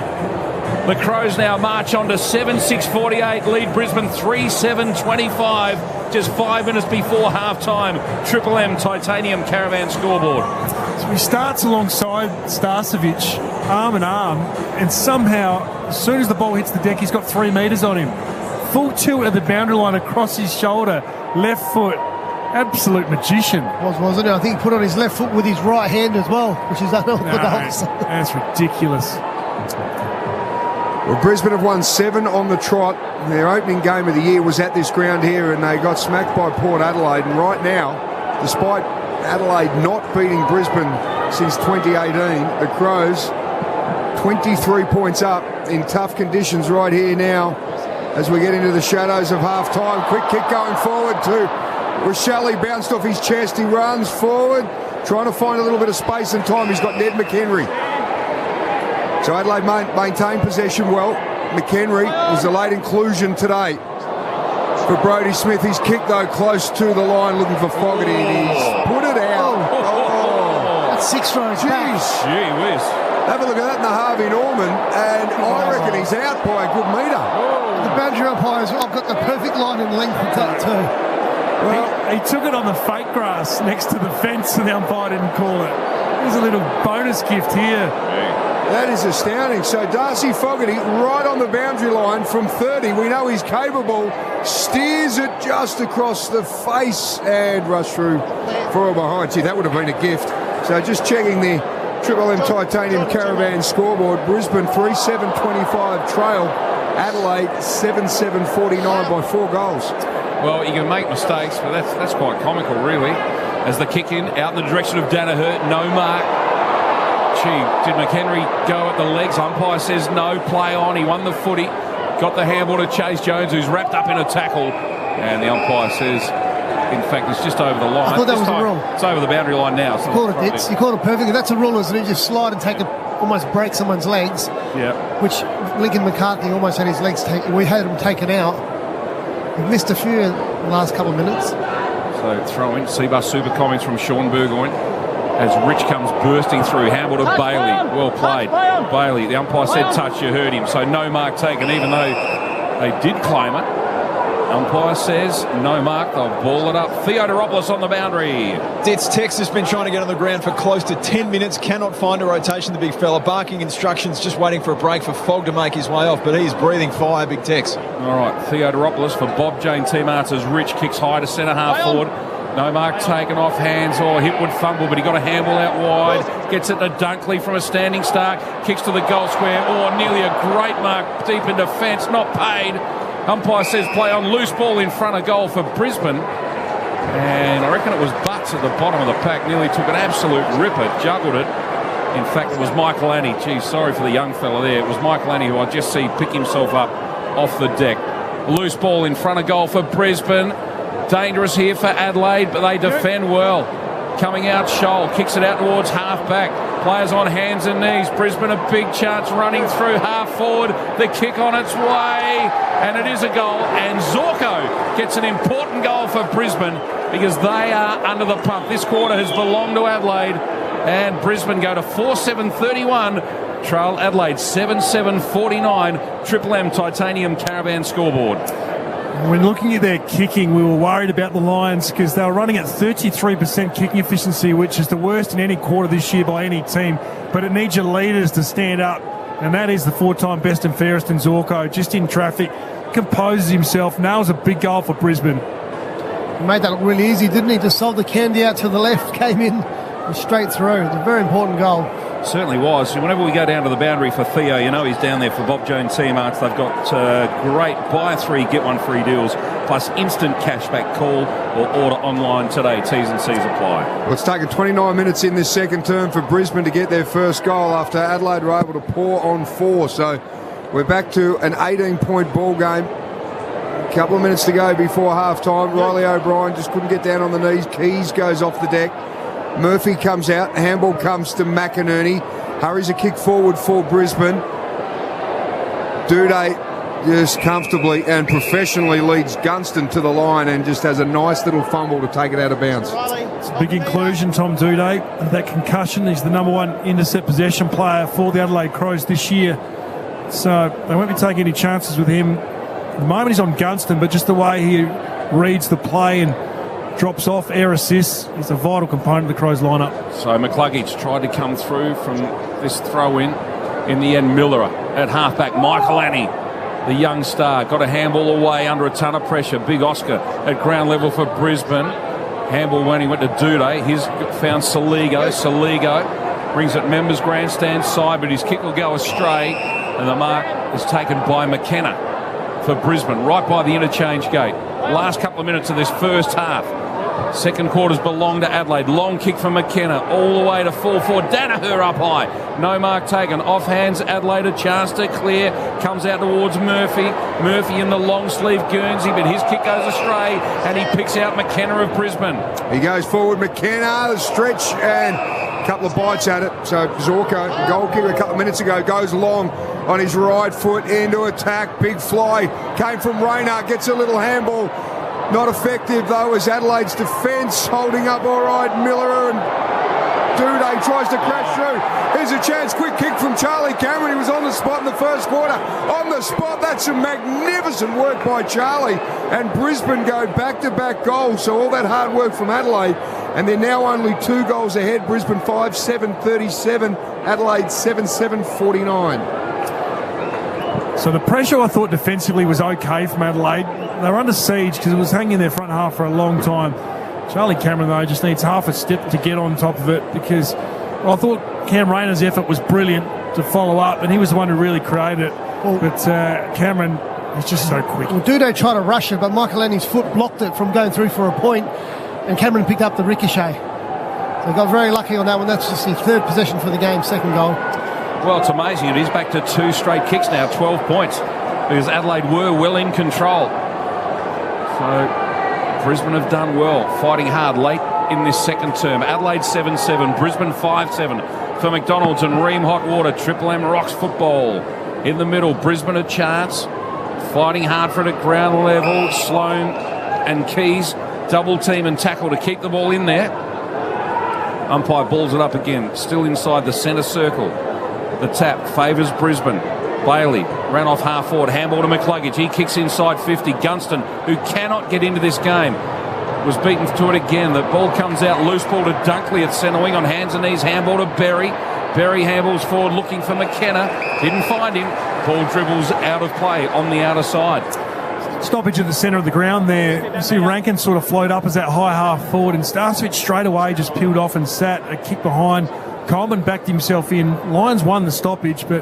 The Crows now march on to 7-6-48, lead Brisbane 3-7-25, just 5 minutes before half-time. Triple M Titanium Caravan scoreboard. So he starts alongside Starcevic, arm in arm, and somehow, as soon as the ball hits the deck, he's got 3 metres on him. Full tilt at the boundary line across his shoulder, left foot. Absolute magician. Wasn't it? I think he put on his left foot with his right hand as well, which is unorthodox. That's ridiculous. Well, Brisbane have won 7 on the trot. Their opening game of the year was at this ground here, and they got smacked by Port Adelaide. And right now, despite Adelaide not beating Brisbane since 2018, the Crows 23 points up in tough conditions right here now as we get into the shadows of half-time. Quick kick going forward to Rochelle. Bounced off his chest. He runs forward, trying to find a little bit of space and time. He's got Ned McHenry. So Adelaide maintained possession well. McHenry was a late inclusion today for Brodie Smith. His kick, though, close to the line, looking for Fogarty, and he's put it out. That's 6 rows back. Gee whiz. Have a look at that in the Harvey Norman, and I reckon he's out by a good metre. The boundary umpires, I've got the perfect line and length for that too. Well, he took it on the fake grass next to the fence, and the umpire didn't call it. There's a little bonus gift here. That is astounding. So Darcy Fogarty right on the boundary line from 30. We know he's capable. Steers it just across the face and rush through for a behind. Gee, that would have been a gift. So just checking the Triple M Titanium Caravan scoreboard. Brisbane 3-7-25 trail. Adelaide 7-7-49 by 4 goals. Well, you can make mistakes, but that's quite comical, really. As the kick in, out in the direction of Danaher, no mark. Gee, did McHenry go at the legs? Umpire says no, play on. He won the footy. Got the handball to Chase Jones, who's wrapped up in a tackle. And the umpire says, in fact, it's just over the line. I thought that was a rule. It's over the boundary line now. So you called it, Dits. You called it perfectly. That's a rule, isn't it? You just slide and take it, almost break someone's legs. Yeah. Which Lincoln McCarthy almost had his legs taken. We had him taken out. He missed a few in the last couple of minutes. So throw in. Seabus super comments from Sean Burgoyne as Rich comes bursting through. Handball to Bailey. Well played. Bailey. The umpire said touch. You heard him. So no mark taken, even though they did claim it. Umpire says no mark. They'll ball it up. Theodoropoulos on the boundary. Dits Tex has been trying to get on the ground for close to 10 minutes. Cannot find a rotation, the big fella. Barking instructions, just waiting for a break for Fogg to make his way off. But he's breathing fire, Big Tex. All right, Theodoropoulos for Bob Jane T-Marts as Rich kicks high to centre half forward. No mark taken off hands or Hipwood fumble, but he got a handball out wide. Gets it to Dunkley from a standing start. Kicks to the goal square. Oh, nearly a great mark deep in defence. Not paid. Umpire says play on. Loose ball in front of goal for Brisbane. And I reckon it was Butts at the bottom of the pack. Nearly took an absolute ripper. Juggled it. In fact, it was Michael Annie. Gee, sorry for the young fella there. It was Michael Annie who I just see pick himself up off the deck. Loose ball in front of goal for Brisbane. Dangerous here for Adelaide, but they defend well. Coming out, Scholl kicks it out towards half-back. Players on hands and knees. Brisbane a big chance running through half-forward. The kick on its way, and it is a goal. And Zorko gets an important goal for Brisbane because they are under the pump. This quarter has belonged to Adelaide, and Brisbane go to 4-7-31. Trail Adelaide 7-7-49. Triple M Titanium Caravan scoreboard. When looking at their kicking, we were worried about the Lions because they were running at 33% kicking efficiency, which is the worst in any quarter this year by any team. but it needs your leaders to stand up, and that is the 4-time best and fairest in Zorko, just in traffic, composes himself, nails a big goal for Brisbane. He made that look really easy, didn't he? Just sold the candy out to the left, came in and straight through. It's a very important goal. Certainly was. Whenever we go down to the boundary for Theo, you know he's down there for Bob Jones T-Marts. They've got great buy 3, get 1 free deals, plus instant cashback call or order online today. T's and C's apply. Well, it's taken 29 minutes in this second term for Brisbane to get their first goal after Adelaide were able to pour on 4. So we're back to an 18-point ball game. A couple of minutes to go before half-time. Riley O'Brien just couldn't get down on the knees. Keys goes off the deck. Murphy comes out. Handball comes to McInerney. Hurries a kick forward for Brisbane. Duday just comfortably and professionally leads Gunston to the line and just has a nice little fumble to take it out of bounds. It's a big inclusion, Tom Duday. That concussion, he's the number 1 intercept possession player for the Adelaide Crows this year. So they won't be taking any chances with him. At the moment he's on Gunston, but just the way he reads the play and drops off, air assists, is a vital component of the Crows lineup. So McCluggage tried to come through from this throw-in. In the end, Miller at halfback. Michael Annie, the young star, got a handball away under a ton of pressure. Big Oscar at ground level for Brisbane. Handball when he went to Duday. He's found Saligo. Saligo brings it members grandstand side, but his kick will go astray, and the mark is taken by McKenna for Brisbane, right by the interchange gate. Last couple of minutes of this first half. Second quarters belong to Adelaide. Long kick from McKenna all the way to 4-4. Danaher up high. No mark taken. Off hands Adelaide, a chance to clear. Comes out towards Murphy. Murphy in the long sleeve Guernsey, but his kick goes astray and he picks out McKenna of Brisbane. He goes forward, McKenna, the stretch, and a couple of bites at it. So Zorko, goal kicker a couple of minutes ago, goes long on his right foot into attack. Big fly came from Rayner, gets a little handball. Not effective though as Adelaide's defence holding up all right. Miller and Duday tries to crash through. Here's a chance, quick kick from Charlie Cameron. He was on the spot in the first quarter. On the spot, that's some magnificent work by Charlie. And Brisbane go back-to-back goals, so all that hard work from Adelaide. And they're now only 2 goals ahead. Brisbane 5-7-37, Adelaide 7-7-49. So the pressure, I thought, defensively was okay from Adelaide. They were under siege because it was hanging in their front half for a long time. Charlie Cameron, though, just needs half a step to get on top of it because I thought Cam Rayner's effort was brilliant to follow up, and he was the one who really created it. But Cameron is just so quick. Well, Duday tried to rush it, but Michael Annie's foot blocked it from going through for a point, and Cameron picked up the ricochet. So got very lucky on that one. That's just his 3rd possession for the game, 2nd goal. Well, it's amazing. It is back to 2 straight kicks now, 12 points, because Adelaide were well in control. So Brisbane have done well, fighting hard late in this second term. Adelaide 7-7, Brisbane 5-7 for McDonald's and Ream Hot Water. Triple M rocks football. In the middle, Brisbane a chance, fighting hard for it at ground level. Sloan and Keys double team and tackle to keep the ball in there. Umpire balls it up again, still inside the centre circle. The tap favours Brisbane. Bailey ran off half forward, handball to McCluggage. He kicks inside 50. Gunston, who cannot get into this game, was beaten to it again. The ball comes out, loose ball to Dunkley at centre wing on hands and knees. Handball to Berry. Berry handballs forward looking for McKenna. Didn't find him. Ball dribbles out of play on the outer side. Stoppage at the centre of the ground there. You see Rankin sort of float up as that high half forward, and Starcevich straight away just peeled off and sat. A kick behind. Coleman backed himself in. Lions won the stoppage, but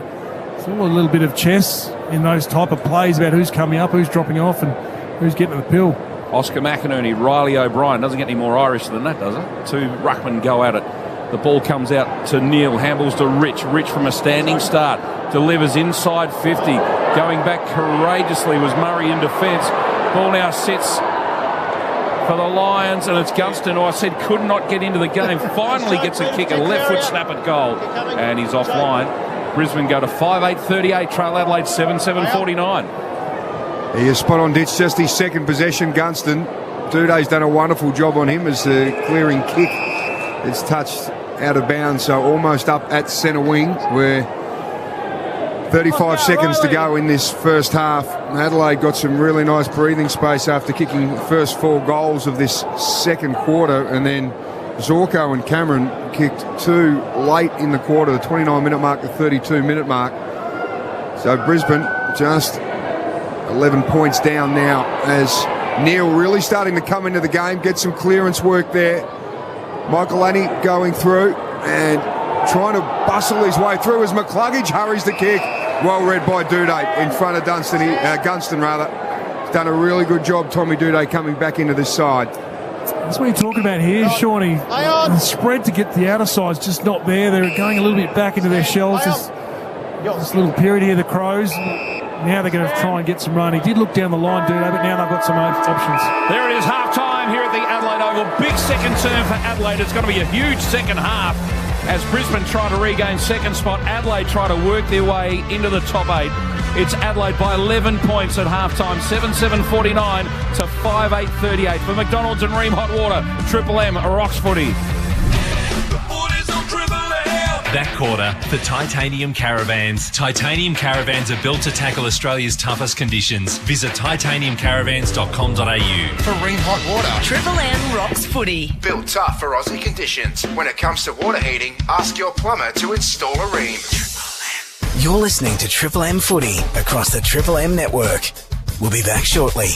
it's all a little bit of chess in those type of plays about who's coming up, who's dropping off, and who's getting the pill. Oscar McInerney, Riley O'Brien. Doesn't get any more Irish than that, does it? 2 ruckmen go at it. The ball comes out to Neil. Handballs to Rich. Rich from a standing start. Delivers inside 50. Going back courageously was Murray in defence. Ball now sits for the Lions, and it's Gunston, who I said could not get into the game. Finally gets a kick, a left foot snap at goal, and he's offline. Brisbane go to 5-8-38, trail Adelaide 7-7-49. He is spot on, Ditch. Just his 2nd possession, Gunston. Duday's done a wonderful job on him as the clearing kick is touched out of bounds, so almost up at centre wing, where 35 seconds to go in this first half. Adelaide got some really nice breathing space after kicking the first 4 goals of this second quarter, and then Zorko and Cameron kicked 2 late in the quarter, the 29-minute mark, the 32-minute mark. So Brisbane just 11 points down now as Neil really starting to come into the game, get some clearance work there. Michael Annie going through and trying to bustle his way through as McCluggage hurries the kick. Well read by Duday in front of Gunston. He's done a really good job, Tommy Duday, coming back into this side. That's what you're talking about here, Shawnee. The spread to get the outer side's just not there. They're going a little bit back into their shells. This little period here, the Crows. Now they're going to try and get some run. He did look down the line, Duday, but now they've got some options. There it is, half-time here at the Adelaide Oval. Big second term for Adelaide. It's going to be a huge second half as Brisbane try to regain second spot. Adelaide try to work their way into the top 8. It's Adelaide by 11 points at half-time, 7-7-49 to 5-8-38 for McDonald's and Ream Hot Water. Triple M, Rocks Footy. That quarter for Titanium Caravans. Titanium Caravans are built to tackle Australia's toughest conditions. Visit titaniumcaravans.com.au. For Ream Hot Water. Triple M Rocks Footy. Built tough for Aussie conditions. When it comes to water heating, ask your plumber to install a Ream. You're listening to Triple M Footy across the Triple M network. We'll be back shortly.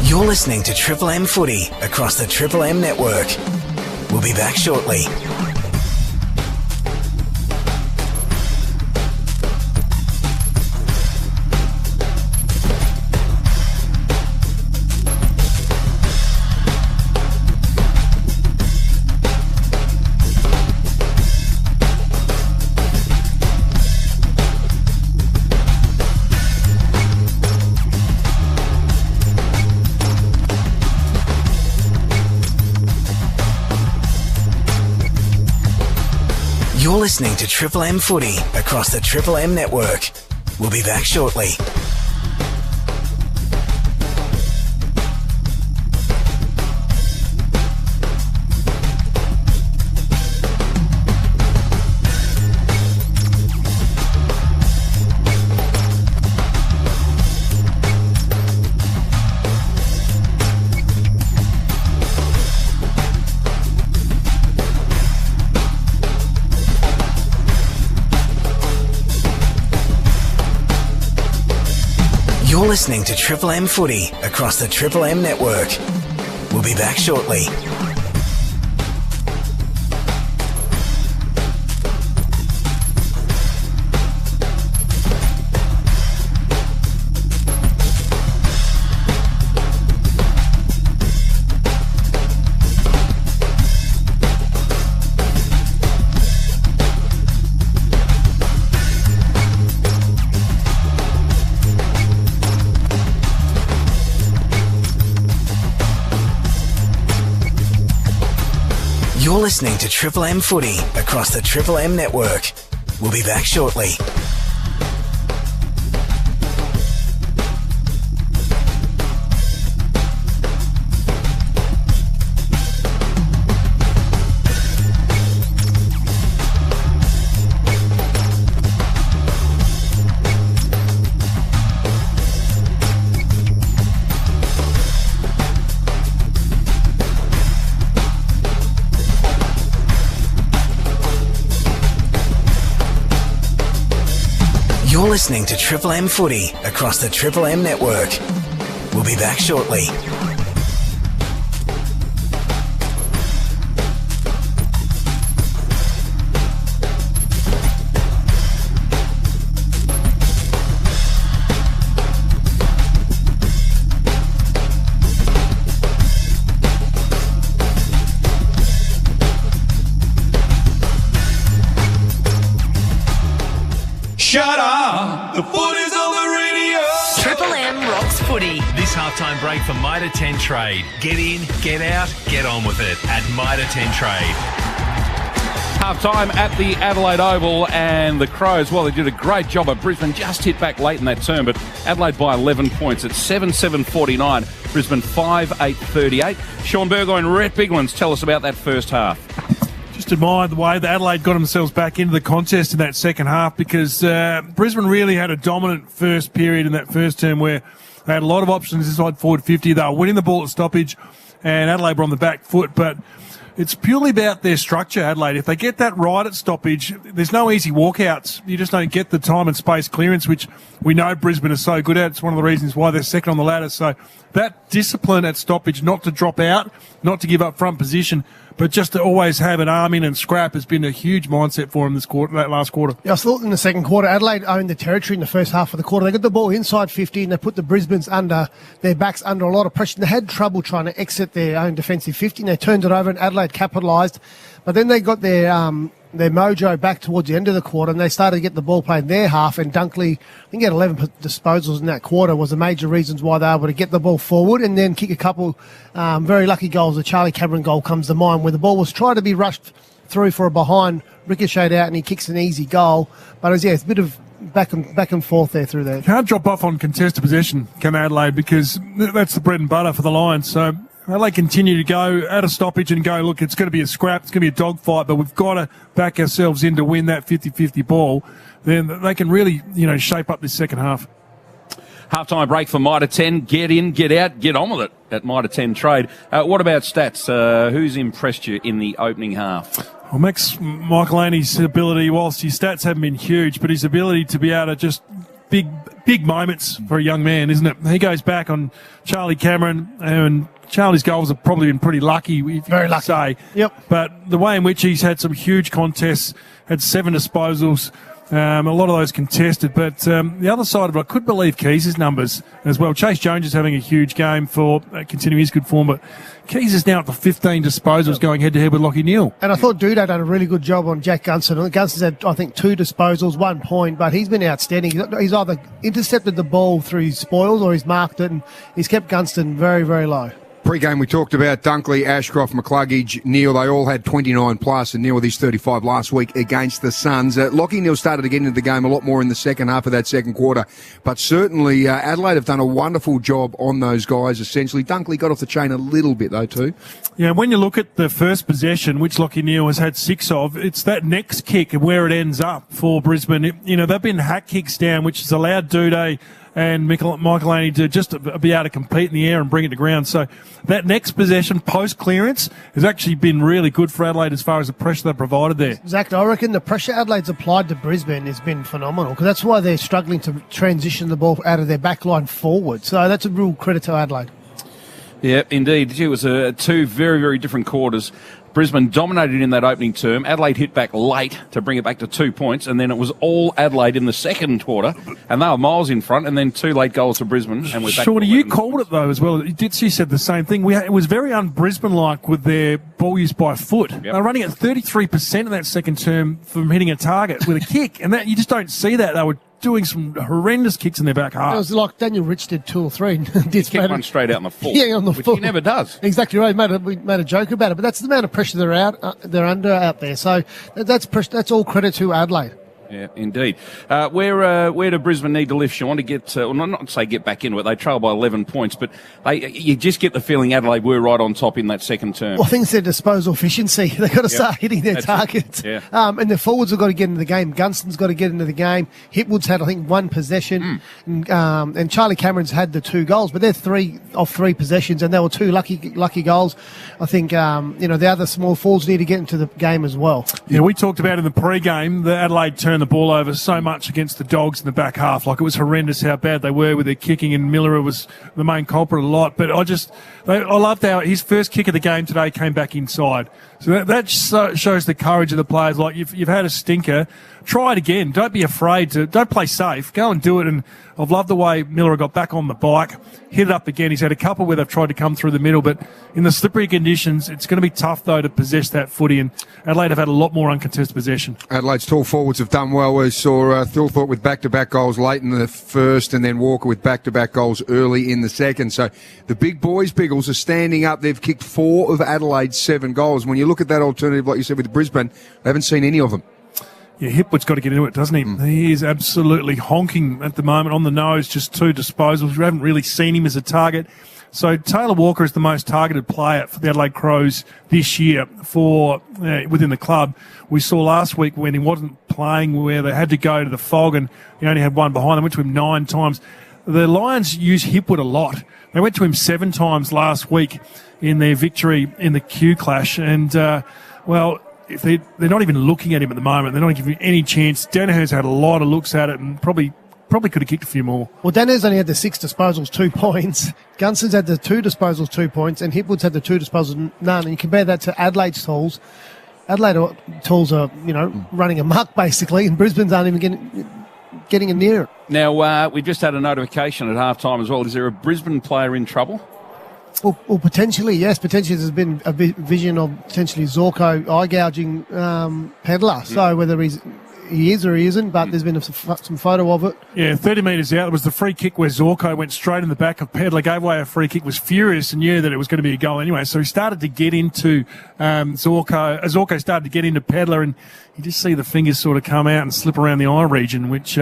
You're listening to Triple M Footy across the Triple M network. We'll be back shortly. You're listening to Triple M Footy across the Triple M network. We'll be back shortly. You're listening to Triple M Footy across the Triple M network. We'll be back shortly. You're listening to Triple M Footy across the Triple M network. We'll be back shortly. You're listening to Triple M Footy across the Triple M network. We'll be back shortly. Shut up! The Footy's on the radio! Triple M Rocks Footy. This halftime break for Mitre 10 Trade. Get in, get out, get on with it at Mitre 10 Trade. Half-time at the Adelaide Oval, and the Crows, well, they did a great job at Brisbane, just hit back late in that term, but Adelaide by 11 points at 7-7-49, Brisbane 5-8-38. Sean Burgoyne, Rhett Biglands, tell us about that first half. Just admired the way that Adelaide got themselves back into the contest in that second half, because Brisbane really had a dominant first period in that first term where they had a lot of options inside forward 50. They were winning the ball at stoppage, and Adelaide were on the back foot, but it's purely about their structure, Adelaide. If they get that right at stoppage, there's no easy walkouts. You just don't get the time and space clearance, which we know Brisbane is so good at. It's one of the reasons why they're second on the ladder. So that discipline at stoppage, not to drop out, not to give up front position, but just to always have an arm in and scrap has been a huge mindset for them this quarter, that last quarter. Yeah, I thought in the second quarter, Adelaide owned the territory in the first half of the quarter. They got the ball inside 50 and they put the Brisbanes under, their backs under a lot of pressure. They had trouble trying to exit their own defensive 50 and they turned it over and Adelaide capitalised. But then they got their mojo back towards the end of the quarter and they started to get the ball played in their half, and Dunkley, I think he had 11 disposals in that quarter, was the major reasons why they were able to get the ball forward and then kick a couple very lucky goals. The Charlie Cameron goal comes to mind where the ball was trying to be rushed through for a behind, ricocheted out and he kicks an easy goal. But it's a bit of back and forth there through there. Can't drop off on contested possession, can Adelaide, because that's the bread and butter for the Lions. So they continue to go at a stoppage and go, look, it's going to be a scrap, it's going to be a dogfight, but we've got to back ourselves in to win that 50-50 ball. Then they can really, shape up this second half. Half-time break for Mitre 10. Get in, get out, get on with it at Mitre 10 Trade. What about stats? Who's impressed you in the opening half? Well, Michael Aney's ability, whilst his stats haven't been huge, but his ability to be able to just big moments for a young man, isn't it? He goes back on Charlie Cameron, and Charlie's goals have probably been pretty lucky, if you could say. Yep. But the way in which he's had some huge contests, had 7 disposals, a lot of those contested. But the other side of it, I could believe Keys' numbers as well. Chase Jones is having a huge game for continuing his good form, but Keys is now up to 15 disposals going head-to-head with Lachie Neale. And I thought Duda done a really good job on Jack Gunston. Gunston's had, I think, 2 disposals, 1 point, but he's been outstanding. He's either intercepted the ball through his spoils or he's marked it, and he's kept Gunston very, very low. Pre-game, we talked about Dunkley, Ashcroft, McCluggage, Neale. They all had 29 plus, and Neale with his 35 last week against the Suns. Lachie Neale started to get into the game a lot more in the second half of that second quarter, but certainly Adelaide have done a wonderful job on those guys, essentially. Dunkley got off the chain a little bit, though, too. Yeah, when you look at the first possession, which Lachie Neale has had 6 of, it's that next kick and where it ends up for Brisbane. They've been hack kicks down, which has allowed Duda and Michael Aney to just be able to compete in the air and bring it to ground. So that next possession, post-clearance, has actually been really good for Adelaide as far as the pressure they've provided there. Exactly. I reckon the pressure Adelaide's applied to Brisbane has been phenomenal, because that's why they're struggling to transition the ball out of their back line forward. So that's a real credit to Adelaide. Yeah, indeed. It was 2 very, very different quarters. Brisbane dominated in that opening term. Adelaide hit back late to bring it back to 2 points, and then it was all Adelaide in the second quarter, and they were miles in front, and then 2 late goals for Brisbane. And we're back. Shorty, you called it, though, as well. She said the same thing. It was very un-Brisbane-like with their ball use by foot. Yep. They were running at 33% in that second term from hitting a target with a kick, and that you just don't see that. They were doing some horrendous kicks in their back half. It was like Daniel Rich did 2 or 3. Kicked one straight out on the full. Yeah, on the full. Which he never does. Exactly right. We made a joke about it, but that's the amount of pressure they're under out there. So that's all credit to Adelaide. Yeah, indeed. Where do Brisbane need to lift, Sean, to get, not to say get back into it, they trail by 11 points, but you just get the feeling Adelaide were right on top in that second term. Well, I think it's their disposal efficiency. They've got to start hitting their targets. Yeah. And the forwards have got to get into the game. Gunston's got to get into the game. Hipwood's had, I think, 1 possession. And Charlie Cameron's had the 2 goals, but they're 3 of 3 possessions, and they were 2 lucky goals. I think, the other small forwards need to get into the game as well. Yeah, we talked about in the pre-game that Adelaide turned the ball over so much against the Dogs in the back half. Like, it was horrendous how bad they were with their kicking, and Miller was the main culprit a lot. But I loved how his first kick of the game today came back inside. So that shows the courage of the players. Like, you've had a stinker, try it again. Don't be afraid to. Don't play safe. Go and do it. And I've loved the way Miller got back on the bike, hit it up again. He's had a couple where they've tried to come through the middle, but in the slippery conditions, it's going to be tough, though, to possess that footy. And Adelaide have had a lot more uncontested possession. Adelaide's tall forwards have done well. We saw Thilthorpe with back-to-back goals late in the first, and then Walker with back-to-back goals early in the second. So the big boys, Biggles, are standing up. They've kicked 4 of Adelaide's 7 goals. When you look at that alternative, like you said, with Brisbane, they haven't seen any of them. Yeah, Hipwood's got to get into it, doesn't he? He is absolutely honking at the moment on the nose, just 2 disposals. We haven't really seen him as a target. So Taylor Walker is the most targeted player for the Adelaide Crows this year for within the club. We saw last week when he wasn't playing, where they had to go to the fog and he only had one behind them, went to him 9 times. The Lions use Hipwood a lot. They went to him 7 times last week in their victory in the Q clash. And, if they're not even looking at him at the moment, they're not giving him any chance. Danaher's had a lot of looks at it and probably could have kicked a few more. Well, Danaher's only had the 6 disposals, 2 points. Gunston's had the 2 disposals, 2 points, and Hipwood's had the 2 disposals, none. And you compare that to Adelaide's tools. Adelaide tools are, running amok basically, and Brisbane's aren't even getting it near it. Now, we just had a notification at half-time as well. Is there a Brisbane player in trouble? Well, potentially, yes. Potentially, there's been a vision of potentially Zorko eye-gouging Pedler. So whether he is or he isn't, but there's been some photo of it. Yeah, 30 metres out. It was the free kick where Zorko went straight in the back of Pedler, gave away a free kick, was furious and knew that it was going to be a goal anyway. So he started to get into Zorko. Zorko started to get into Pedler, and you just see the fingers sort of come out and slip around the eye region, which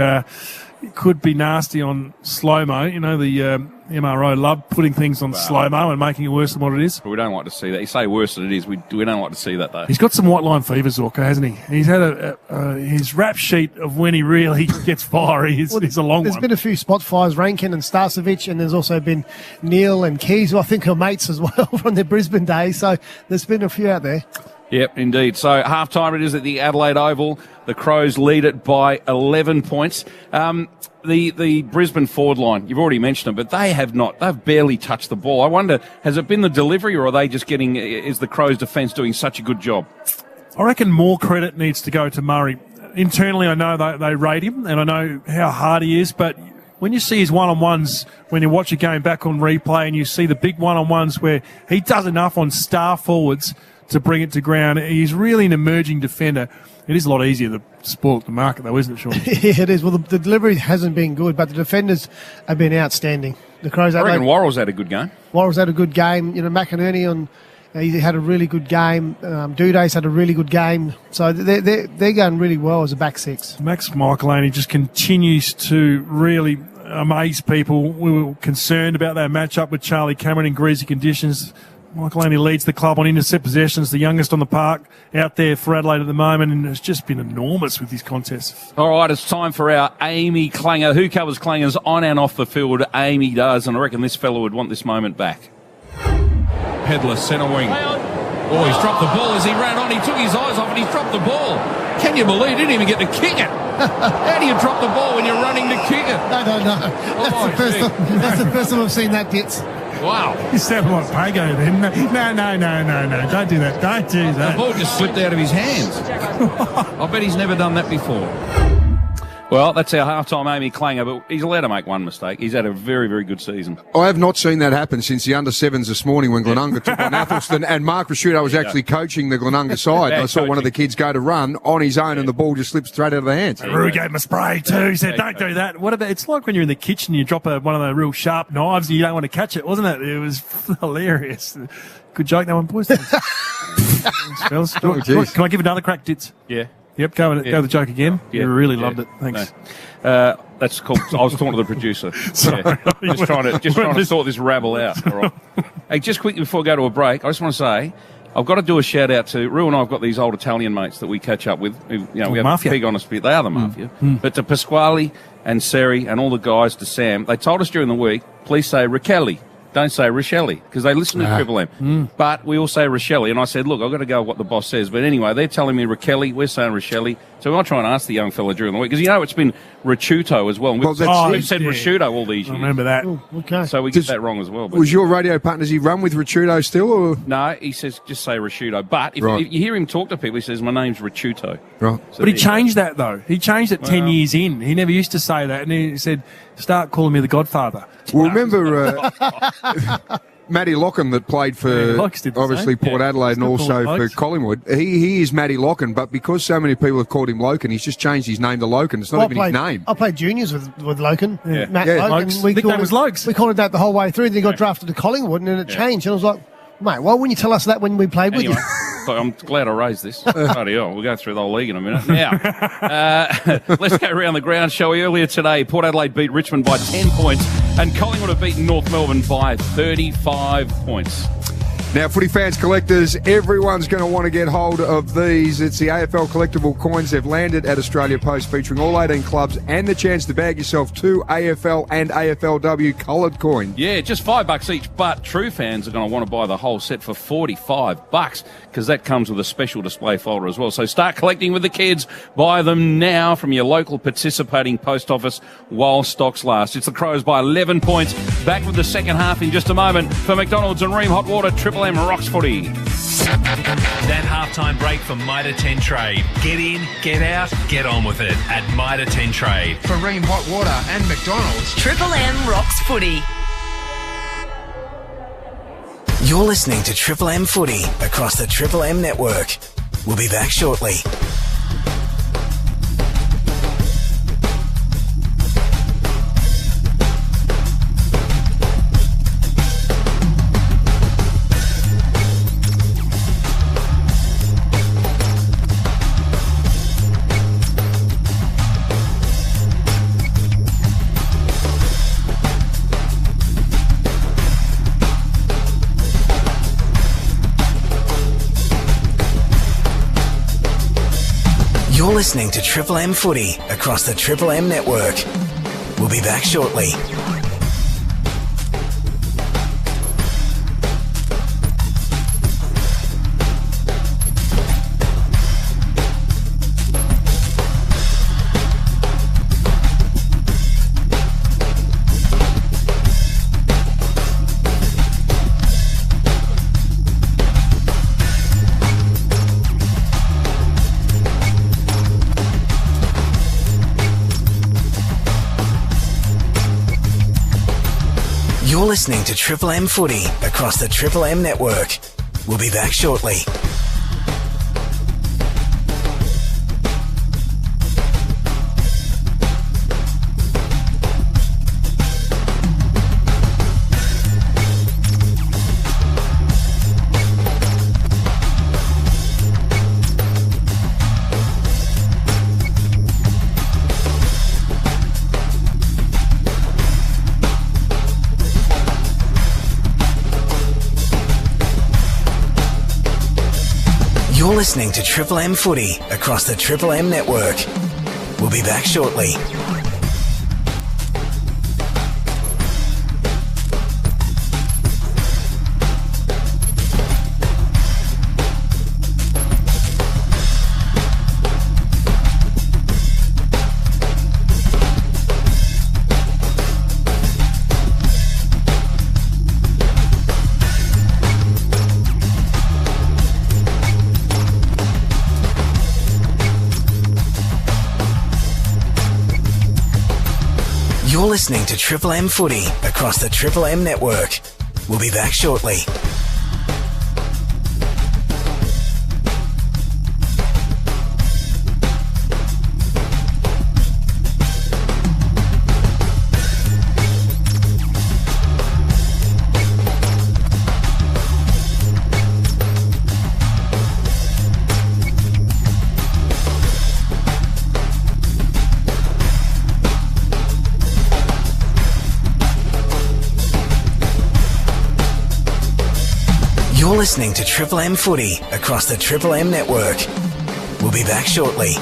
could be nasty on slow-mo. The MRO love putting things on slow-mo and making it worse than what it is. But we don't like to see that. You say worse than it is. We don't like to see that, though. He's got some white line fever, Zorko, hasn't he? He's had his rap sheet of when he really gets fiery is a long one. There's been a few spot fires, Rankin and Starcevic, and there's also been Neil and Keys, who I think are mates as well from their Brisbane days. So there's been a few out there. Yep, indeed. So half-time it is at the Adelaide Oval. The Crows lead it by 11 points. The Brisbane forward line, you've already mentioned it, but they've barely touched the ball. I wonder, has it been the delivery, or are they just is the Crows' defence doing such a good job? I reckon more credit needs to go to Murray. Internally, I know they rate him, and I know how hard he is, but when you see his one-on-ones, when you watch a game back on replay and you see the big one-on-ones where he does enough on star forwards to bring it to ground, he's really an emerging defender. It is a lot easier to spoil the market, though, isn't it, Sean? Yeah, it is. Well, the delivery hasn't been good, but the defenders have been outstanding. The Crows. I reckon Worrell's had a good game. Worrell's had a good game. McInerney he had a really good game. Duday's had a really good game. So they're going really well as a back six. Max Michelini just continues to really amaze people. We were concerned about that matchup with Charlie Cameron in greasy conditions. Michelini leads the club on intercept possessions, the youngest on the park out there for Adelaide at the moment, and has just been enormous with his contests. All right, it's time for our Amy Clanger. Who covers Clangers on and off the field? Amy does, and I reckon this fellow would want this moment back. Pedler, centre wing. Oh, he's dropped the ball as he ran on. He took his eyes off and he's dropped the ball. Can you believe he didn't even get to kick it? How do you drop the ball when you're running to kick it? I don't know. That's the first time I've seen that, Ditz. Wow. You sound like Pago then. No. Don't do that. Don't do that. The ball just slipped out of his hands. I bet he's never done that before. Well, that's our half-time Amy Clanger, but he's allowed to make one mistake. He's had a very, very good season. I have not seen that happen since the under-7s this morning when Glenunga took on Athelston, and Mark Rashudo was actually coaching the Glenunga side. I saw one of the kids go to run on his own, and the ball just slipped straight out of the hands. Rue gave him a spray too. He said, don't do that. What about, it's like when you're in the kitchen, you drop one of the real sharp knives and you don't want to catch it, wasn't it? It was hilarious. Good joke, that one, boys. Thanks, fellas. Can I give another crack, Ditz? Yeah. Yep, go with the joke again. Yeah. You really loved it. Thanks. No. That's cool. I was talking to the producer. Sorry. Yeah. Just trying to sort this rabble out. All right. Hey, just quickly before we go to a break, I just want to say I've got to do a shout out to Rue and I've got these old Italian mates that we catch up with. We have mafia. a pig on us bit. They are the mafia. But to Pasquale and Seri and all the guys, to Sam, they told us during the week, please say Raquelli. don't say Rochelle, because they listen to Triple M. But we all say Rochelle. And I said, look, I've got to go with what the boss says. But anyway, they're telling me Raquel, we're saying Rochelle. So we might try and ask the young fella during the week, because it's been Rachuto as well. We've said Rashuto all these years. I remember that. Okay. So we get that wrong as well. But Was your radio partner, does he run with Rachuto still? Or? no, he says just say Rashuto. But if you hear him talk to people, he says, my name's Rachuto. Right. So But he changed that, though. He changed it 10 years in. He never used to say that. And he said, start calling me the Godfather. Well, remember Matty Locken that played for obviously Port Adelaide and also for Collingwood. He is Matty Locken, but because so many people have called him Loken, he's just changed his name to Loken. It's not even his name. I played juniors with Loken. Yeah. Matt Loken. Nickname was Lokes. We called it that the whole way through. Then he got drafted to Collingwood, and then it changed. And I was like, mate, why wouldn't you tell us that when we played with you? I'm glad I raised this. Bloody hell, we'll go through the whole league in a minute. Now, let's go around the ground, shall we? Earlier today, Port Adelaide beat Richmond by 10 points, and Collingwood have beaten North Melbourne by 35 points. Now, footy fans, collectors, everyone's going to want to get hold of these. It's the AFL collectible coins. They've landed at Australia Post, featuring all 18 clubs and the chance to bag yourself 2 AFL and AFLW coloured coins. Yeah, just $5 each, but true fans are going to want to buy the whole set for $45, because that comes with a special display folder as well. So start collecting with the kids. Buy them now from your local participating post office while stocks last. It's the Crows by 11 points. Back with the second half in just a moment. For McDonald's and Ream Hot Water, Triple M Rocks Footy. That halftime break for Mitre 10 Trade. Get in, get out, get on with it at Mitre 10 Trade. For Ream Hot Water and McDonald's. Triple M Rocks Footy. You're listening to Triple M Footy across the Triple M network. We'll be back shortly. You're listening to Triple M Footy across the Triple M network. We'll be back shortly. You're listening to Triple M Footy across the Triple M network. We'll be back shortly. You're listening to Triple M Footy across the Triple M network. We'll be back shortly. You're listening to Triple M Footy across the Triple M network. We'll be back shortly. You're listening to Triple M Footy across the Triple M network. We'll be back shortly.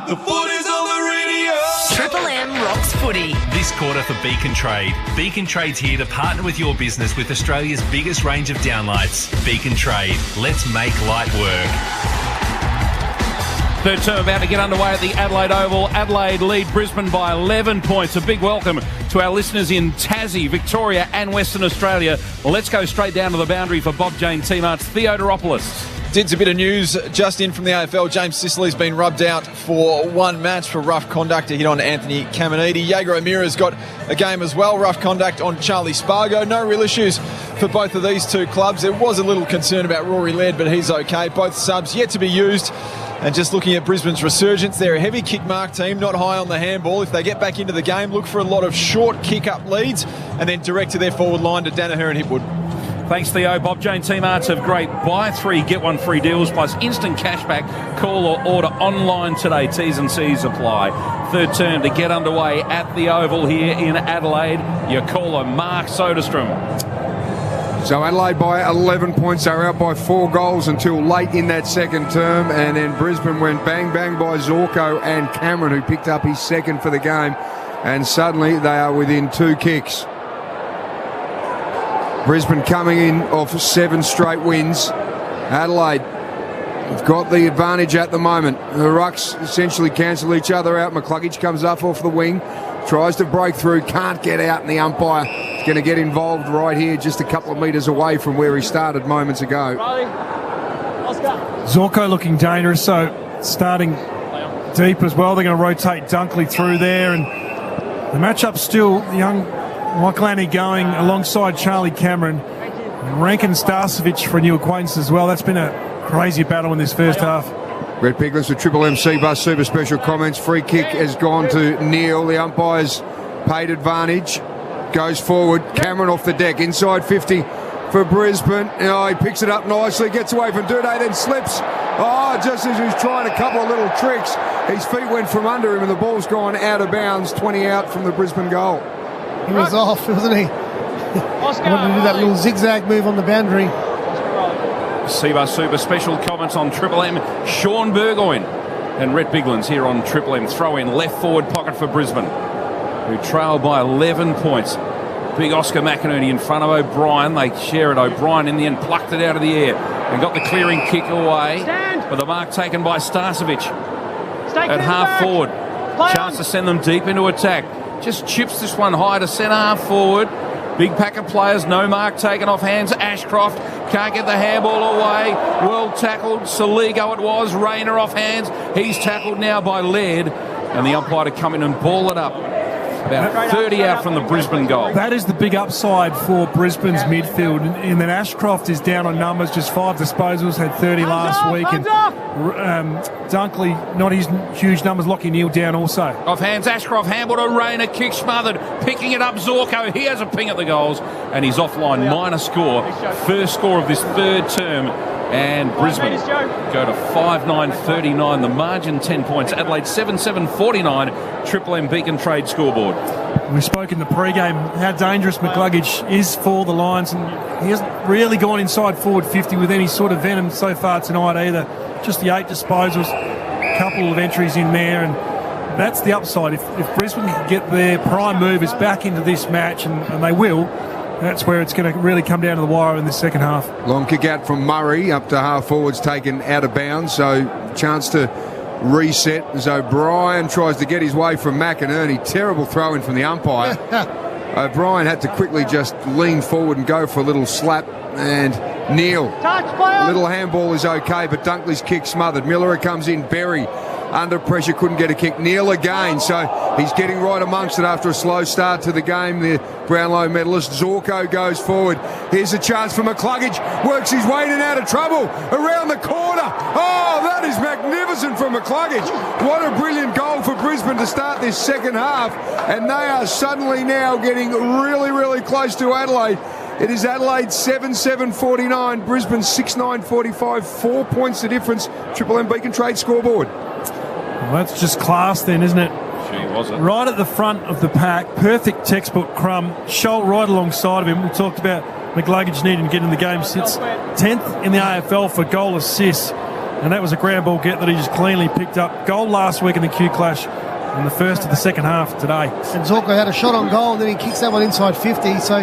The foot is on the radio. Triple M rocks footy. This quarter for Beacon Trade. Beacon Trade's here to partner with your business with Australia's biggest range of downlights. Beacon Trade. Let's make light work. Third term about to get underway at the Adelaide Oval. Adelaide lead Brisbane by 11 points. A big welcome to our listeners in Tassie, Victoria and Western Australia. Well, let's go straight down to the boundary for Bob Jane T-Mart's Theodoropoulos. Dids, a bit of news just in from the AFL. James Sicily's been rubbed out for one match for rough conduct. He hit on Anthony Caminiti. Jaeger O'Meara's got a game as well. Rough conduct on Charlie Spargo. No real issues for both of these two clubs. There was a little concern about Rory Laird, but he's okay. Both subs yet to be used. And just looking at Brisbane's resurgence, they're a heavy kick mark team, not high on the handball. If they get back into the game, look for a lot of short kick-up leads and then direct to their forward line to Danaher and Hipwood. Thanks, Theo. Bob Jane T-Marts have great buy three, get one free deals plus instant cashback. Call or order online today. T's and C's apply. Third term to get underway at the Oval here in Adelaide. Your caller, Mark Soderstrom. So Adelaide by 11 points. They were out by 4 goals until late in that second term. And then Brisbane went bang, bang by Zorko and Cameron, who picked up his second for the game. And suddenly they are within 2 kicks. Brisbane coming in off 7 straight wins. Adelaide have got the advantage at the moment. The rucks essentially cancel each other out. McCluggage comes up off the wing, tries to break through, can't get out, and the umpire is going to get involved right here, just a couple of metres away from where he started moments ago. Zorko looking dangerous, so starting deep as well. They're going to rotate Dunkley through there, and the matchup still young Michael Annie going alongside Charlie Cameron and Rankin Starcevic for a new acquaintance as well. That's been a crazy battle in this first half. Red Piglets with Triple MC Bus Super Special comments. Free kick has gone to Neil. The umpire's paid advantage. Goes forward. Cameron off the deck. Inside 50 for Brisbane. Oh, he picks it up nicely. Gets away from Durde, then slips. Oh, just as he was trying a couple of little tricks, his feet went from under him and the ball's gone out of bounds. 20 out from the Brisbane goal. He was off, wasn't he? Wanted to do that little zigzag move on the boundary. Seabus Super Special comments on Triple M. Sean Burgoyne and Rhett Biglands here on Triple M. Throw in left forward pocket for Brisbane, who trail by 11 points. Big Oscar McInerney in front of O'Brien. They share it. O'Brien in the end plucked it out of the air and got the clearing kick away. But the mark taken by Starcevic at half forward. Chance to send them deep into attack. Just chips this one high to centre half forward. Big pack of players, no mark taken off hands. Ashcroft can't get the handball away. Well tackled. Saligo it was. Rayner off hands. He's tackled now by Laird. And the umpire to come in and ball it up. About 30 out from the Brisbane goal. That is the big upside for Brisbane's midfield. In that Ashcroft is down on numbers, just 5 disposals, had 30 last week. And Dunkley, not his huge numbers, Lockie Neal down also. Off hands, Ashcroft, handball to Rayner, kick smothered, picking it up, Zorko. He has a ping at the goals, and he's offline, minor score. First score of this third term. And Brisbane go to 5-9-39. The margin 10 points. Adelaide 7-7-49. Triple M Beacon Trade scoreboard. We spoke in the pre-game how dangerous McCluggage is for the Lions, and he hasn't really gone inside forward 50 with any sort of venom so far tonight either. Just the 8 disposals, a couple of entries in there, and that's the upside. If Brisbane can get their prime movers back into this match, and they will, that's where it's going to really come down to the wire in the second half. Long kick out from Murray up to half forwards, taken out of bounds, so chance to reset as O'Brien tries to get his way from McInerney. Terrible throw in from the umpire. O'Brien had to quickly just lean forward and go for a little slap, and Neil, little handball is okay, but Dunkley's kick smothered. Miller comes in, Berry under pressure, couldn't get a kick. Neil again, so he's getting right amongst it after a slow start to the game. The Brownlow medalist Zorko goes forward. Here's a chance for McCluggage, works his way in and out of trouble around the corner. Oh, that is magnificent from McCluggage. What a brilliant goal for Brisbane to start this second half, and they are suddenly now getting really, really close to Adelaide. It is Adelaide 7-7-49, Brisbane 6-9-45, 4 points the difference. Triple M Beacon Trade scoreboard. Well, that's just class then, isn't it? Gee, was it? Right at the front of the pack, perfect textbook crumb. Scholl right alongside of him. We talked about McCluggage needing to get in the game. Sits 10th in the AFL for goal assists. And that was a ground ball get that he just cleanly picked up. Goal last week in the Q Clash in the first of the second half today. And Zorko had a shot on goal and then he kicks that one inside 50. So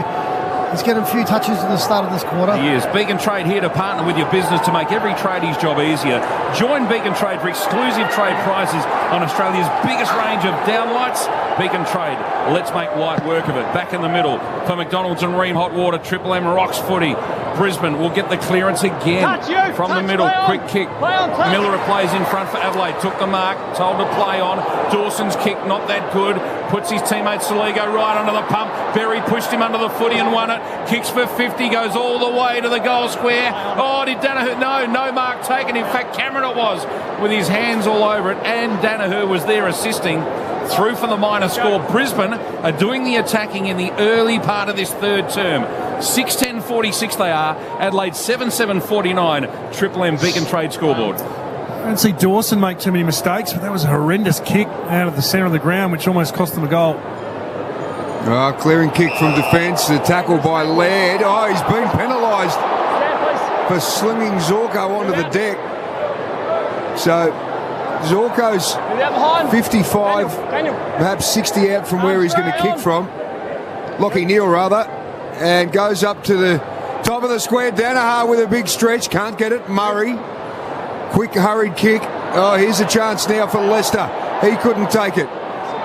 he's getting a few touches at the start of this quarter. He is. Beacon Trade here to partner with your business to make every tradie's job easier. Join Beacon Trade for exclusive trade prices on Australia's biggest range of downlights. Beacon Trade. Let's make white work of it. Back in the middle for McDonald's and Ream Hot Water. Triple M rocks footy. Brisbane will get the clearance again from the middle. Quick kick. Miller plays in front for Adelaide. Took the mark. Told to play on. Dawson's kick, not that good. Puts his teammate Saligo right under the pump. Berry pushed him under the footy and won it. Kicks for 50. Goes all the way to the goal square. Oh, did Danaher? No mark taken. In fact, Cameron it was with his hands all over it. And Danaher was there assisting. Through for the minor score. Brisbane are doing the attacking in the early part of this third term. 6-10-46 they are. Adelaide 7-7-49. Triple M Beacon Trade scoreboard. I don't see Dawson make too many mistakes, but that was a horrendous kick out of the centre of the ground, which almost cost them a goal. Clearing kick from defence. The tackle by Laird. Oh, he's been penalised for slinging Zorko onto the deck. So Zorko's 55, perhaps 60 out from where he's going to kick from. Lockie Neal, rather. And goes up to the top of the square. Danaher with a big stretch. Can't get it. Murray. Quick, hurried kick. Oh, here's a chance now for Leicester. He couldn't take it.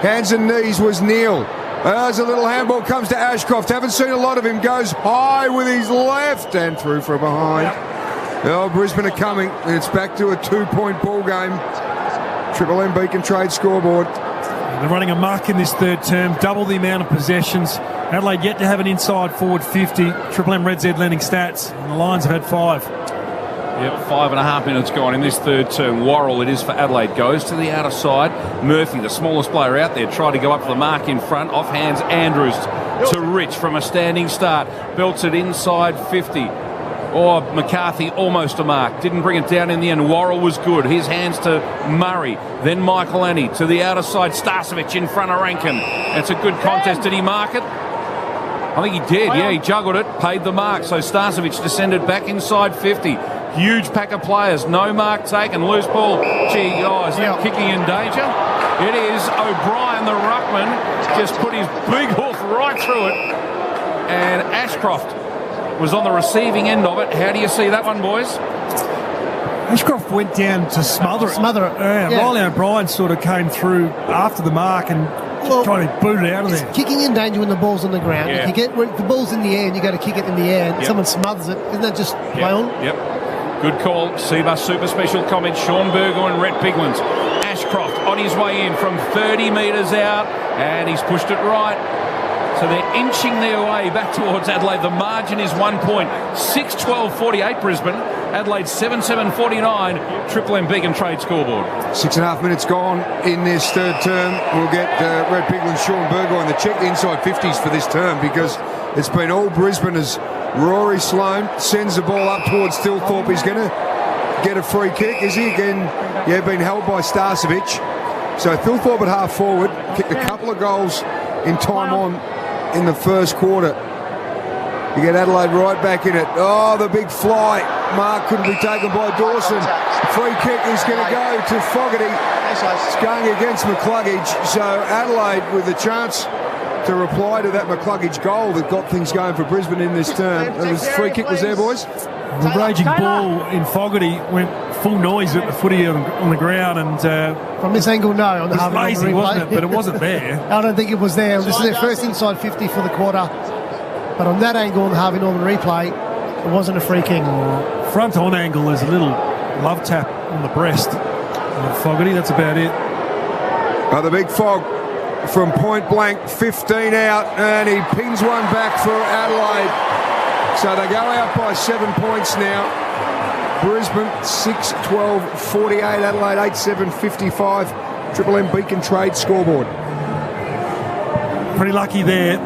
Hands and knees was Neal. There's a little handball. Comes to Ashcroft. Haven't seen a lot of him. Goes high with his left and through for behind. Oh, Brisbane are coming. And it's back to a 2-point ball game. Triple M Beacon Trade scoreboard. They're running a mark in this third term, double the amount of possessions. Adelaide yet to have an inside forward 50. Triple M Red Z lending stats, and the Lions have had 5. Yep, 5.5 minutes gone in this third term. Worrell, it is for Adelaide, goes to the outer side. Murphy, the smallest player out there, tried to go up for the mark in front. Off hands Andrews to Rich from a standing start. Belts it inside 50. Oh, McCarthy almost a mark. Didn't bring it down in the end. Worrell was good. His hands to Murray. Then Michael Annie to the outer side. Starcevic in front of Rankin. It's a good contest. Did he mark it? I think he did. Yeah, he juggled it. Paid the mark. So Starcevic descended back inside 50. Huge pack of players. No mark taken. Loose ball. Gee, oh, is that kicking in danger? It is. O'Brien, the ruckman, just put his big hoof right through it. And Ashcroft was on the receiving end of it. How do you see that one, boys? Ashcroft went down to smother it. Riley O'Brien sort of came through after the mark and trying to boot it out of there. Kicking in danger when the ball's on the ground. Yeah. If you get when the ball's in the air and you go to kick it in the air and someone smothers it, isn't that just play on? Yep. Good call. Seabus super special comment. Sean Burgo and Rhett Bigwins. Ashcroft on his way in from 30 metres out, and he's pushed it right. So they're inching their way back towards Adelaide. The margin is 1 point. 6-12-48 Brisbane. Adelaide 7-7-49. Triple M Beacon Trade scoreboard. 6.5 minutes gone in this third term. We'll get Red Pigland, Sean Burgo, and check the inside 50s for this term because it's been all Brisbane as Rory Sloane sends the ball up towards Thilthorpe. He's going to get a free kick. Is he again? Yeah, been held by Starcevic. So Thilthorpe at half forward. Kicked a couple of goals in time on in the first quarter. You get Adelaide right back in it. Oh, the big fly. Mark couldn't be taken by Dawson. Free kick is going to go to Fogarty. It's going against McCluggage. So Adelaide with a chance to reply to that McCluggage goal that got things going for Brisbane in this term. The free kick was there, boys. The raging ball in Fogarty went full noise at the footy on the ground, and from this angle, no. It was amazing, wasn't it? But it wasn't there. I don't think it was there. This is their first inside 50 for the quarter. But on that angle on the Harvey Norman replay, it wasn't a free kick. Front on angle, there's a little love tap on the breast of Fogarty. That's about it. The big fog from point blank, 15 out, and he pins one back for Adelaide. So they go out by 7 points now. Brisbane 6-12-48, Adelaide 8-7-55. Triple M Beacon Trade scoreboard. Pretty lucky there.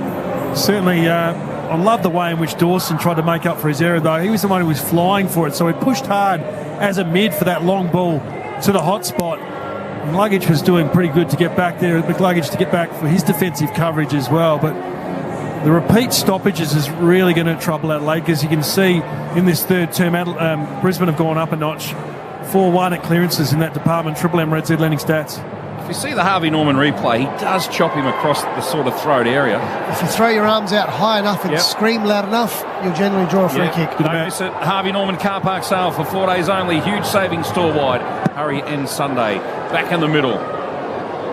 Certainly, I love the way in which Dawson tried to make up for his error, though. He was the one who was flying for it, so he pushed hard as a mid for that long ball to the hot spot. And Luggage was doing pretty good to get back there. McLuggage to get back for his defensive coverage as well, but the repeat stoppages is really going to trouble Adelaide, because you can see in this third term, Brisbane have gone up a notch. 4-1 at clearances in that department. Triple M Red Z lending stats. If you see the Harvey Norman replay, he does chop him across the sort of throat area. If you throw your arms out high enough and scream loud enough, you'll generally draw a free kick. Don't miss it. Harvey Norman car park sale for 4 days only. Huge savings store-wide. Hurry end Sunday. Back in the middle.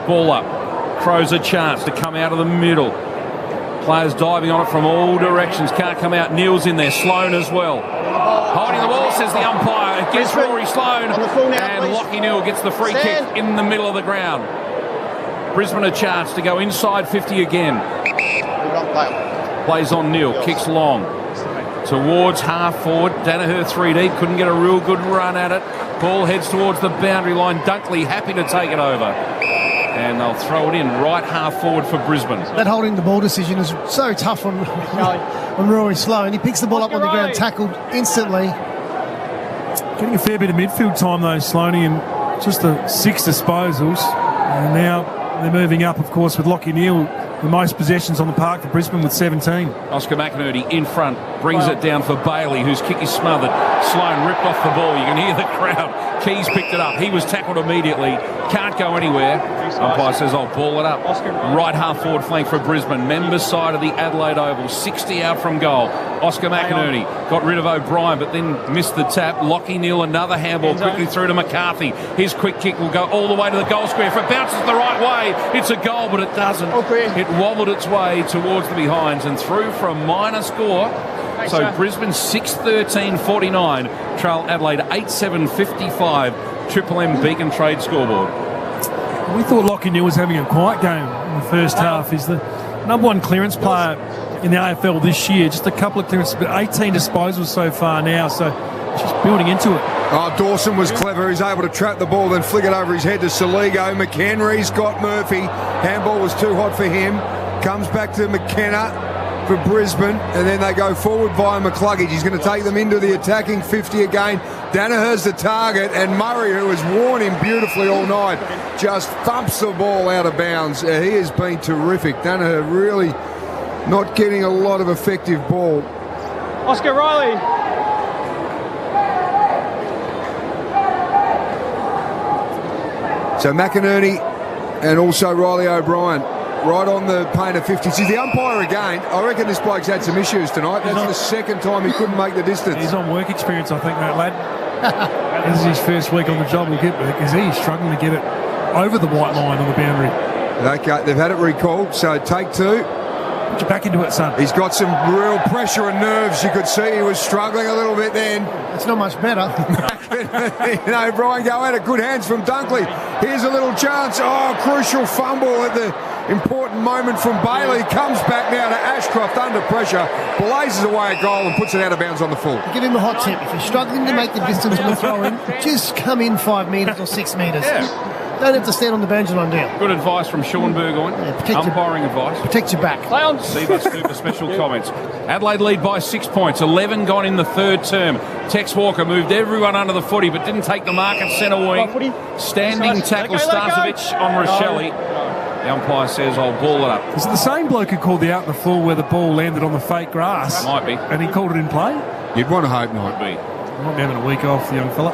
Ball up. Crows a chance to come out of the middle. Players diving on it from all directions. Can't come out. Neil's in there. Sloan as well. Holding the ball, says the umpire. It gets Rory Sloan. And Lockie Neil gets the free kick in the middle of the ground. Brisbane a chance to go inside 50 again. Plays on Neil. Kicks long. Towards half forward. Danaher 3 deep. Couldn't get a real good run at it. Ball heads towards the boundary line. Dunkley happy to take it over. And they'll throw it in right half forward for Brisbane. That holding the ball decision is so tough on Rory Sloan. He picks the ball up on the ground, tackled instantly. Getting a fair bit of midfield time though, Sloaney, and just the 6 disposals. And now they're moving up, of course, with Lockie Neal, the most possessions on the park for Brisbane with 17. Oscar McInerney in front, brings it down for Bailey, whose kick is smothered. Sloan ripped off the ball. You can hear the crowd. Keys picked it up. He was tackled immediately. Can't go anywhere. Umpire says, I'll ball it up. Right half forward flank for Brisbane. Members side of the Adelaide Oval. 60 out from goal. Oscar McInerney got rid of O'Brien, but then missed the tap. Lockie Neal, another handball quickly through to McCarthy. His quick kick will go all the way to the goal square. If it bounces the right way, it's a goal, but it doesn't. It wobbled its way towards the behinds and through for a minor score. So Brisbane 6-13-49, trail Adelaide 8-7-55, Triple M Beacon Trade scoreboard. We thought Lockie Neal was having a quiet game in the first half. He's the number one clearance player in the AFL this year. Just a couple of clearances, but 18 disposals so far now, so just building into it. Oh, Dawson was clever. He's able to trap the ball, then flick it over his head to Saligo. McHenry's got Murphy. Handball was too hot for him. Comes back to McKenna for Brisbane, and then they go forward via McCluggage. He's going to take them into the attacking 50 again. Danaher's the target, and Murray, who has worn him beautifully all night, just thumps the ball out of bounds. He has been terrific. Danaher really not getting a lot of effective ball. Oscar Riley. So McInerney and also Riley O'Brien right on the paint of 50. See, the umpire again, I reckon this bloke's had some issues tonight. That's the second time he couldn't make the distance. He's on work experience, I think, that lad. This is his first week on the job, because he's struggling to get it over the white line on the boundary. Okay, they've had it recalled, so take two. Put your back into it, son. He's got some real pressure and nerves. You could see he was struggling a little bit then. It's not much better. You know, Brian go out of good hands from Dunkley. Here's a little chance. Oh, crucial fumble at the important moment from Bailey. Comes back now to Ashcroft under pressure. Blazes away a goal and puts it out of bounds on the full. Give him a hot tip. If you're struggling to make the distance on the throw-in, just come in 5 metres or 6 metres. Yeah. Don't have to stand on the bench and on down. Good advice from Sean Burgoyne. Umpiring advice. Protect your back. Siva Super special comments. Adelaide lead by 6 points. 11 gone in the third term. Tex Walker moved everyone under the footy, but didn't take the mark at centre wing. Standing tackle Starcevic on Rochelle. The umpire says, I'll ball it up. Is it the same bloke who called the out in the full where the ball landed on the fake grass? Might be. And he called it in play? You'd want to hope not. Might be. Might be having a week off, the young fella.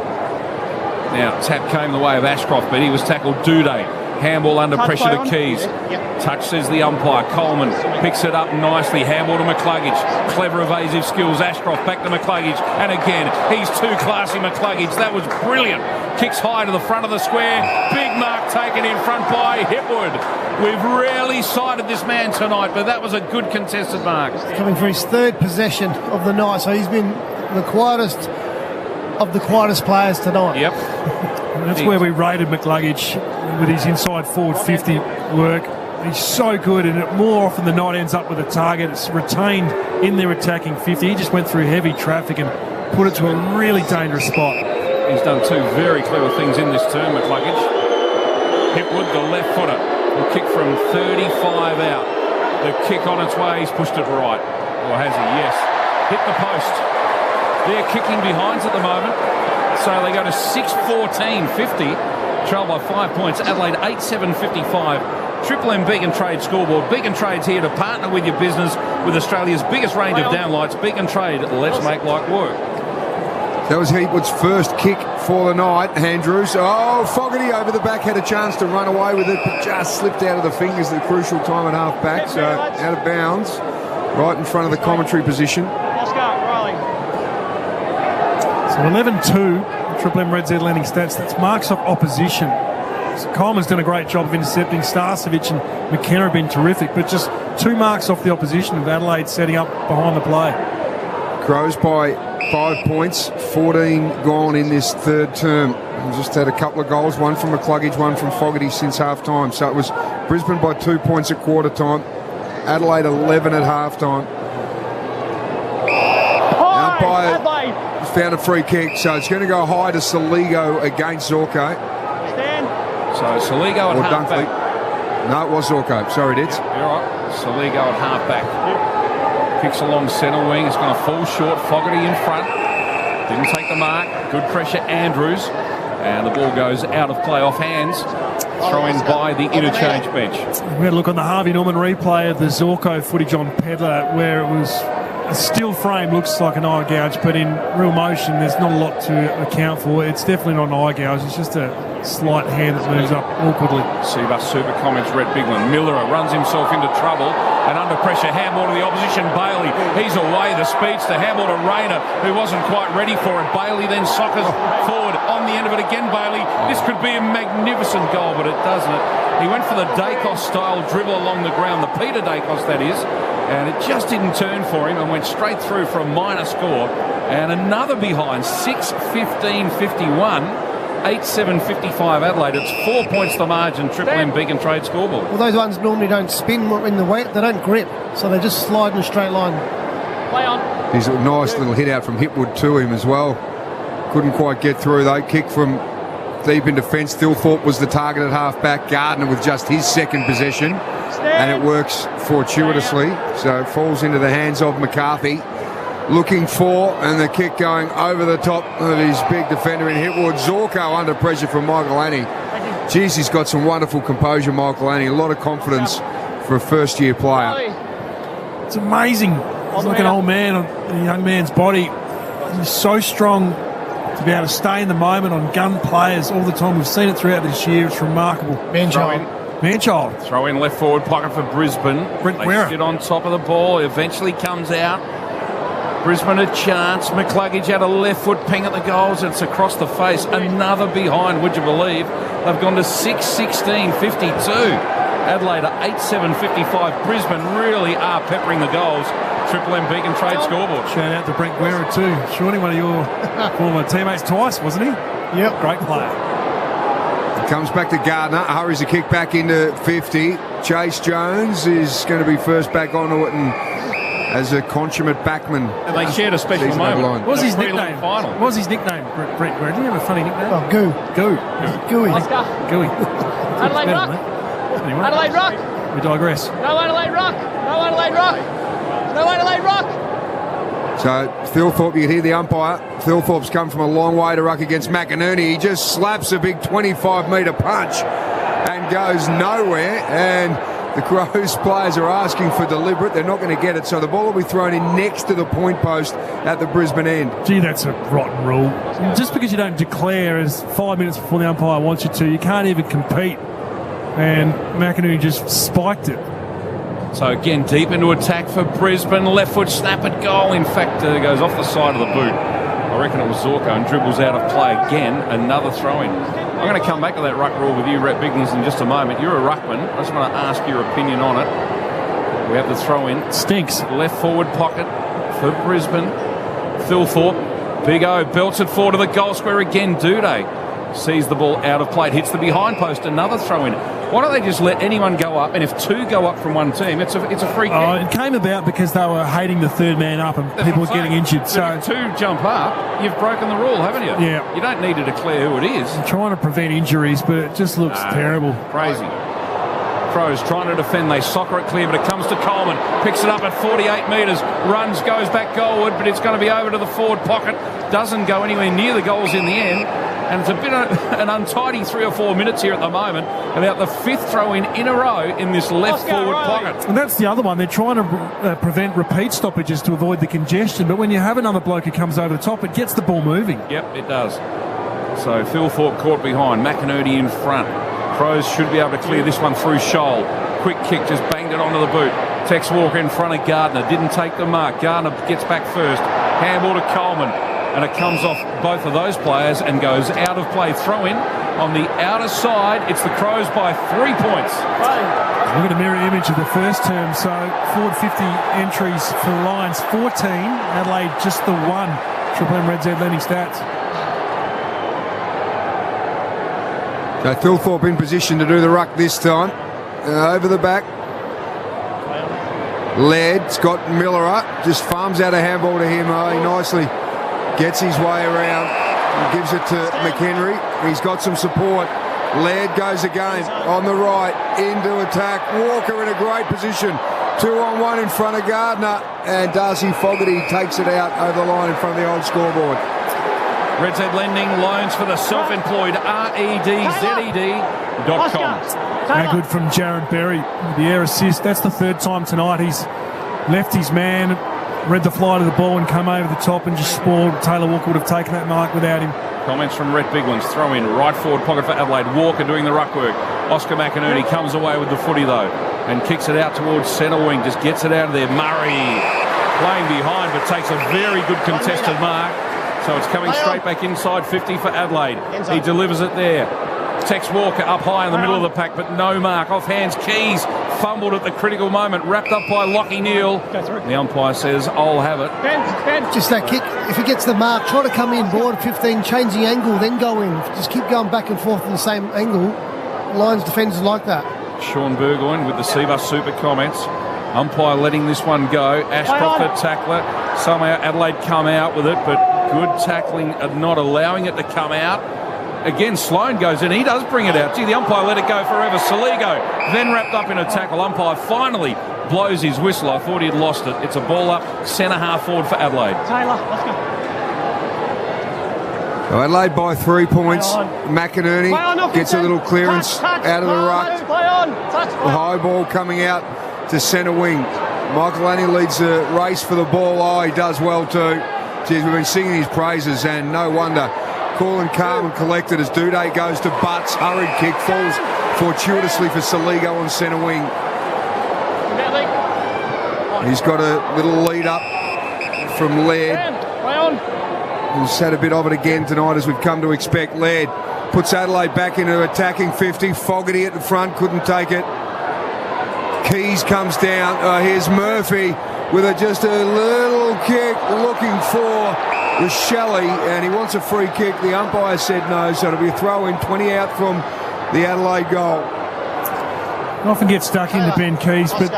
Now, tap came the way of Ashcroft, but he was tackled Duday. Handball under pressure to Keys. Touch, says the umpire. Coleman picks it up nicely. Handball to McCluggage. Clever evasive skills. Ashcroft back to McCluggage. And again, he's too classy, McCluggage. That was brilliant. Kicks high to the front of the square. Big mark taken in front by Hipwood. We've rarely sighted this man tonight, but that was a good contested mark. Coming for his third possession of the night, so he's been the quietest of the quietest players tonight. Yep. That's where we rated McCluggage with his inside forward 50 work. He's so good, and it more often than not ends up with a target. It's retained in their attacking 50. He just went through heavy traffic and put it to a really dangerous spot. He's done two very clever things in this term, McCluggage. Hipwood, the left footer, will kick from 35 out. The kick on its way, he's pushed it right. Or has he? Yes. Hit the post. They're kicking behinds at the moment. So they go to 6-14-50. Trail by 5 points. Adelaide 8-7-55. Triple M Beacon Trade scoreboard. Beacon Trade's here to partner with your business with Australia's biggest range of downlights. Beacon Trade, let's make light work. That was Heatwood's first kick for the night. Andrews. Oh, Fogarty over the back had a chance to run away with it, but just slipped out of the fingers at the crucial time at half back. So out of bounds, right in front of the commentary position. Let's go, Riley. So 11-2, Triple M Red Z landing stats. That's marks off opposition. So Coleman's done a great job of intercepting. Starcevic and McKenna have been terrific, but just 2 marks off the opposition of Adelaide setting up behind the play. Crows by 5 points, 14 gone in this third term. Just had a couple of goals, one from McCluggage, one from Fogarty since half-time. So it was Brisbane by 2 points at quarter time, Adelaide 11 at half-time. Umpire found a free kick, so it's going to go high to Saligo against Zorko. So Saligo at half-back. No, it was Zorko. Sorry, Dids. You're right. Saligo at half-back. Kicks along centre wing. It's going to fall short. Fogarty in front. Didn't take the mark. Good pressure, Andrews. And the ball goes out of play off hands. Throw in by the interchange bench. We had a look on the Harvey Norman replay of the Zorko footage on Pedler, where it was a still frame, looks like an eye gouge, but in real motion there's not a lot to account for. It's definitely not an eye gouge. It's just a slight hand that moves up awkwardly. Seabus Super comments Rhett Bigland. Miller runs himself into trouble and under pressure. Handball to the opposition. Bailey, he's away. The speedster. Handball to Rayner, who wasn't quite ready for it. Bailey then soccers forward on the end of it again. Bailey, this could be a magnificent goal, but it doesn't. He went for the Dacos style dribble along the ground, the Peter Dacos that is, and it just didn't turn for him and went straight through for a minor score. And another behind, 6-15-51. 8-7-55 Adelaide. It's 4 points the margin. Triple M Beacon Trade scoreboard. Well, those ones normally don't spin in the wet. They don't grip, so they just slide in a straight line. Play on. He's a nice little hit out from Hipwood to him as well. Couldn't quite get through though. Kick from deep in defence. Thilthorpe was the target at half back. Gardner with just his second possession, and it works fortuitously. So it falls into the hands of McCarthy. Looking for, and the kick going over the top of his big defender in Hipwood. Zorko under pressure from Michael Annie. Geez, he's got some wonderful composure, Michael Annie. A lot of confidence for a first-year player. It's amazing. He's like an old man on a young man's body. He's so strong to be able to stay in the moment on gun players all the time. We've seen it throughout this year. It's remarkable. Manchild. Throw in left forward pocket for Brisbane. Brent They Wera. sit on top of the ball. Eventually comes out. Brisbane a chance. McCluggage had a left foot ping at the goals. It's across the face. Another behind, would you believe? They've gone to 6-16-52. Adelaide are 8-7-55. Brisbane really are peppering the goals. Triple M Beacon Trade scoreboard. Shout out to Brent Wera too. Shawnee, one of your former teammates twice, wasn't he? Yep. Great player. It comes back to Gardner. Hurries a kick back into 50. Chase Jones is going to be first back onto it, and as a consummate backman. And they shared a special moment. What was his nickname? What was his nickname, Brent? Did he have a funny nickname? Oh, Goo. Gooey. Let's go. Gooey. Adelaide Rock. Anyway, Adelaide Rock. we digress. No Adelaide Rock. No Adelaide Rock. No Adelaide Rock. So Thilthorpe, you can hear the umpire. Thilthorpe's come from a long way to ruck against McInerney. He just slaps a big 25-metre punch and goes nowhere. And the Crows players are asking for deliberate. They're not going to get it. So the ball will be thrown in next to the point post at the Brisbane end. Gee, that's a rotten rule. Just because you don't declare as 5 minutes before the umpire wants you to, you can't even compete. And McInerney just spiked it. So again, deep into attack for Brisbane. Left foot snap at goal. In fact, goes off the side of the boot. I reckon it was Zorko and dribbles out of play again. Another throw-in. I'm going to come back to that ruck rule with you, Rhett Biggins, in just a moment. You're a ruckman. I just want to ask your opinion on it. We have the throw-in. Stinks. Left forward pocket for Brisbane. Thilthorpe. Big O belts it forward to the goal square again. Duday sees the ball out of play. Hits the behind post. Another throw-in. Why don't they just let anyone go up? And if two go up from one team, it's a free kick. It came about because they were hating the third man up and people were getting injured. So if two jump up, you've broken the rule, haven't you? Yeah. You don't need to declare who it is. I'm trying to prevent injuries, but it just looks terrible. Crazy. Crows trying to defend. They soccer it clear, but it comes to Coleman. Picks it up at 48 metres. Runs, goes back goalward, but it's going to be over to the forward pocket. Doesn't go anywhere near the goals in the end. And it's a bit of an untidy 3 or 4 minutes here at the moment. About the 5th throw-in a row in this left forward pocket. And that's the other one. They're trying to prevent repeat stoppages to avoid the congestion. But when you have another bloke who comes over the top, it gets the ball moving. Yep, it does. So Phil Thorpe caught behind. McInerney in front. Crows should be able to clear this one through Shoal. Quick kick, just banged it onto the boot. Tex Walker in front of Gardner. Didn't take the mark. Gardner gets back first. Handball to Coleman. And it comes off both of those players and goes out of play. Throw in on the outer side. It's the Crows by 3 points. Look at a mirror image of the first term. So forward 50 entries for the Lions, 14. Adelaide just the 1. Triple M Red Z lending stats. So Phil Thorpe in position to do the ruck this time. Over the back. Laird's got Miller up. Just farms out a handball to him. He nicely gets his way around and gives it to McHenry. He's got some support. Laird goes again on the right into attack. Walker in a great position. 2-on-1 in front of Gardner. And Darcy Fogarty takes it out over the line in front of the old scoreboard. Red Z Lending, loans for the self-employed, REDZED.com. How good from Jared Berry, the air assist. That's the 3rd time tonight he's left his man, read the flight of the ball and come over the top and just spoiled. Taylor Walker would have taken that mark without him. Comments from Rhett Biglands. Throw in right forward pocket for Adelaide. Walker doing the ruck work. Oscar McInerney comes away with the footy though and kicks it out towards centre wing. Just gets it out of there. Murray playing behind but takes a very good contested mark. So it's coming straight back inside 50 for Adelaide. He delivers it there. Tex Walker up high in the middle of the pack, but no mark. Off hands, Keys fumbled at the critical moment, wrapped up by Lockie Neal. The umpire says, I'll have it. Just that kick. If he gets the mark, try to come in board 15, change the angle, then go in. Just keep going back and forth in the same angle. Lions defenders like that. Sean Burgoyne with the Seabus Super comments. Umpire letting this one go. Ashcroft the tackler. Somehow Adelaide come out with it, but good tackling of not allowing it to come out. Again, Sloan goes in. He does bring it out. Gee, the umpire let it go forever. Saligo then wrapped up in a tackle. Umpire finally blows his whistle. I thought he'd lost it. It's a ball up, centre half forward for Adelaide. Taylor, let's go. So Adelaide by 3 points. McInerney gets a little clearance out of the ruck. The high ball coming out to centre wing. Michael Annie leads the race for the ball. Oh, he does well too. Geez, we've been singing his praises, and no wonder. Cool and calm and collected as Duday goes to Butts. Hurried kick falls fortuitously for Saligo on centre wing. He's got a little lead up from Laird. He's had a bit of it again tonight, as we've come to expect. Laird puts Adelaide back into attacking 50. Fogarty at the front, couldn't take it. Keys comes down. Here's Murphy with just a little kick, looking for the Shelley, and he wants a free kick. The umpire said no, so it'll be a throw in, 20 out from the Adelaide goal. Often gets stuck into Ben Keys, but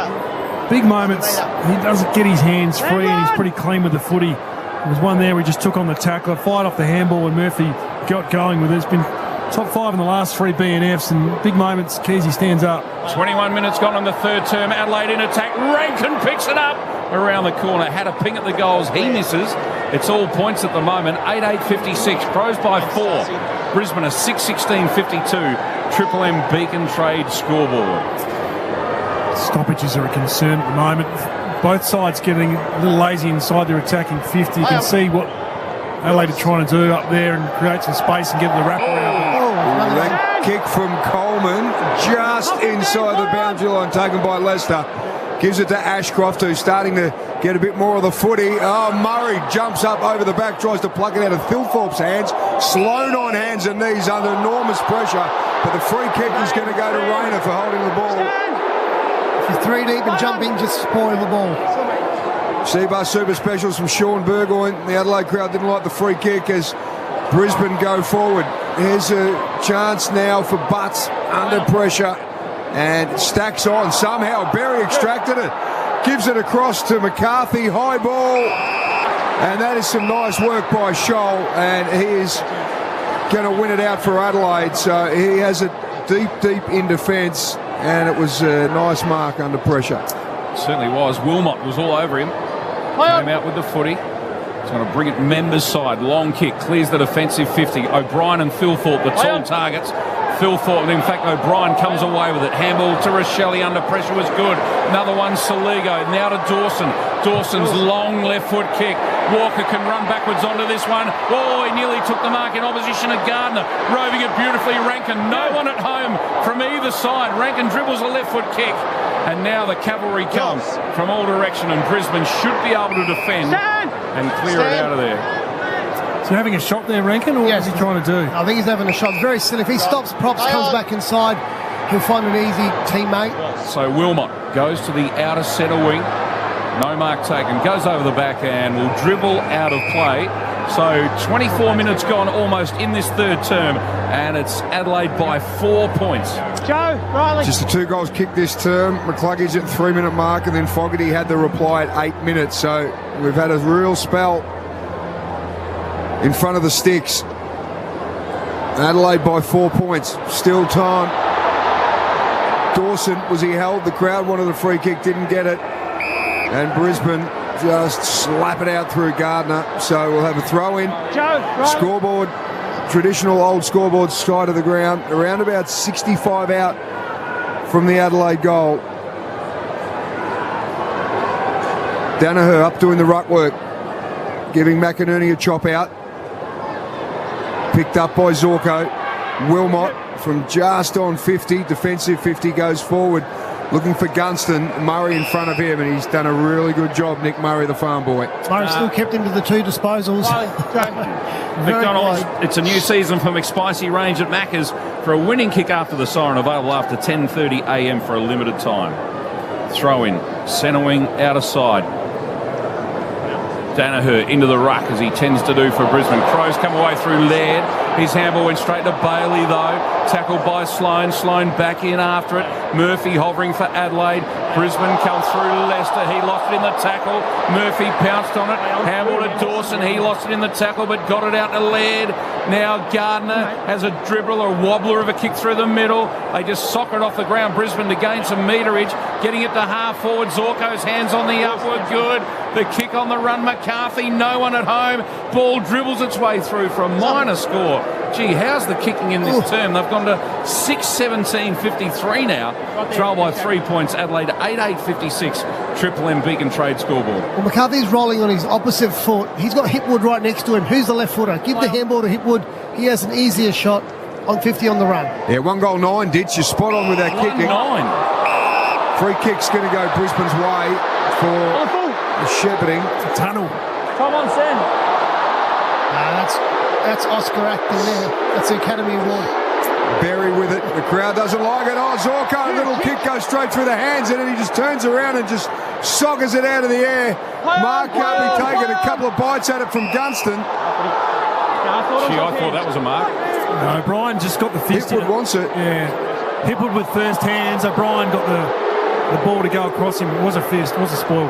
big moments, he doesn't get his hands free, and he's pretty clean with the footy. There was one there where he just took on the tackler, fired off the handball, and Murphy got going with it. It's been top 5 in the last 3 BNFs, and big moments, Keysy stands up. 21 minutes gone on the 3rd term. Adelaide in attack. Rankin picks it up around the corner. Had a ping at the goals. He misses. It's all points at the moment. 8-8-56. Crows by 4. Brisbane a 6-16-52. Triple M Beacon Trade scoreboard. Stoppages are a concern at the moment. Both sides getting a little lazy inside their attacking 50. You can see what Adelaide are trying to do up there and create some space and get the wraparound. That kick from Coleman just inside the boundary line, taken by Leicester. Gives it to Ashcroft, who's starting to get a bit more of the footy. Oh, Murray jumps up over the back, tries to pluck it out of Thilthorpe's hands. Sloan on hands and knees under enormous pressure, but the free kick is going to go to Rayner for holding the ball. If you're 3 deep and jumping, just spoil the ball. Seabus Super Specials from Sean Burgoyne. The Adelaide crowd didn't like the free kick as Brisbane go forward. Here's a chance now for Butts under pressure. And stacks on somehow. Berry extracted it. Gives it across to McCarthy. High ball. And that is some nice work by Scholl. And he is going to win it out for Adelaide. So he has it deep in defence. And it was a nice mark under pressure. Certainly was. Wilmot was all over him. Came out with the footy. He's going to bring it members side. Long kick, clears the defensive 50. O'Brien and Philthorpe, the tall targets. Philthorpe, in fact, O'Brien comes away with it. Handball to Rochelle under pressure was good. Another one, Saligo. Now to Dawson. Dawson's long left foot kick. Walker can run backwards onto this one. Oh, he nearly took the mark in opposition of Gardner. Roving it beautifully, Rankin. No one at home from either side. Rankin dribbles a left foot kick. And now the cavalry comes from all direction, and Brisbane should be able to defend and clear it out of there. Is he having a shot there, Rankin, or what is he trying to do? I think he's having a shot. Very silly. If he stops props, comes back inside, he'll find an easy teammate. So Wilmot goes to the outer centre wing. No mark taken. Goes over the back and will dribble out of play. So 24 minutes gone almost in this third term, and it's Adelaide by 4 points. Joe, Riley. Just the 2 goals kicked this term. McCluggage at 3-minute mark, and then Fogarty had the reply at 8 minutes. So we've had a real spell in front of the sticks. Adelaide by 4 points. Still time. Dawson, was he held? The crowd wanted a free kick, didn't get it. And Brisbane just slap it out through Gardner. So we'll have a throw in. Scoreboard, traditional old scoreboard side of the ground. Around about 65 out from the Adelaide goal. Danaher up doing the ruck work. Giving McInerney a chop out. Picked up by Zorko. Wilmot from just on 50. Defensive 50 goes forward. Looking for Gunston. Murray in front of him, and he's done a really good job, Nick Murray, the farm boy. Murray still kept him to the 2 disposals. McDonald's, it's a new season for McSpicy Range at Macca's for a winning kick after the siren, available after 10:30 a.m. for a limited time. Throw in, centre wing, outer side. Danaher into the ruck, as he tends to do for Brisbane. Crows come away through Laird. His handball went straight to Bailey, though. Tackled by Sloane. Sloane back in after it. Murphy hovering for Adelaide. Brisbane comes through Leicester. He lost it in the tackle. Murphy pounced on it. Handball to Dawson. He lost it in the tackle, but got it out to Laird. Now Gardner has a dribble, a wobbler of a kick through the middle. They just sock it off the ground. Brisbane to gain some meterage. Getting it to half forward. Zorko's hands on the upward. Good. The kick on the run. McCarthy. No one at home. Ball dribbles its way through for a minor score. Gee, how's the kicking in this term? They've gone to 6-17-53 now. Trail by 3 points. Adelaide 8-8-56. Triple M Beacon Trade scoreboard. Well, McCarthy's rolling on his opposite foot. He's got Hipwood right next to him. Who's the left footer? Give the handball to Hipwood. He has an easier shot on 50 on the run. Yeah, 1 goal, 9 ditch. You're spot on with that kicking. 9. Free kick's going to go Brisbane's way for the shepherding. It's a tunnel. Come on, Sam. That's Oscar acting there. That's the Academy Award. Berry with it. The crowd doesn't like it. Oh, Zorko, a little kick goes straight through the hands, and then he just turns around and just soggers it out of the air. Mark can't be taking a couple of bites at it from Gunston. Gee, I thought that was a mark. No, O'Brien just got the fist. Hipwood wants it. Yeah. Hipwood with first hands. O'Brien got the ball to go across him. It was a fist. It was a spoil.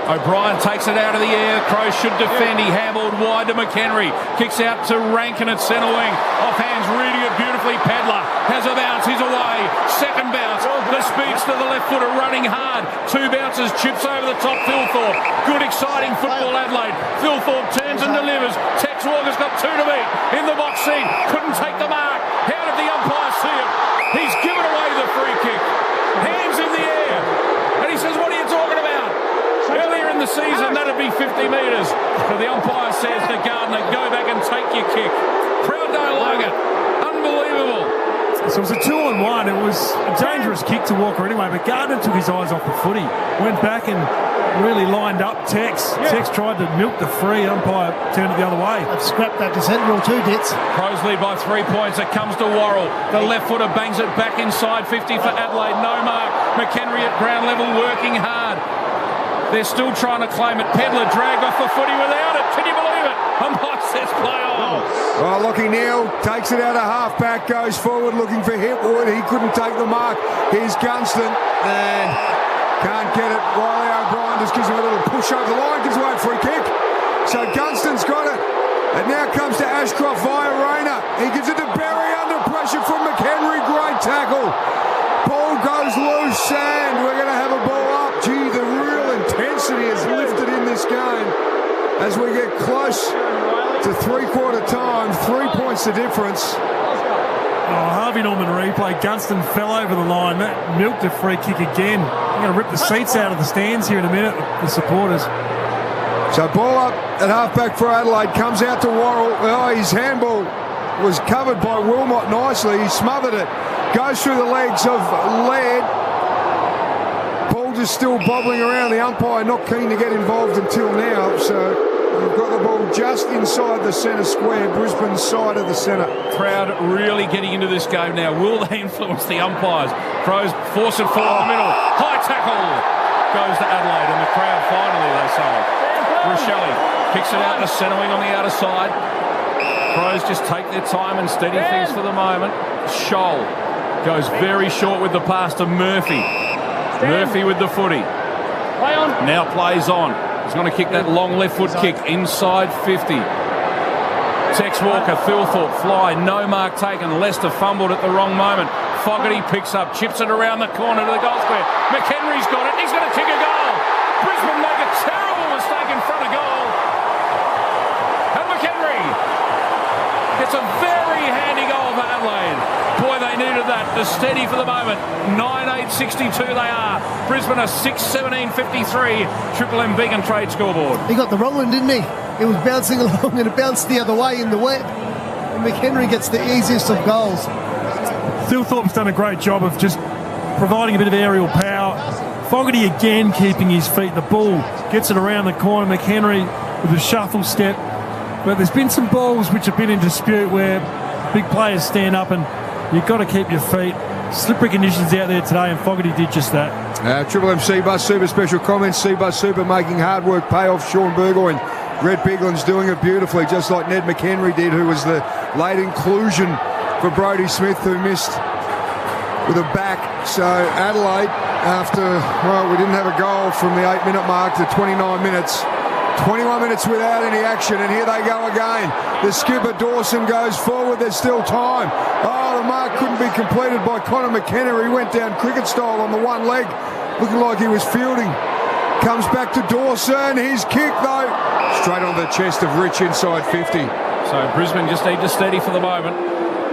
O'Brien takes it out of the air. Crows should defend. He handballed wide to McHenry. Kicks out to Rankin at centre wing. Off hands, reading it beautifully. Pedler has a bounce. He's away. Second bounce. The speeds to the left footer running hard. 2 bounces. Chips over the top. Philthorpe. Good exciting football, Adelaide. Philthorpe turns and delivers. Tex Walker's got 2 to beat. In the box seat. Couldn't take the mark. How did the umpire see it? He's given away the free kick. Hands in the air. And he says, what are you talking about? Earlier in the season, that'd be 50 metres. But the umpire says to Gardner, go back and take your kick. Crowd don't like it. Unbelievable. So it was a 2-on-1. It was a dangerous kick to Walker anyway, but Gardner took his eyes off the footy. Went back and really lined up Tex. Tex tried to milk the free. Umpire turned it the other way. They've scrapped that descent rule too, Ditz. Crows lead by 3 points. It comes to Worrell. The left footer bangs it back inside 50 for Adelaide. No mark. McHenry at ground level working hard. They're still trying to claim it. Pedler dragged off the footy without it. Can you believe it? Umpire says play on. Well, Lockie Neal takes it out of half-back, goes forward looking for Hipwood. He couldn't take the mark. Here's Gunston and can't get it. Riley O'Brien just gives him a little push over the line, gives away a free kick. So Gunston's got it. It now comes to Ashcroft via Rayner. He gives it to Berry under pressure from McHenry. Great tackle. Ball goes loose and we're going to have a ball up. Gee, the real intensity is lifted in this game. as we get close to three-quarter time. 3 points the difference. Harvey Norman replay. Gunston fell over the line. That milked a free kick again. I'm going to rip the seats out of the stands here in a minute, the supporters. So ball up at halfback for Adelaide. Comes out to Worrell. Oh, his handball was covered by Wilmot nicely. He smothered it. Goes through the legs of Laird. Ball just still bobbling around. The umpire not keen to get involved until now. So we've got the ball just inside the centre square, Brisbane's side of the centre. Crowd really getting into this game now. Will they influence the umpires? Crows force it forward in the middle. High tackle goes to Adelaide, and the crowd finally, they say. Rochelle kicks it out to centre wing on the outer side. Crows just take their time and steady things for the moment. Scholl goes very short with the pass to Murphy. Murphy with the footy. Now plays on. He's going to kick that long left foot kick inside 50. Tex Walker, Thilthorpe fly, no mark taken. Leicester fumbled at the wrong moment. Fogarty picks up, chips it around the corner to the goal square. McHenry's got it. He's going to kick a goal. Brisbane make a terrible mistake in front of goal. And McHenry gets a very handy goal for Adelaide. Boy, they needed that to steady for the moment. 9-8-62 they are. Brisbane are 6-17-53. Triple M Beacon Trade scoreboard. He got the wrong one, didn't he? It was bouncing along and it bounced the other way in the wet. And McHenry gets the easiest of goals. Thilthorpe's done a great job of just providing a bit of aerial power. Fogarty again keeping his feet. The ball gets it around the corner. McHenry with a shuffle step. But there's been some balls which have been in dispute where big players stand up and you've got to keep your feet. Slippery conditions out there today, and Fogarty did just that. Triple M C-Bus Super special comments. C-Bus Super making hard work pay off. Sean Burgoyne. Red Bigland's doing it beautifully, just like Ned McHenry did, who was the late inclusion for Brodie Smith, who missed with a back. So Adelaide, after, well, we didn't have a goal from the 8-minute mark to 29 minutes. 21 minutes without any action, and here they go again. The skipper Dawson goes forward. There's still time. Oh, the mark couldn't be completed by Connor McKenna. He went down cricket style on the one leg, looking like he was fielding. Comes back to Dawson. His kick, though, straight on the chest of Rich inside 50. So Brisbane just need to steady for the moment.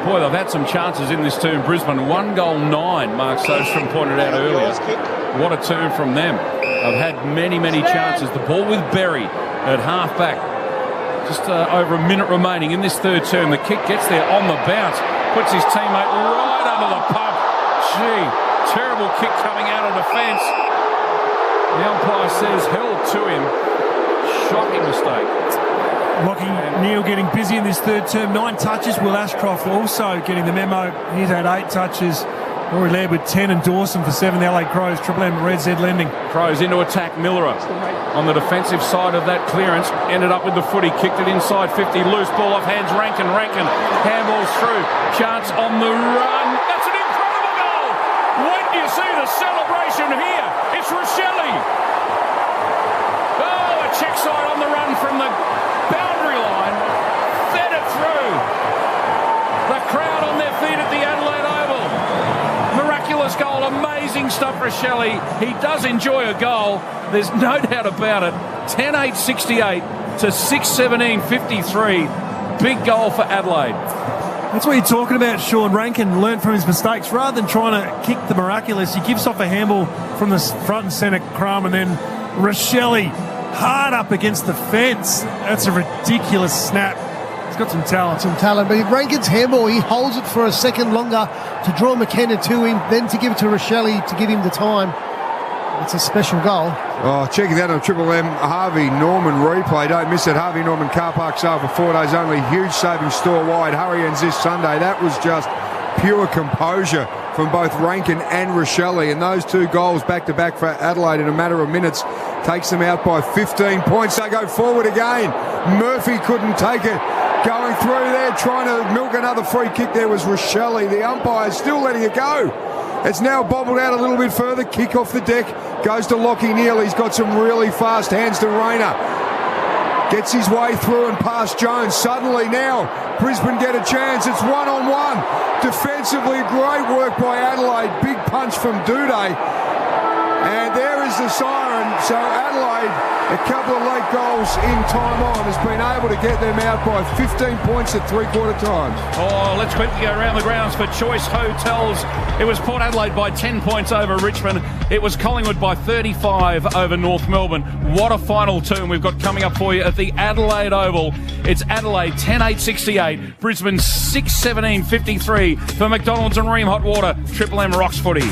Boy, they've had some chances in this turn. Brisbane 1 goal 9, Mark Sostrom pointed out earlier. What a turn from them. They've had many, many chances. The ball with Berry at half-back. Just over a minute remaining in this third term. The kick gets there on the bounce. Puts his teammate right under the pump. Gee, terrible kick coming out of defence. The umpire says held to him. Shocking mistake. Lockie Neal getting busy in this third term. 9 touches. Will Ashcroft also getting the memo. He's had 8 touches. Rory Laird with 10 and Dawson for 7. The LA Crows. Triple M Red Z lending. Crows into attack. Millerer on the defensive side of that clearance. Ended up with the footy. Kicked it inside 50. Loose ball off hands. Rankin. Handballs through. Chance on the run. That's an incredible goal. When do you see the celebration here? It's Rochelle. Oh, a check side on the run from the boundary line. Fed it through. The crowd on their feet at the Adelaide Oval. Miraculous goal. Amazing stuff, Rochelle. He does enjoy a goal. There's no doubt about it. 10-8-68 to 6-17-53. Big goal for Adelaide. That's what you're talking about, Sean. Rankin learned from his mistakes. Rather than trying to kick the miraculous, he gives off a handball from the front and centre crumb, and then Rochelle hard up against the fence. That's a ridiculous snap. He's got some talent. But Rankin's handball, he holds it for a second longer to draw McKenna to him, then to give it to Rochelle to give him the time. It's a special goal. Oh, checking that on Triple M Harvey Norman replay. Don't miss it. Harvey Norman car park sale for 4 days only. Huge savings store wide. Hurry ends this Sunday. That was just pure composure from both Rankin and Rochelle. And those 2 goals back-to-back for Adelaide in a matter of minutes takes them out by 15 points. They go forward again. Murphy couldn't take it. Going through there, trying to milk another free kick there was Rochelle. The umpire still letting it go. It's now bobbled out a little bit further. Kick off the deck. Goes to Lockie Neal. He's got some really fast hands to Rayner. Gets his way through and past Jones. Suddenly now, Brisbane get a chance. It's 1-on-1. Defensively, great work by Adelaide. Big punch from Duday. And there is the siren. So Adelaide, a couple of late goals in time on, has been able to get them out by 15 points at three-quarter time. Oh, let's quickly go around the grounds for Choice Hotels. It was Port Adelaide by 10 points over Richmond. It was Collingwood by 35 over North Melbourne. What a final turn we've got coming up for you at the Adelaide Oval. It's Adelaide 10-8-68, Brisbane 6-17-53 for McDonald's and Ream Hot Water. Triple M rocks footy.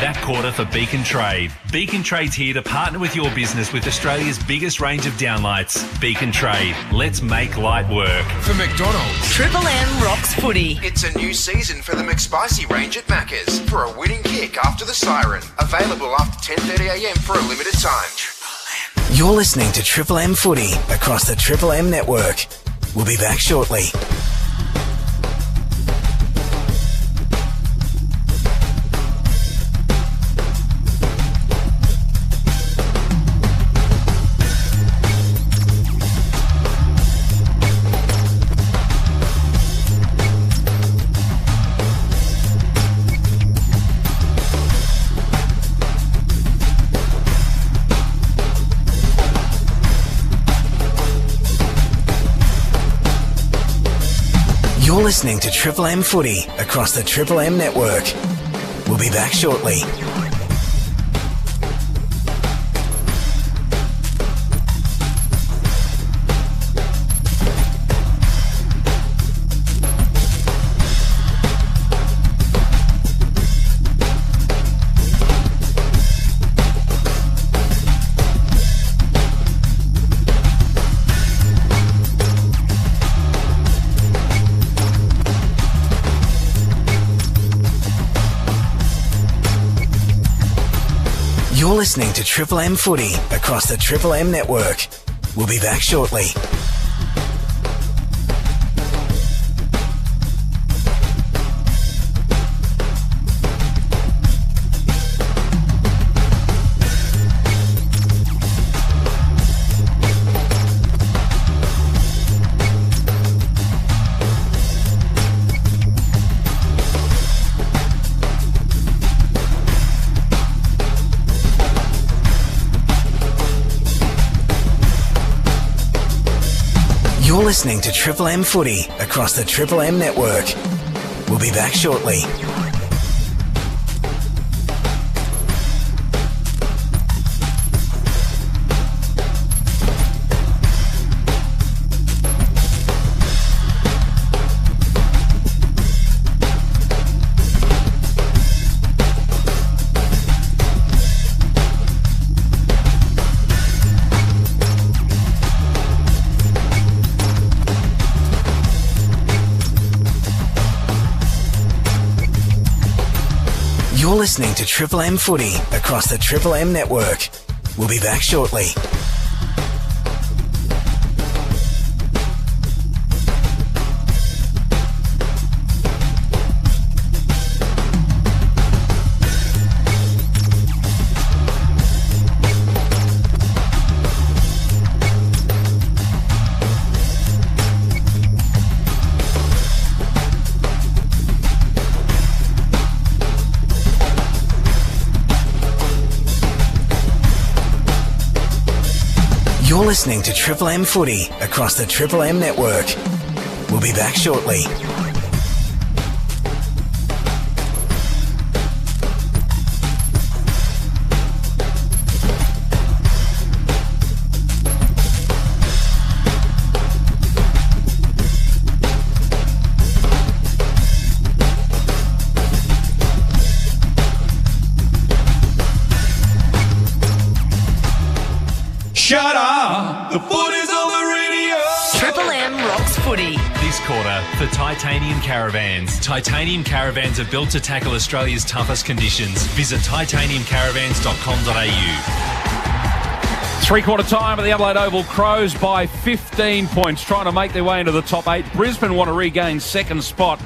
That quarter for Beacon Trade. Beacon Trade's here to partner with your business with Australia's biggest range of downlights. Beacon Trade. Let's make light work. For McDonald's, Triple M rocks footy. it's a new season for the McSpicy range at Macca's for a winning kick after the siren. Available after 10:30am for a limited time. You're listening to Triple M Footy across the Triple M network. We'll be back shortly. You're listening to Triple M Footy across the Triple M network. We'll be back shortly. You're listening to Triple M Footy across the Triple M network. We'll be back shortly. You're listening to Triple M Footy across the Triple M network. We'll be back shortly. You're listening to Triple M Footy across the Triple M network. We'll be back shortly. You're listening to Triple M Footy across the Triple M network. We'll be back shortly. Shut up! The foot is on the radio! Triple M rocks footy. This quarter for Titanium Caravans. Titanium Caravans are built to tackle Australia's toughest conditions. Visit titaniumcaravans.com.au. Three-quarter time at the Adelaide Oval. Crows by 15 points, trying to make their way into the top 8. Brisbane want to regain second spot.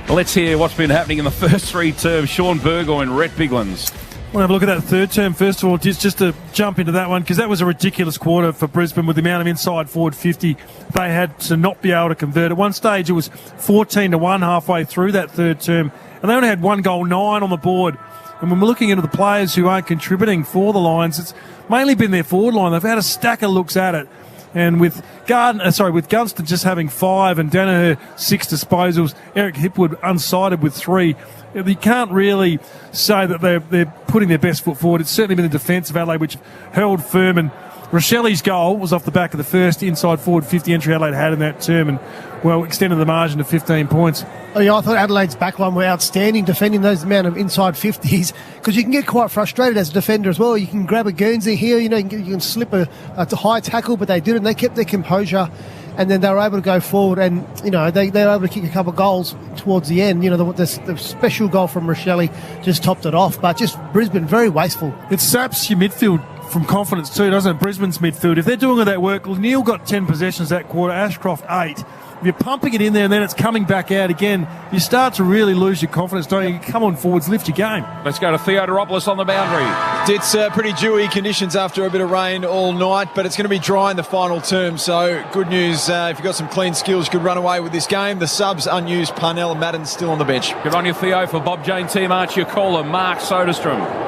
Let's hear what's been happening in the first three terms. Sean Burgoyne and Rhett Biglands. We'll have a look at that third term. First of all, just to jump into that one, because that was a ridiculous quarter for Brisbane with the amount of inside forward 50 they had to not be able to convert. At one stage, it was 14-1 halfway through that third term, and they only had 1 goal, 9 on the board And when we're looking into the players who aren't contributing for the Lions, it's mainly been their forward line. They've had a stack of looks at it. And with Gunston just having 5 and Danaher 6 disposals, Eric Hipwood unsighted with 3, you can't really say that they're putting their best foot forward. It's certainly been the defence of Adelaide which held firm, and Rochelli's goal was off the back of the first inside forward 50 entry Adelaide had in that term, and well, extended the margin to 15 points. Oh yeah, I thought Adelaide's backline were outstanding defending those amount of inside 50s, because you can get quite frustrated as a defender as well. You can grab a Guernsey here, you can slip a high tackle, but they didn't. They kept their composure, and then they were able to go forward, and they were able to kick a couple of goals towards the end. The special goal from Rochelle just topped it off, but just Brisbane very wasteful. It saps your midfield from confidence too, doesn't it? Brisbane's midfield, if they're doing all that work, Neil got 10 possessions that quarter, Ashcroft 8. If you're pumping it in there and then it's coming back out again, you start to really lose your confidence, don't you? Come on forwards, lift your game. Let's go to Theodoropoulos on the boundary. It's pretty dewy conditions after a bit of rain all night, but it's going to be dry in the final term, so good news. If you've got some clean skills, you could run away with this game. The subs unused, Parnell and Madden still on the bench. Good on you, Theo. For Bob Jane Team Archie caller, Mark Soderstrom.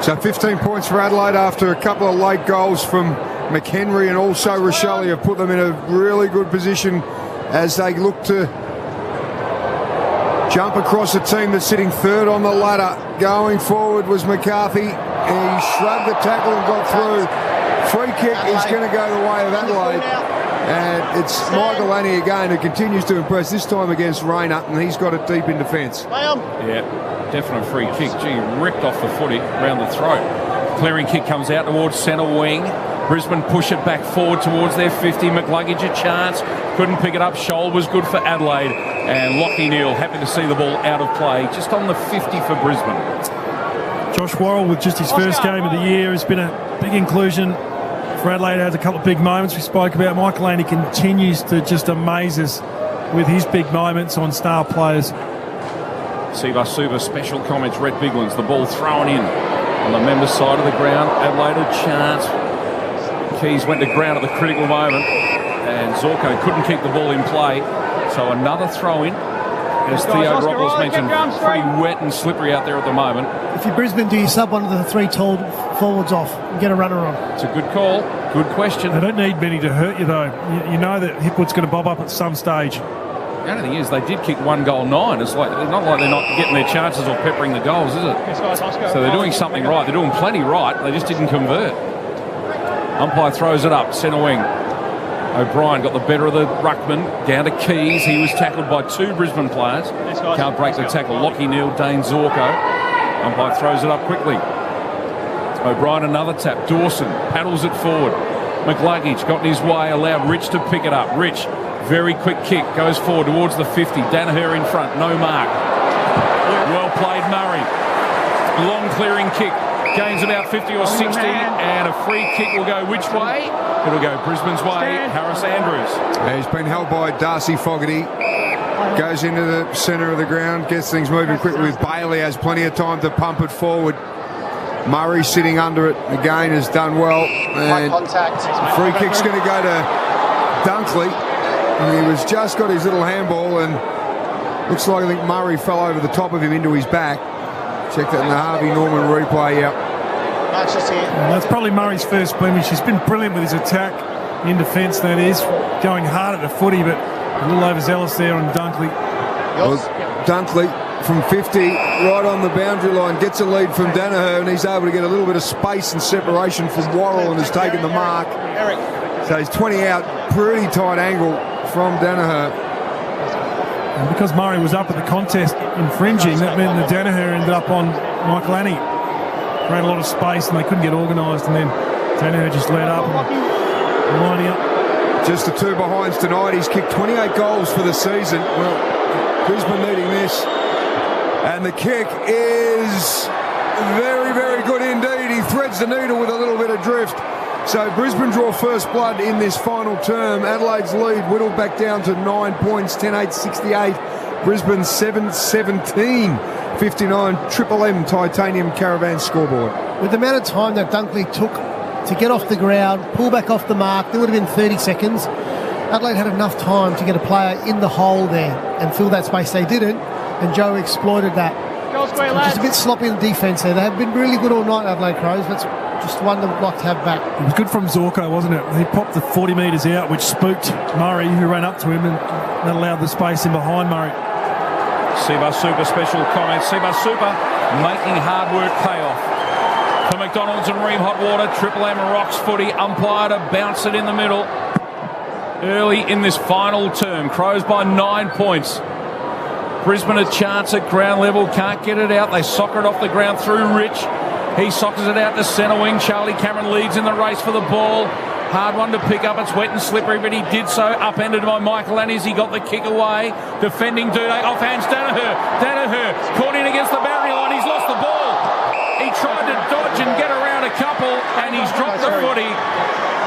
So 15 points for Adelaide after a couple of late goals from McHenry and also Rochelle have put them in a really good position as they look to jump across a team that's sitting third on the ladder. Going forward was McCarthy, and he shrugged the tackle and got through. Free kick is going to go the way of Adelaide, and it's Michael Lanny again who continues to impress, this time against Rayner, and he's got it deep in defence. Yeah, definite free kick. Gee, ripped off the footy round the throat. Clearing kick comes out towards centre wing. Brisbane push it back forward towards their 50. McLuggage a chance. Couldn't pick it up. Shoal was good for Adelaide. And Lockie Neal happy to see the ball out of play. Just on the 50 for Brisbane. Josh Worrell with just his first game of the year has been a big inclusion for Adelaide. Has a couple of big moments we spoke about. Michael Laney continues to just amaze us with his big moments on star players. Siva Suva special comments. Rhett Biglands, the ball thrown in on the member side of the ground. Adelaide a chance. Keys went to ground at the critical moment, and Zorko couldn't keep the ball in play. So another throw in. As Theodoropoulos mentioned, pretty wet and slippery out there at the moment. If you're Brisbane, do you sub one of the 3 tall forwards off and get a runner on? It's a good call. Good question. They don't need many to hurt you, though. You know that Hipwood's going to bob up at some stage. The only thing is, they did kick 1 goal 9. It's not like they're not getting their chances or peppering the goals, is it? So they're doing something right. They're doing plenty right. They just didn't convert. Umpire throws it up, centre wing. O'Brien got the better of the ruckman, down to Keys. He was tackled by 2 Brisbane players. Can't break the tackle. Lockie Neal, Dane Zorko. Umpire throws it up quickly. O'Brien another tap. Dawson paddles it forward. McLuggage got in his way, allowed Rich to pick it up. Rich, very quick kick, goes forward towards the 50. Danaher in front, no mark. Well played, Murray. Long clearing kick. Gains about 50 or 60, and a free kick will go which way? It'll go Brisbane's way. Harris Andrews. He's been held by Darcy Fogarty. Goes into the centre of the ground, gets things moving quickly with Bailey, has plenty of time to pump it forward. Murray sitting under it again has done well, and free kick's going to go to Dunkley. And he was just got his little handball, and looks like I think Murray fell over the top of him into his back. Check that in the Harvey Norman replay, yep. That's probably Murray's first blemish. He's been brilliant with his attack in defence, that is. Going hard at the footy, but a little overzealous there on Dunkley. Well, Dunkley from 50, right on the boundary line, gets a lead from Danaher, and he's able to get a little bit of space and separation from Worrell and has taken the mark. So he's 20 out, pretty tight angle from Danaher. And because Murray was up at the contest infringing, that meant that Danaher ended up on Mike Lanny. Created a lot of space and they couldn't get organised, and then Danaher just let up and winding up. Just the 2 behinds tonight. He's kicked 28 goals for the season. Well, Brisbane needing this. And the kick is very, very good indeed. He threads the needle with a little bit of drift. So Brisbane draw first blood in this final term. Adelaide's lead whittled back down to 9 points, 10-8-68. Brisbane 7-17, 59. Triple M Titanium Caravan scoreboard. With the amount of time that Dunkley took to get off the ground, pull back off the mark, there would have been 30 seconds. Adelaide had enough time to get a player in the hole there and fill that space. They didn't, and Joe exploited that. Goal square, Just lads. a bit sloppy in the defence there. They have been really good all night, Adelaide Crows. That's just one that we'd like to have back. It was good from Zorko, wasn't it? He popped the 40 metres out, which spooked Murray, who ran up to him, and that allowed the space in behind Murray. Seabus Super special comments. Seabus Super making hard work pay off. For McDonald's and Ream Hot Water, Triple M Rocks footy, umpire to bounce it in the middle. Early in this final term, Crows by 9 points. Brisbane a chance at ground level, can't get it out. They soccer it off the ground through Rich. He soccers it out to centre wing. Charlie Cameron leads in the race for the ball. Hard one to pick up. It's wet and slippery, but he did so. Upended by Michael Annis. He got the kick away. Defending Duday. Offhands Danaher. Danaher caught in against the boundary line. He's lost the ball. He tried to dodge and get around a couple, and he's dropped the footy.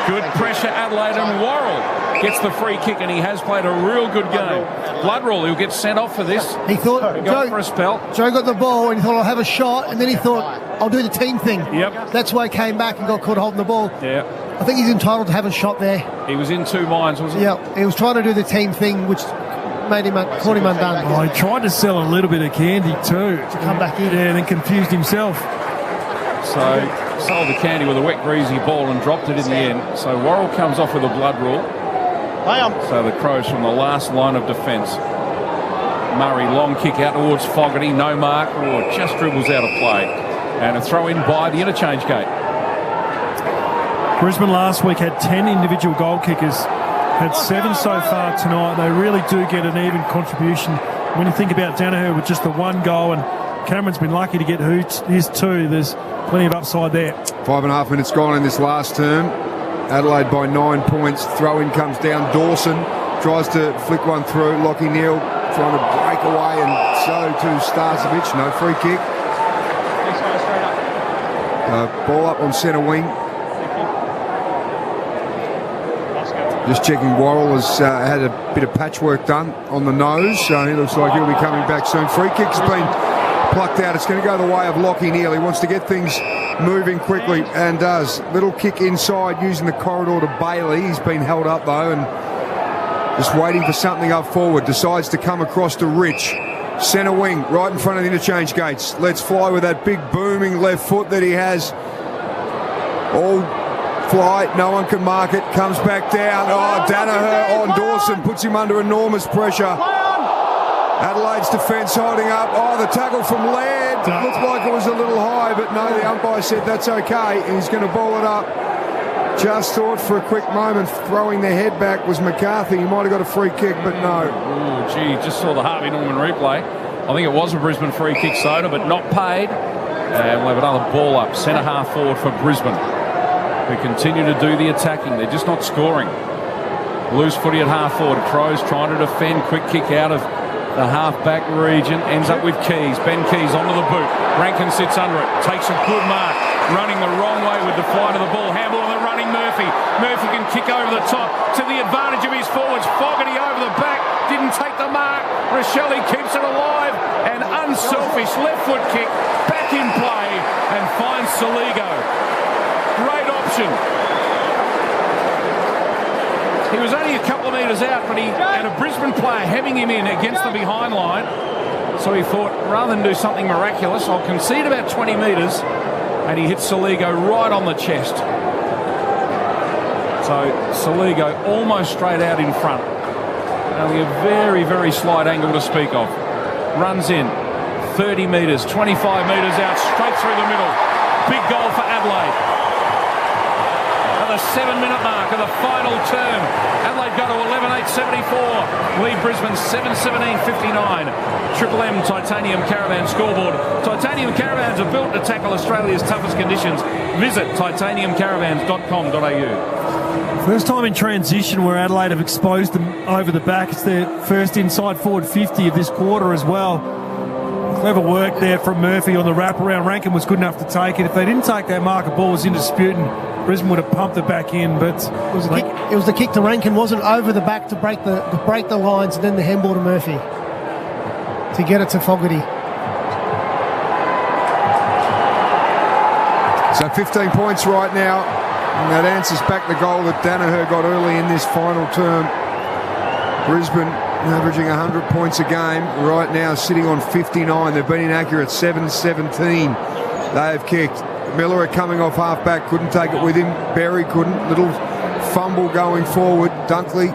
Good pressure, Adelaide, and Worrell gets the free kick, and he has played a real good game. Bloodroll, he'll get sent off for this. He thought Joe for a spell. Joe got the ball and he thought, I'll have a shot, and then he thought, I'll do the team thing. Yep. That's why he came back and got caught holding the ball. Yeah. I think he's entitled to have a shot there. He was in two minds, wasn't he? Yeah, he was trying to do the team thing, which made him caught him undone. Oh, he tried to sell a little bit of candy too. To come back in. Yeah, and then confused himself. So sold the candy with a wet, greasy ball and dropped it in the end. So Worrell comes off with a blood rule. So the Crows from the last line of defence. Murray, long kick out towards Fogarty, no mark, or just dribbles out of play. And a throw in by the interchange gate. Brisbane last week had 10 individual goal kickers, had 7 so far tonight. They really do get an even contribution. When you think about Danaher with just the 1 goal, and Cameron's been lucky to get his 2, there's plenty of upside there. 5.5 minutes gone in this last term. Adelaide by 9 points. Throw-in comes down. Dawson tries to flick one through. Lockie Neal trying to break away, and so to Starcevic. No free kick. Ball up on centre wing. Just checking, Worrell has had a bit of patchwork done on the nose, so he looks like he'll be coming back soon. Free kick's been plucked out. It's going to go the way of Lockie Neal. He wants to get things moving quickly and does. Little kick inside using the corridor to Bailey. He's been held up though and just waiting for something up forward. Decides to come across to Rich. Centre wing, right in front of the interchange gates. Let's fly with that big booming left foot that he has. All fly, no one can mark it. Comes back down. Oh, Danaher on Dawson puts him under enormous pressure. Adelaide's defence holding up. Oh, the tackle from Laird. Looked like it was a little high, but no, the umpire said that's okay. He's going to ball it up. Just thought for a quick moment throwing their head back was McCarthy. He might have got a free kick, but no. Oh, gee, just saw the Harvey Norman replay. I think it was a Brisbane free kick, Soda, but not paid. And we'll have another ball up, centre half forward for Brisbane, who continue to do the attacking. They're just not scoring. Loose footy at half forward. Crows trying to defend. Quick kick out of the half-back region. Ends up with Keys. Ben Keys onto the boot. Rankin sits under it. Takes a good mark. Running the wrong way with the flight of the ball. Handball on the running Murphy. Murphy can kick over the top to the advantage of his forwards. Fogarty over the back. Didn't take the mark. Rochelle keeps it alive. An unselfish left foot kick. Back in play and finds Saligo. Great option. He was only a couple of metres out, but he had a Brisbane player hemming him in against the behind line. So he thought, rather than do something miraculous, I'll concede about 20 metres. And he hits Saligo right on the chest. So Saligo almost straight out in front. Only a very, very slight angle to speak of. Runs in 30 metres, 25 metres out, straight through the middle. Big goal for Adelaide. At the 7-minute mark of the final term, Adelaide go to 11.874. Lead Brisbane 7:17.59. Triple M Titanium Caravan scoreboard. Titanium Caravans are built to tackle Australia's toughest conditions. Visit titaniumcaravans.com.au. First time in transition where Adelaide have exposed them over the back. It's their first inside forward 50 of this quarter as well. Clever work there from Murphy on the wraparound. Rankin was good enough to take it. If they didn't take that mark, the ball was in dispute and Brisbane would have pumped it back in. But it was the kick to Rankin, wasn't over the back to break the lines, and then the handball to Murphy to get it to Fogarty. So 15 points right now, and that answers back the goal that Danaher got early in this final term. Brisbane averaging 100 points a game. Right now sitting on 59. They've been inaccurate, 7-17. They have kicked. Miller coming off half-back, couldn't take it with him. Berry couldn't. Little fumble going forward. Dunkley.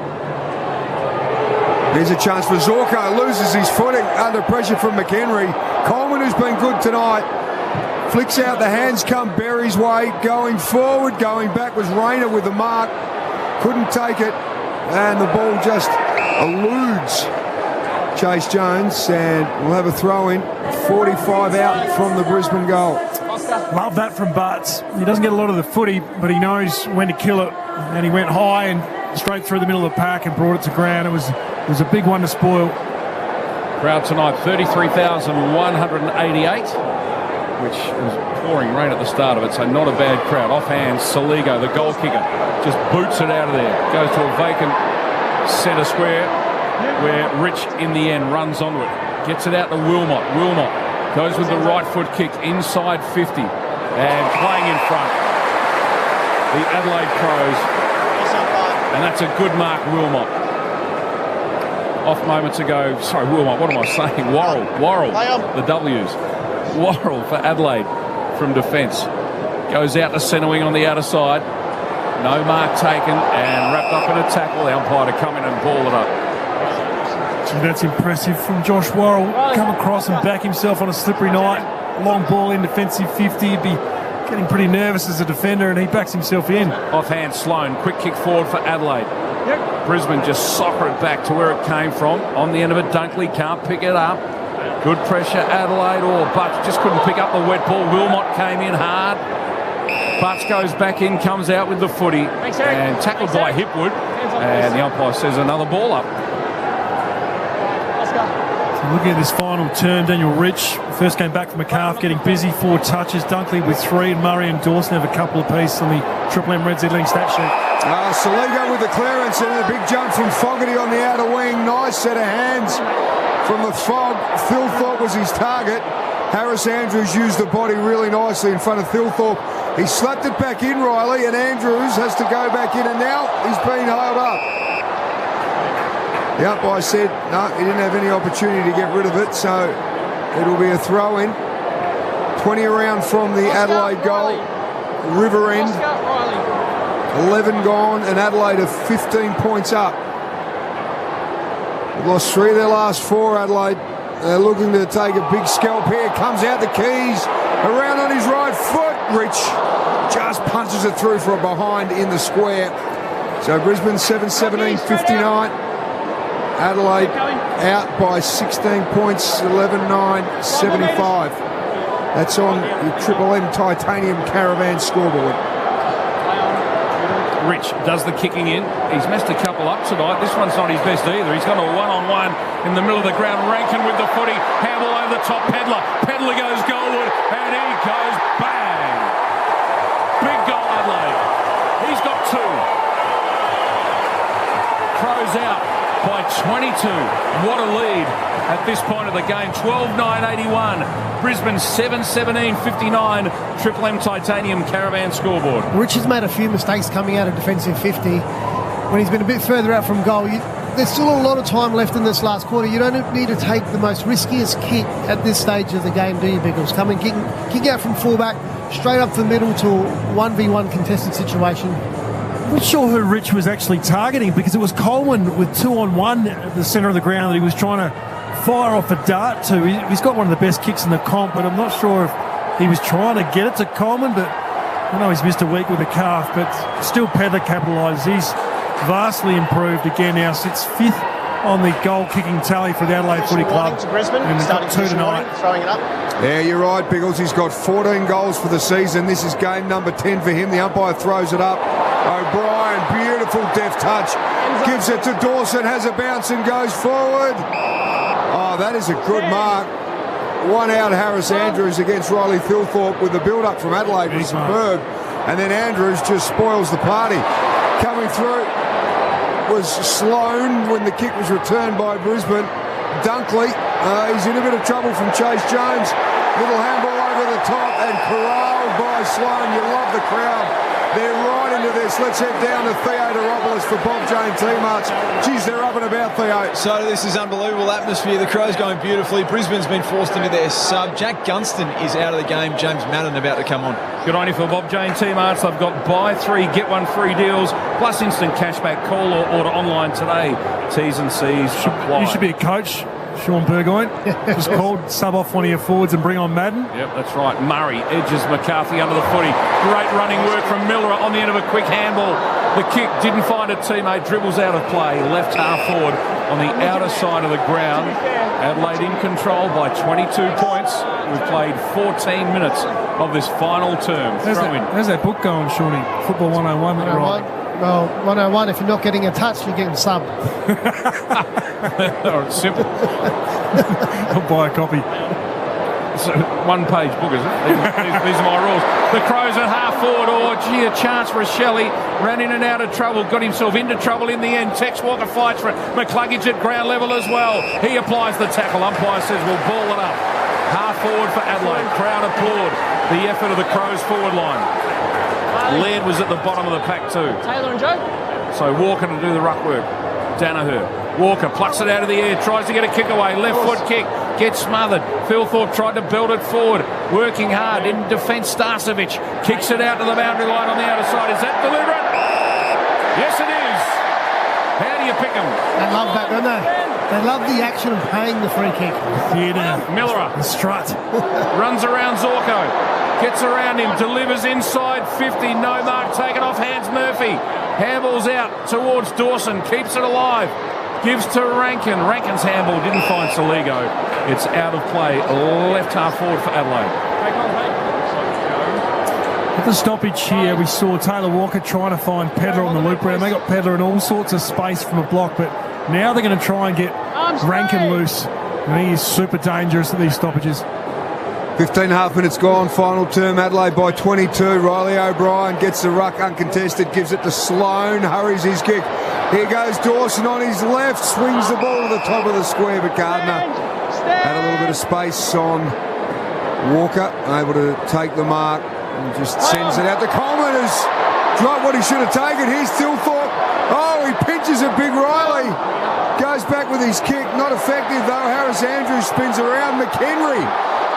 There's a chance for Zorko. Loses his footing under pressure from McHenry. Coleman, who's been good tonight, flicks out. The hands come Berry's way. Going forward, going back was Rayner with the mark. Couldn't take it. And the ball just eludes Chase Jones. And we'll have a throw-in. 45 out from the Brisbane goal. Love that from Butts. He doesn't get a lot of the footy, but he knows when to kill it. And he went high and straight through the middle of the pack and brought it to ground. It was a big one to spoil. Crowd tonight, 33,188, which was pouring rain at the start of it, so not a bad crowd. Offhand, Saligo, the goal kicker, just boots it out of there. Goes to a vacant centre square where Rich, in the end, runs onto it. Gets it out to Wilmot. Wilmot goes with the right foot kick inside 50 and playing in front. The Adelaide Crows. And that's a good mark, Wilmot. Off moments ago, sorry, Wilmot, what am I saying? Worrell, the W's. Worrell for Adelaide from defence. Goes out to centre wing on the outer side. No mark taken and wrapped up in a tackle. The umpire to come in and ball it up. Gee, that's impressive from Josh Worrell. Come across and back himself on a slippery night. Long ball in defensive 50. He'd be getting pretty nervous as a defender, and he backs himself in. Offhand, Sloan. Quick kick forward for Adelaide. Brisbane just soccer it back to where it came from. On the end of it, Dunkley can't pick it up. Good pressure, Adelaide. Butts just couldn't pick up the wet ball. Wilmot came in hard. Butts goes back in, comes out with the footy, and tackled by Hipwood. And the umpire says another ball up. Looking at this final turn, Daniel Rich first came back from a calf, getting busy, 4 touches. Dunkley with 3, and Murray and Dawson have a couple apiece on the Triple M Red Z-Link stat sheet. Saligo with the clearance and a big jump from Fogarty on the outer wing. Nice set of hands from the Fog. Thilthorpe was his target. Harris Andrews used the body really nicely in front of Thilthorpe. He slapped it back in, Riley, and Andrews has to go back in, and now he's been held up. The umpire said no, he didn't have any opportunity to get rid of it, so it'll be a throw-in. 20 around from the Adelaide goal. River end. 11 gone, and Adelaide are 15 points up. They've lost 3 of their last 4, Adelaide. They're looking to take a big scalp here. Comes out the Keys. Around on his right foot. Rich just punches it through for a behind in the square. So Brisbane 7-17-59. Adelaide out by 16 points, 11-9-75. That's on the Triple M Titanium Caravan scoreboard. Rich does the kicking in. He's messed a couple up tonight. This one's not his best either. He's got a one-on-one in the middle of the ground. Rankin with the footy. Handle over the top. Pedler. Pedler goes goalward, and he goes bang. Big goal, Adelaide. He's got 2. Crows out by 22. What a lead at this point of the game. 12-9-81. Brisbane 7-17-59. Triple M Titanium Caravan scoreboard. Rich has made a few mistakes coming out of defensive 50. When he's been a bit further out from goal, there's still a lot of time left in this last quarter. You don't need to take the most riskiest kick at this stage of the game, do you, Biggles? Come and kick out from fullback, straight up the middle to a 1v1 contested situation. I'm not sure who Rich was actually targeting, because it was Coleman with 2-on-1 at the centre of the ground that he was trying to fire off a dart to. He's got one of the best kicks in the comp, but I'm not sure if he was trying to get it to Coleman. But I know he's missed a week with a calf, but still Pedler capitalised. He's vastly improved again now, sits 5th on the goal kicking tally for the Adelaide Footy Club. To Brisbane, and starting 2 tonight. Throwing it up. Yeah, you're right, Biggles. He's got 14 goals for the season. This is game number 10 for him. The umpire throws it up. O'Brien, beautiful deft touch. Gives it to Dawson, has a bounce and goes forward. Oh, that is a good mark. One out, Harris Andrews against Riley Thilthorpe with the build-up from Adelaide was superb. And then Andrews just spoils the party. Coming through was Sloan when the kick was returned by Brisbane. Dunkley, he's in a bit of trouble from Chase Jones. Little handball over the top and corralled by Sloan. You love the crowd They're right into this. Let's head down to Theodoropoulos for Bob Jane T-Marts. Geez, they're up and about, Theo. So this is unbelievable atmosphere. The Crows going beautifully. Brisbane's been forced into their sub. Jack Gunston is out of the game. James Madden about to come on. Good on you for Bob Jane T-Marts. They've got buy 3, get 1 free deals, plus instant cashback. Call or order online today. T's and C's apply. You should be a coach, Sean Burgoyne. Just called, sub off one of your forwards and bring on Madden. Yep, that's right. Murray edges McCarthy under the footy. Great running work from Miller on the end of a quick handball. The kick didn't find a teammate, dribbles out of play, left half forward on the outer side of the ground. Adelaide in control by 22 points. We've played 14 minutes of this final term. How's that book going, Shawnee? Football 101 that you're on. Well, 101, if you're not getting a touch, you're getting sub. Oh, it's simple. I'll buy a copy. It's a one-page book, is it? These are my rules. The Crows at half forward. Oh, gee, a chance for a Shelley. Ran in and out of trouble. Got himself into trouble in the end. Tex Walker fights for it. McCluggage at ground level as well. He applies the tackle. Umpire says we'll ball it up. Half forward for Adelaide. Crowd applaud the effort of the Crows forward line. Laird was at the bottom of the pack too. Taylor and Joe. So Walker to do the ruck work. Danaher. Walker plucks it out of the air, tries to get a kick away. Left foot kick, gets smothered. Phil Thorpe tried to belt it forward. Working hard in defence. Starcevic kicks it out to the boundary line on the outer side. Is that deliberate? Yes, it is. How do you pick them? They love that, don't they? They love the action of paying the free kick. Miller. The strut. Runs around Zorko. Gets around him, delivers inside 50, no mark, taken off hands Murphy. Handball's out towards Dawson, keeps it alive. Gives to Rankin. Rankin's handball didn't find Saligo. It's out of play, left half forward for Adelaide. At the stoppage here, we saw Taylor Walker trying to find Pedler on the loop round. They got Pedler in all sorts of space from a block, but now they're going to try and get Rankin loose. And he is super dangerous at these stoppages. 15.5 minutes gone, final term, Adelaide by 22. Riley O'Brien gets the ruck uncontested, gives it to Sloan, hurries his kick. Here goes Dawson on his left, swings the ball to the top of the square, but Gardner had a little bit of space on Walker, able to take the mark and just sends it out. The Coleman has dropped what he should have taken. Here's Thilthorpe. Oh, he pinches a big Riley. Goes back with his kick, not effective though. Harris Andrews spins around. McHenry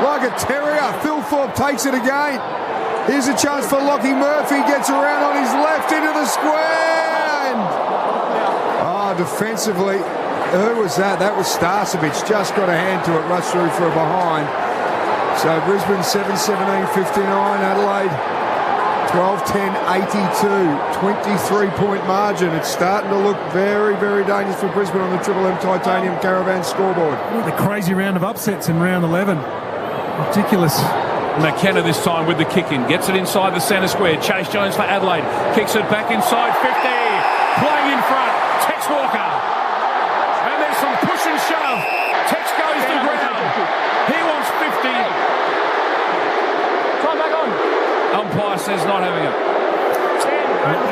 like a terrier. Thilthorpe takes it again. Here's a chance for Lockie Murphy. Gets around on his left into the square. And, defensively, who was that? That was Starcevic. Just got a hand to it. Rushed through for a behind. So Brisbane 7-17-59. Adelaide 12-10-82. 23-point margin. It's starting to look very, very dangerous for Brisbane on the Triple M Titanium Caravan scoreboard. The crazy round of upsets in round 11. Ridiculous. McKenna this time with the kick in. Gets it inside the centre square. Chase Jones for Adelaide. Kicks it back inside 50. Playing in front. Tex Walker. And there's some push and shove. Tex goes to ground. He wants 50. Time back on. Umpire says not having it.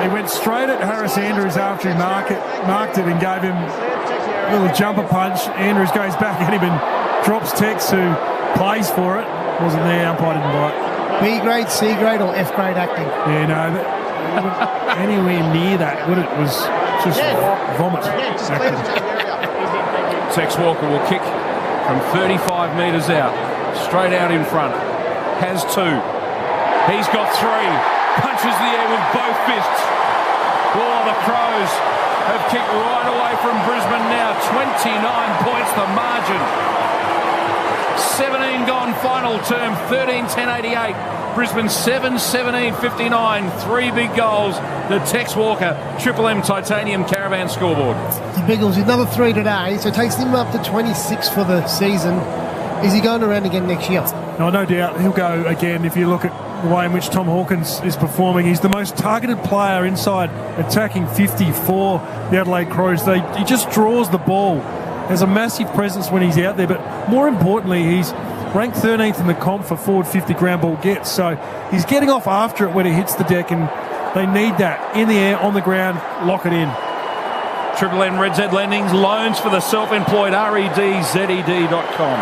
He went straight at Harris Andrews after he marked it and gave him a little jumper punch. Andrews goes back at him and drops Tex, who plays for it. Wasn't there, umpire didn't bite. B grade, C grade or F grade acting? Yeah, no, anywhere near that. It was just vomit acting. Tex Walker will kick from 35 metres out. Straight out in front. Has two. He's got three. Punches the air with both fists. Oh, the Crows have kicked right away from Brisbane now. 29 points the margin. 17 gone final term. 13-10-88. Brisbane 7-17-59. 3 big goals. The Tex Walker Triple M Titanium Caravan scoreboard. The Biggles, another 3 today, so it takes him up to 26 for the season. Is he going around again next year? No doubt he'll go again. If you look at the way in which Tom Hawkins is performing, he's the most targeted player inside, attacking 50 for the Adelaide Crows. He just draws the ball. Has a massive presence when he's out there, but more importantly, he's ranked 13th in the comp for forward 50 ground ball gets. So he's getting off after it when it hits the deck, and they need that in the air, on the ground, lock it in. Triple M Red Z Lendings, loans for the self-employed, REDZED.com.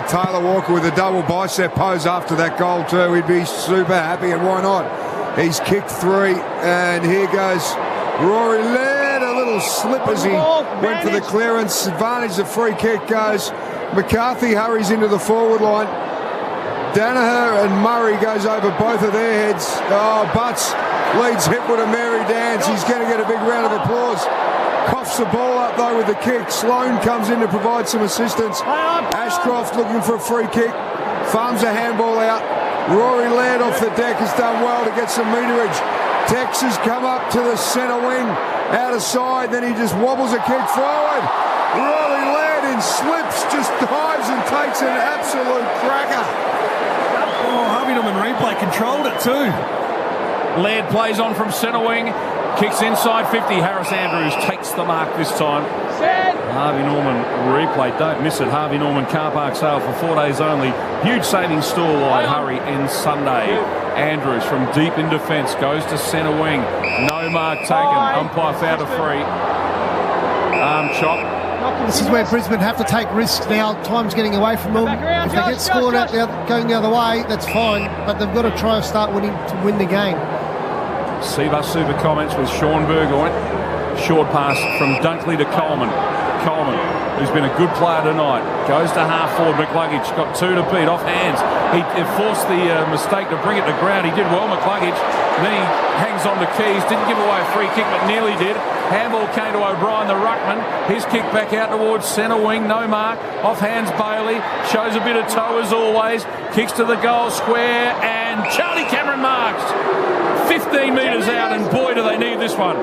Taylor Walker with a double bicep pose after that goal too. He'd be super happy, and why not? He's kicked 3, and here goes Rory Laird. A little slip as he went for the clearance. Advantage, the free kick goes. McCarthy hurries into the forward line. Danaher and Murray goes over both of their heads. Oh, Butts leads Hipwood a merry dance. He's going to get a big round of applause. Coughs the ball up though with the kick. Sloan comes in to provide some assistance. Ashcroft looking for a free kick. Farms a handball out. Rory Laird off the deck has done well to get some meterage. Tex has come up to the centre wing. Out of side, then he just wobbles a kick forward. Rory Laird in slips, just dives and takes an absolute cracker. Oh, Harvey Norman replay controlled it too. Laird plays on from centre wing, kicks inside 50. Harris Andrews takes the mark this time. Harvey Norman replay, don't miss it. Harvey Norman car park sale for 4 days only. Huge savings store-wide hurry in Sunday. Andrews from deep in defence goes to centre wing. No mark taken. Umpire found a free. Arm chop. This is where Brisbane have to take risks now. Time's getting away from them. If they get scored out going the other way, that's fine. But they've got to try and start winning to win the game. Seabus Super comments with Sean Burgoyne. Short pass from Dunkley to Coleman. Coleman, who's been a good player tonight, goes to half forward. McCluggage got 2 to beat off hands. He forced the mistake to bring it to ground. He did well, McCluggage. Then he hangs on to Keys. Didn't give away a free kick, but nearly did. Handball came to O'Brien, the ruckman. His kick back out towards centre wing. No mark. Off hands Bailey. Shows a bit of toe as always. Kicks to the goal square. And Charlie Cameron marks. 15 metres out, and boy, do they need this one.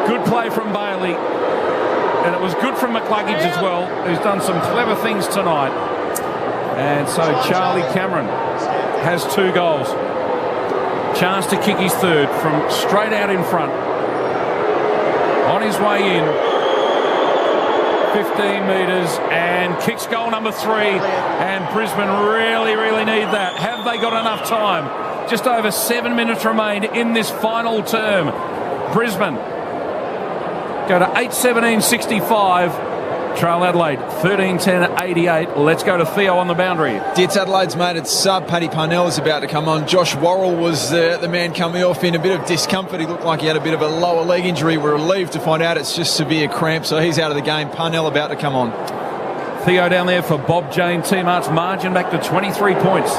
Good play from Bailey. And it was good from McCluggage as well, who's done some clever things tonight. And so Charlie Cameron has 2 goals. Chance to kick his 3rd from straight out in front. On his way in. 15 metres and kicks goal number 3. And Brisbane really, really need that. Have they got enough time? Just over 7 minutes remain in this final term. Brisbane go to 8:17.65. Trail Adelaide 13:10.88. Let's go to Theo on the boundary. It's Adelaide's mate at sub. Paddy Parnell is about to come on. Josh Worrell was the man coming off in a bit of discomfort. He looked like he had a bit of a lower leg injury. We're relieved to find out it's just severe cramp, so he's out of the game. Parnell about to come on. Theo down there for Bob Jane. T-Mart's margin back to 23 points.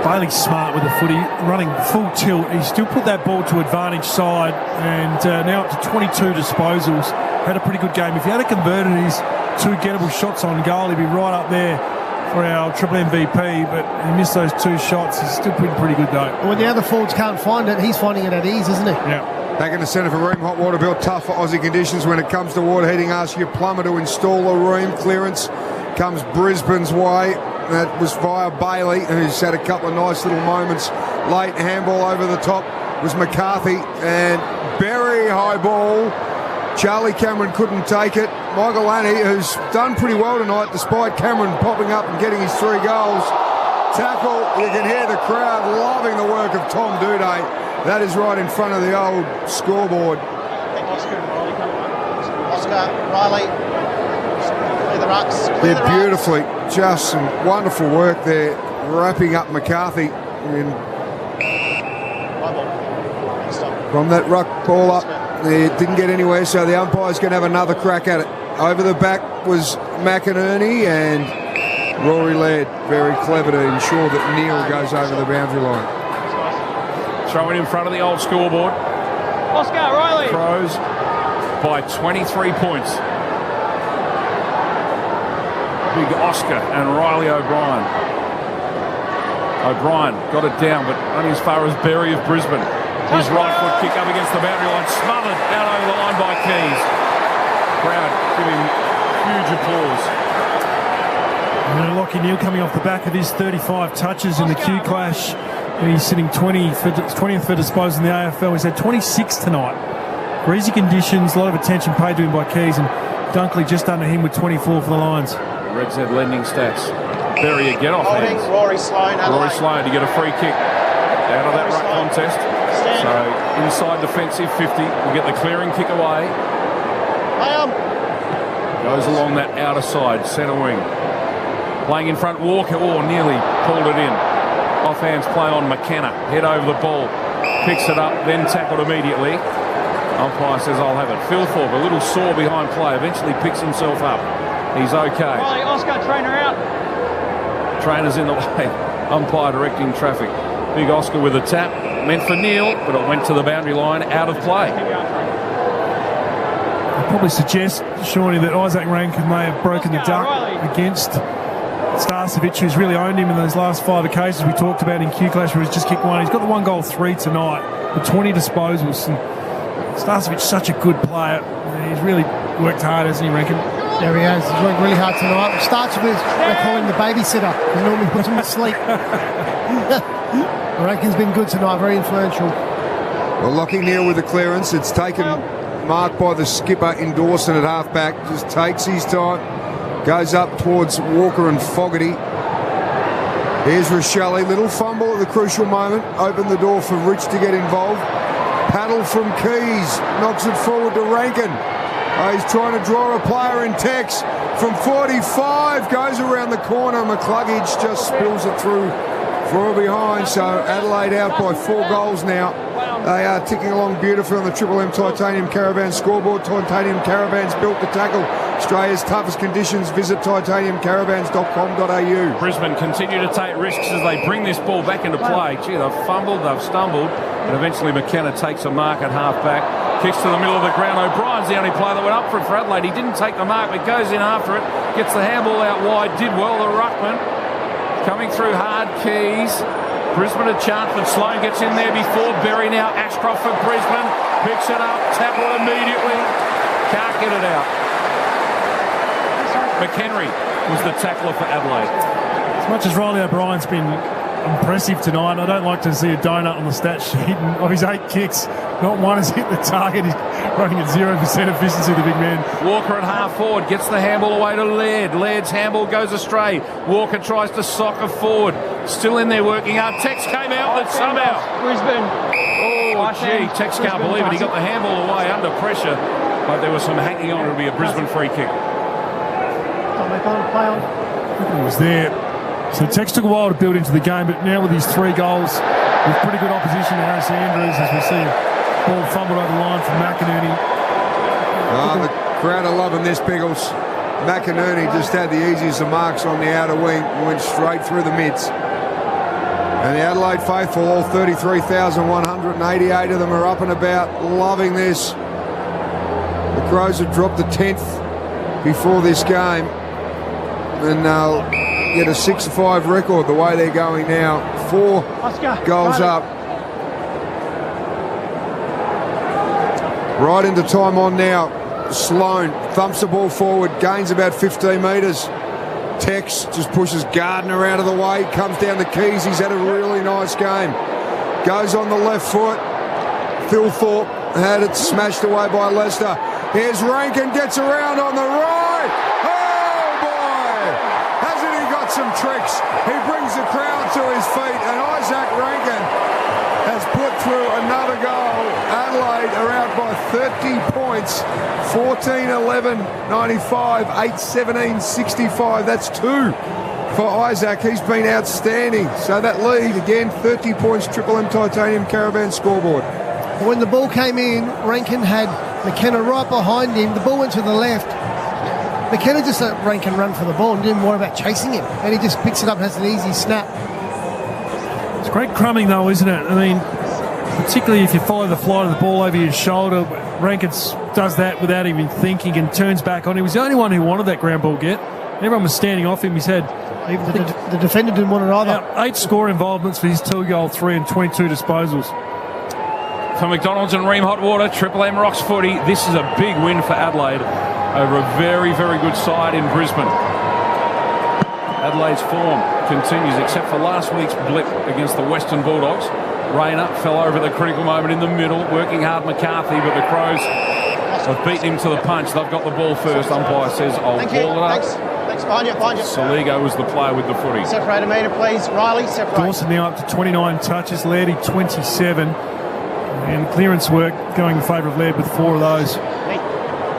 Bailey's smart with the footy, running full tilt. He still put that ball to advantage side, and now up to 22 disposals. Had a pretty good game. If he had converted his 2 gettable shots on goal, he'd be right up there for our Triple MVP, but he missed those 2 shots. He's still pretty good though. When the other forwards can't find it, he's finding it at ease, isn't he? Yeah. Back in the centre for Ream, hot water built tough for Aussie conditions when it comes to water heating. Ask your plumber to install a Ream. Clearance comes Brisbane's way. That was via Bailey, who's had a couple of nice little moments. Late handball over the top was McCarthy, and very high ball. Charlie Cameron couldn't take it. Michael Lanny, who's done pretty well tonight, despite Cameron popping up and getting his 3 goals. Tackle, you can hear the crowd loving the work of Tom Duday. That is right in front of the old scoreboard. Oscar, Riley. The rucks. They're beautifully, just some wonderful work there, wrapping up McCarthy from that ruck ball up. It didn't get anywhere, so the umpire's going to have another crack at it. Over the back was McInerney, and Rory Laird very clever to ensure that Neil goes over the boundary line. Throw it in front of the old scoreboard. Oscar, Riley. Crows by 23 points. Big Oscar and Riley O'Brien. O'Brien got it down, but only as far as Berry of Brisbane. His right foot kick up against the boundary line, smothered out over the line by Keys. Crowd giving huge applause. And Lachie Neale coming off the back of his 35 touches in the Q clash. He's sitting 20th for disposal in the AFL. He's had 26 tonight. Breezy conditions, a lot of attention paid to him by Keys, and Dunkley just under him with 24 for the Lions. Red Z lending stats. Berry again off hands. Rory Sloan. Rory Sloan to get a free kick out of that ruck contest. So inside defensive 50, will get the clearing kick away. Goes along that outer side, centre wing. Playing in front, Walker, nearly pulled it in. Off-hands play on McKenna. Head over the ball. Picks it up, then tackled immediately. Umpire says, I'll have it. Phil Thorpe, a little sore behind play, eventually picks himself up. He's okay. Riley, Oscar, trainer out. Trainer's in the way. Umpire directing traffic. Big Oscar with a tap. Meant for Neil, but it went to the boundary line, out of play. I'd probably suggest, Shawnee, that Isaac Rankin may have broken the duck against Starcevic, who's really owned him in those last 5 occasions we talked about in Q-Clash, where he's just kicked one. He's got the 1-goal-3 tonight, the 20 disposals. And Starcevic's such a good player. He's really worked hard, hasn't he, Rankin? There he has. He's worked really hard tonight. It starts with, they call him the babysitter. He normally puts him to sleep. Rankin's been good tonight, very influential. Well, Lockie Neal with the clearance. It's taken mark by the skipper in Dawson at half-back. Just takes his time. Goes up towards Walker and Fogarty. Here's Rochelle. Little fumble at the crucial moment. Opened the door for Rich to get involved. Paddle from Keys. Knocks it forward to Rankin. He's trying to draw a player in Tex from 45. Goes around the corner. McCluggage just spills it through for behind. So Adelaide out by 4 goals now. They are ticking along beautifully on the Triple M Titanium Caravan scoreboard. Titanium Caravans built to tackle Australia's toughest conditions. Visit titaniumcaravans.com.au. Brisbane continue to take risks as they bring this ball back into play. Gee, they've fumbled, they've stumbled, and eventually McKenna takes a mark at half-back. Kicks to the middle of the ground. O'Brien's the only player that went up for it for Adelaide. He didn't take the mark, but goes in after it. Gets the handball out wide. Did well, the ruckman. Coming through hard, Keys. Brisbane a chance, but Sloan gets in there before Berry. Now Ashcroft for Brisbane. Picks it up, tackle immediately. Can't get it out. McHenry was the tackler for Adelaide. As much as Riley O'Brien's been impressive tonight, I don't like to see a donut on the stat sheet. And of his 8 kicks, not one has hit the target. He's running at 0% efficiency, the big man. Walker at half forward gets the handball away to Laird. Laird's handball goes astray. Walker tries to sock it forward. Still in there working hard. Tex came out, but somehow Brisbane. Oh, gee, Tex can't believe it. He got the handball away under pressure, but there was some hanging on. It'll be a Brisbane free kick. He was there. So Tex took a while to build into the game, but now with his 3 goals, with pretty good opposition to Harris Andrews, as we see ball fumbled over the line from McInerney. The crowd are loving this, Pickles. McInerney just had the easiest of marks on the outer wing, went straight through the mids. And the Adelaide faithful, all 33,188 of them are up and about, loving this. The Crows have dropped the 10th before this game, and they'll get a 6-5 record the way they're going now. 4 goals up. Right into time on now. Sloan thumps the ball forward, gains about 15 metres. Tex just pushes Gardner out of the way, comes down the Keys. He's had a really nice game. Goes on the left foot. Phil Thorpe had it smashed away by Leicester. Here's Rankin, gets around on the right. Oh boy! Hasn't he got some tricks? He brings the crowd to his feet, and Isaac Rankin has put through another goal. Adelaide are out by 30 points. 14-11-95, 8-17-65. That's 2 for Isaac. He's been outstanding. So that lead, again, 30 points, Triple M Titanium Caravan scoreboard. When the ball came in, Rankin had McKenna right behind him. The ball went to the left. McKenna just let Rankin run for the ball and didn't worry about chasing him. And he just picks it up and has an easy snap. It's great crumbing, though, isn't it? I mean, particularly if you follow the flight of the ball over your shoulder, Rankin does that without even thinking and turns back on. He was the only one who wanted that ground ball get. Everyone was standing off him. He's had... The defender didn't want it either. 8 score involvements for his 2-goal-3 and 22 disposals. For McDonald's and Ream Hot Water, Triple M Rocks Footy, this is a big win for Adelaide over a very, very good side in Brisbane. Adelaide's form continues, except for last week's blip against the Western Bulldogs. Rayner fell over at the critical moment in the middle, working hard McCarthy, but the Crows have beaten him to the punch. They've got the ball first. Umpire says, I'll ball it up. Thanks, behind you. Saligo was the player with the footy. Separate a metre, please. Riley, separate. Dawson now up to 29 touches, Lairdy 27. And clearance work going in favour of Laird with 4 of those.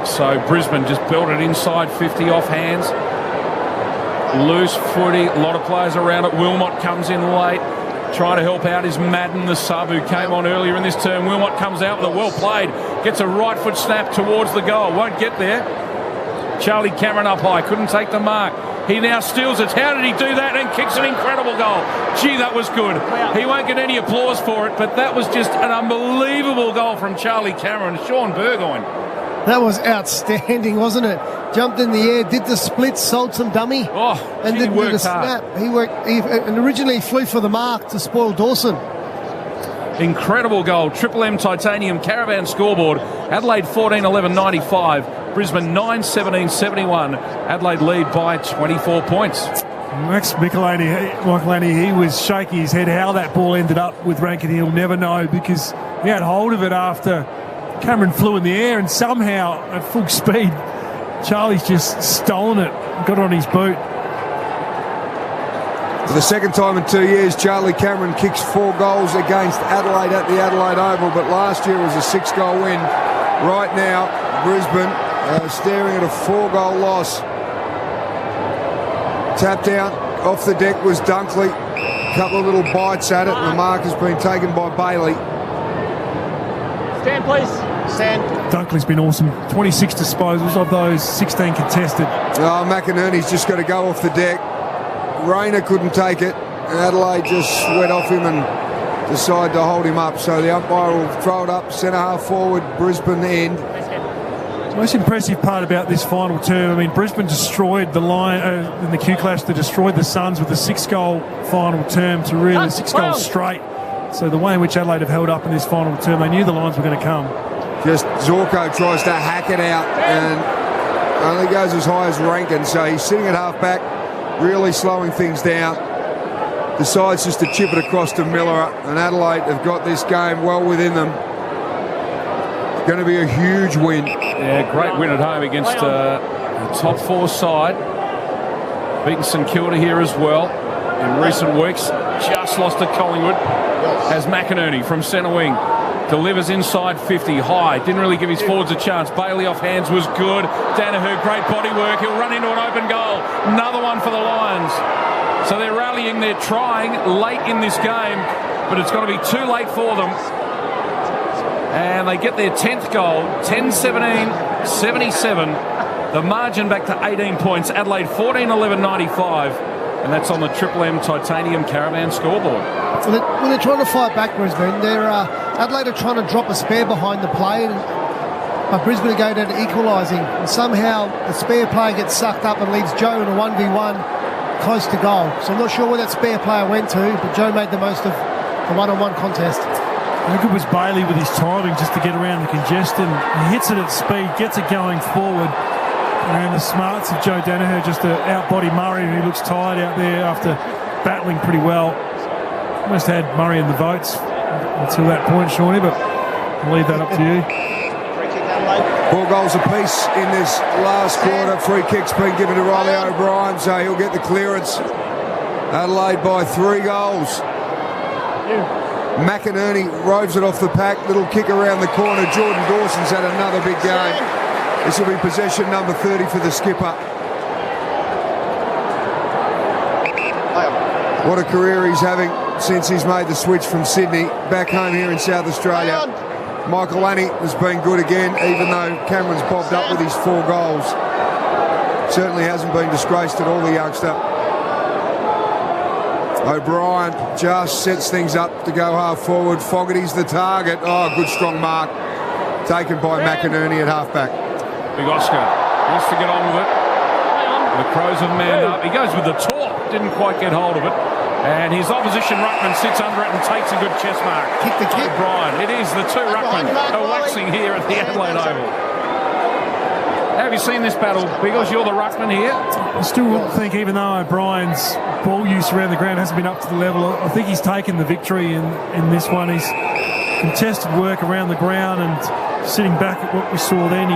So Brisbane just belted inside 50 off hands. Loose footy, a lot of players around it. Wilmot comes in late. Trying to help out is Madden, the sub, who came on earlier in this term. Wilmot comes out with a well played. Gets a right foot snap towards the goal. Won't get there. Charlie Cameron up high. Couldn't take the mark. He now steals it. How did he do that? And kicks an incredible goal. Gee, that was good. He won't get any applause for it, but that was just an unbelievable goal from Charlie Cameron. Sean Burgoyne. That was outstanding, wasn't it? Jumped in the air, did the split, sold some dummy, and then did a snap. And originally he flew for the mark to spoil Dawson. Incredible goal. Triple M Titanium Caravan scoreboard. Adelaide 14-11-95. Brisbane 9-17-71. Adelaide lead by 24 points. Max Michelini, he was shaking his head how that ball ended up with Rankin. He'll never know, because he had hold of it after Cameron flew in the air, and somehow at full speed Charlie's just stolen it, got it on his boot. For the second time in 2 years, Charlie Cameron kicks 4 goals against Adelaide at the Adelaide Oval, but last year was a 6-goal win. Right now, Brisbane staring at a 4-goal loss. Tapped out off the deck was Dunkley. A couple of little bites at it, and the mark has been taken by Bailey. Stand, please. Stand. Dunkley's been awesome. 26 disposals of those, 16 contested. Oh, McInerney's just got to go off the deck. Rayner couldn't take it. Adelaide just went off him and decided to hold him up. So the umpire will throw it up, centre half forward, Brisbane end. The most impressive part about this final term, I mean, Brisbane destroyed the line in the Q Clash. They destroyed the Suns with a 6-goal final term to really 6 goals straight. So the way in which Adelaide have held up in this final term, they knew the Lions were going to come. Just Zorko tries to hack it out and only goes as high as Rankin. So he's sitting at half back, really slowing things down. Decides just to chip it across to Miller, and Adelaide have got this game well within them. Going to be a huge win. Yeah, great win at home against the top 4 side. Beaten St Kilda here as well in recent weeks. Just lost to Collingwood. Has McInerney from centre wing. Delivers inside 50, high. Didn't really give his forwards a chance. Bailey off hands was good. Danaher, great body work. He'll run into an open goal. Another one for the Lions. So they're rallying. They're trying late in this game, but it's going to be too late for them. And they get their 10th goal, 10-17-77. The margin back to 18 points. Adelaide 14-11-95. And that's on the Triple M Titanium Caravan scoreboard. When they're trying to fight back, Brisbane, Adelaide are trying to drop a spare behind the play, but Brisbane go down to equalising. And somehow the spare player gets sucked up and leaves Joe in a 1v1 close to goal. So I'm not sure where that spare player went to, but Joe made the most of the one-on-one contest. How good was Bailey with his timing just to get around the congestion? He hits it at speed, gets it going forward. And the smarts of Joe Danaher just to outbody Murray, who looks tired out there after battling pretty well. Almost had Murray in the votes until that point, Shawnee, but I'll leave that up to you. 4 goals apiece in this last quarter. Free kick's been given to Riley O'Brien, so he'll get the clearance. Adelaide by 3 goals. McInerney roves it off the pack. Little kick around the corner. Jordan Dawson's had another big game. This will be possession number 30 for the skipper. What a career he's having since he's made the switch from Sydney back home here in South Australia. Michael Annie has been good again, even though Cameron's bobbed up with his 4 goals. Certainly hasn't been disgraced at all, the youngster. O'Brien just sets things up to go half forward. Fogarty's the target. Oh, good strong mark taken by McInerney at half back. Big Oscar wants to get on with it. The Crows have manned up. He goes with the talk. Didn't quite get hold of it. And his opposition ruckman sits under it and takes a good chest mark. Kick the kick. O'Brien. It is the 2 ruckmen are waxing here at the Adelaide Oval. Have you seen this battle? Because you're the ruckman here. I still think, even though O'Brien's ball use around the ground hasn't been up to the level, I think he's taken the victory in this one. He's contested work around the ground and sitting back at what we saw then.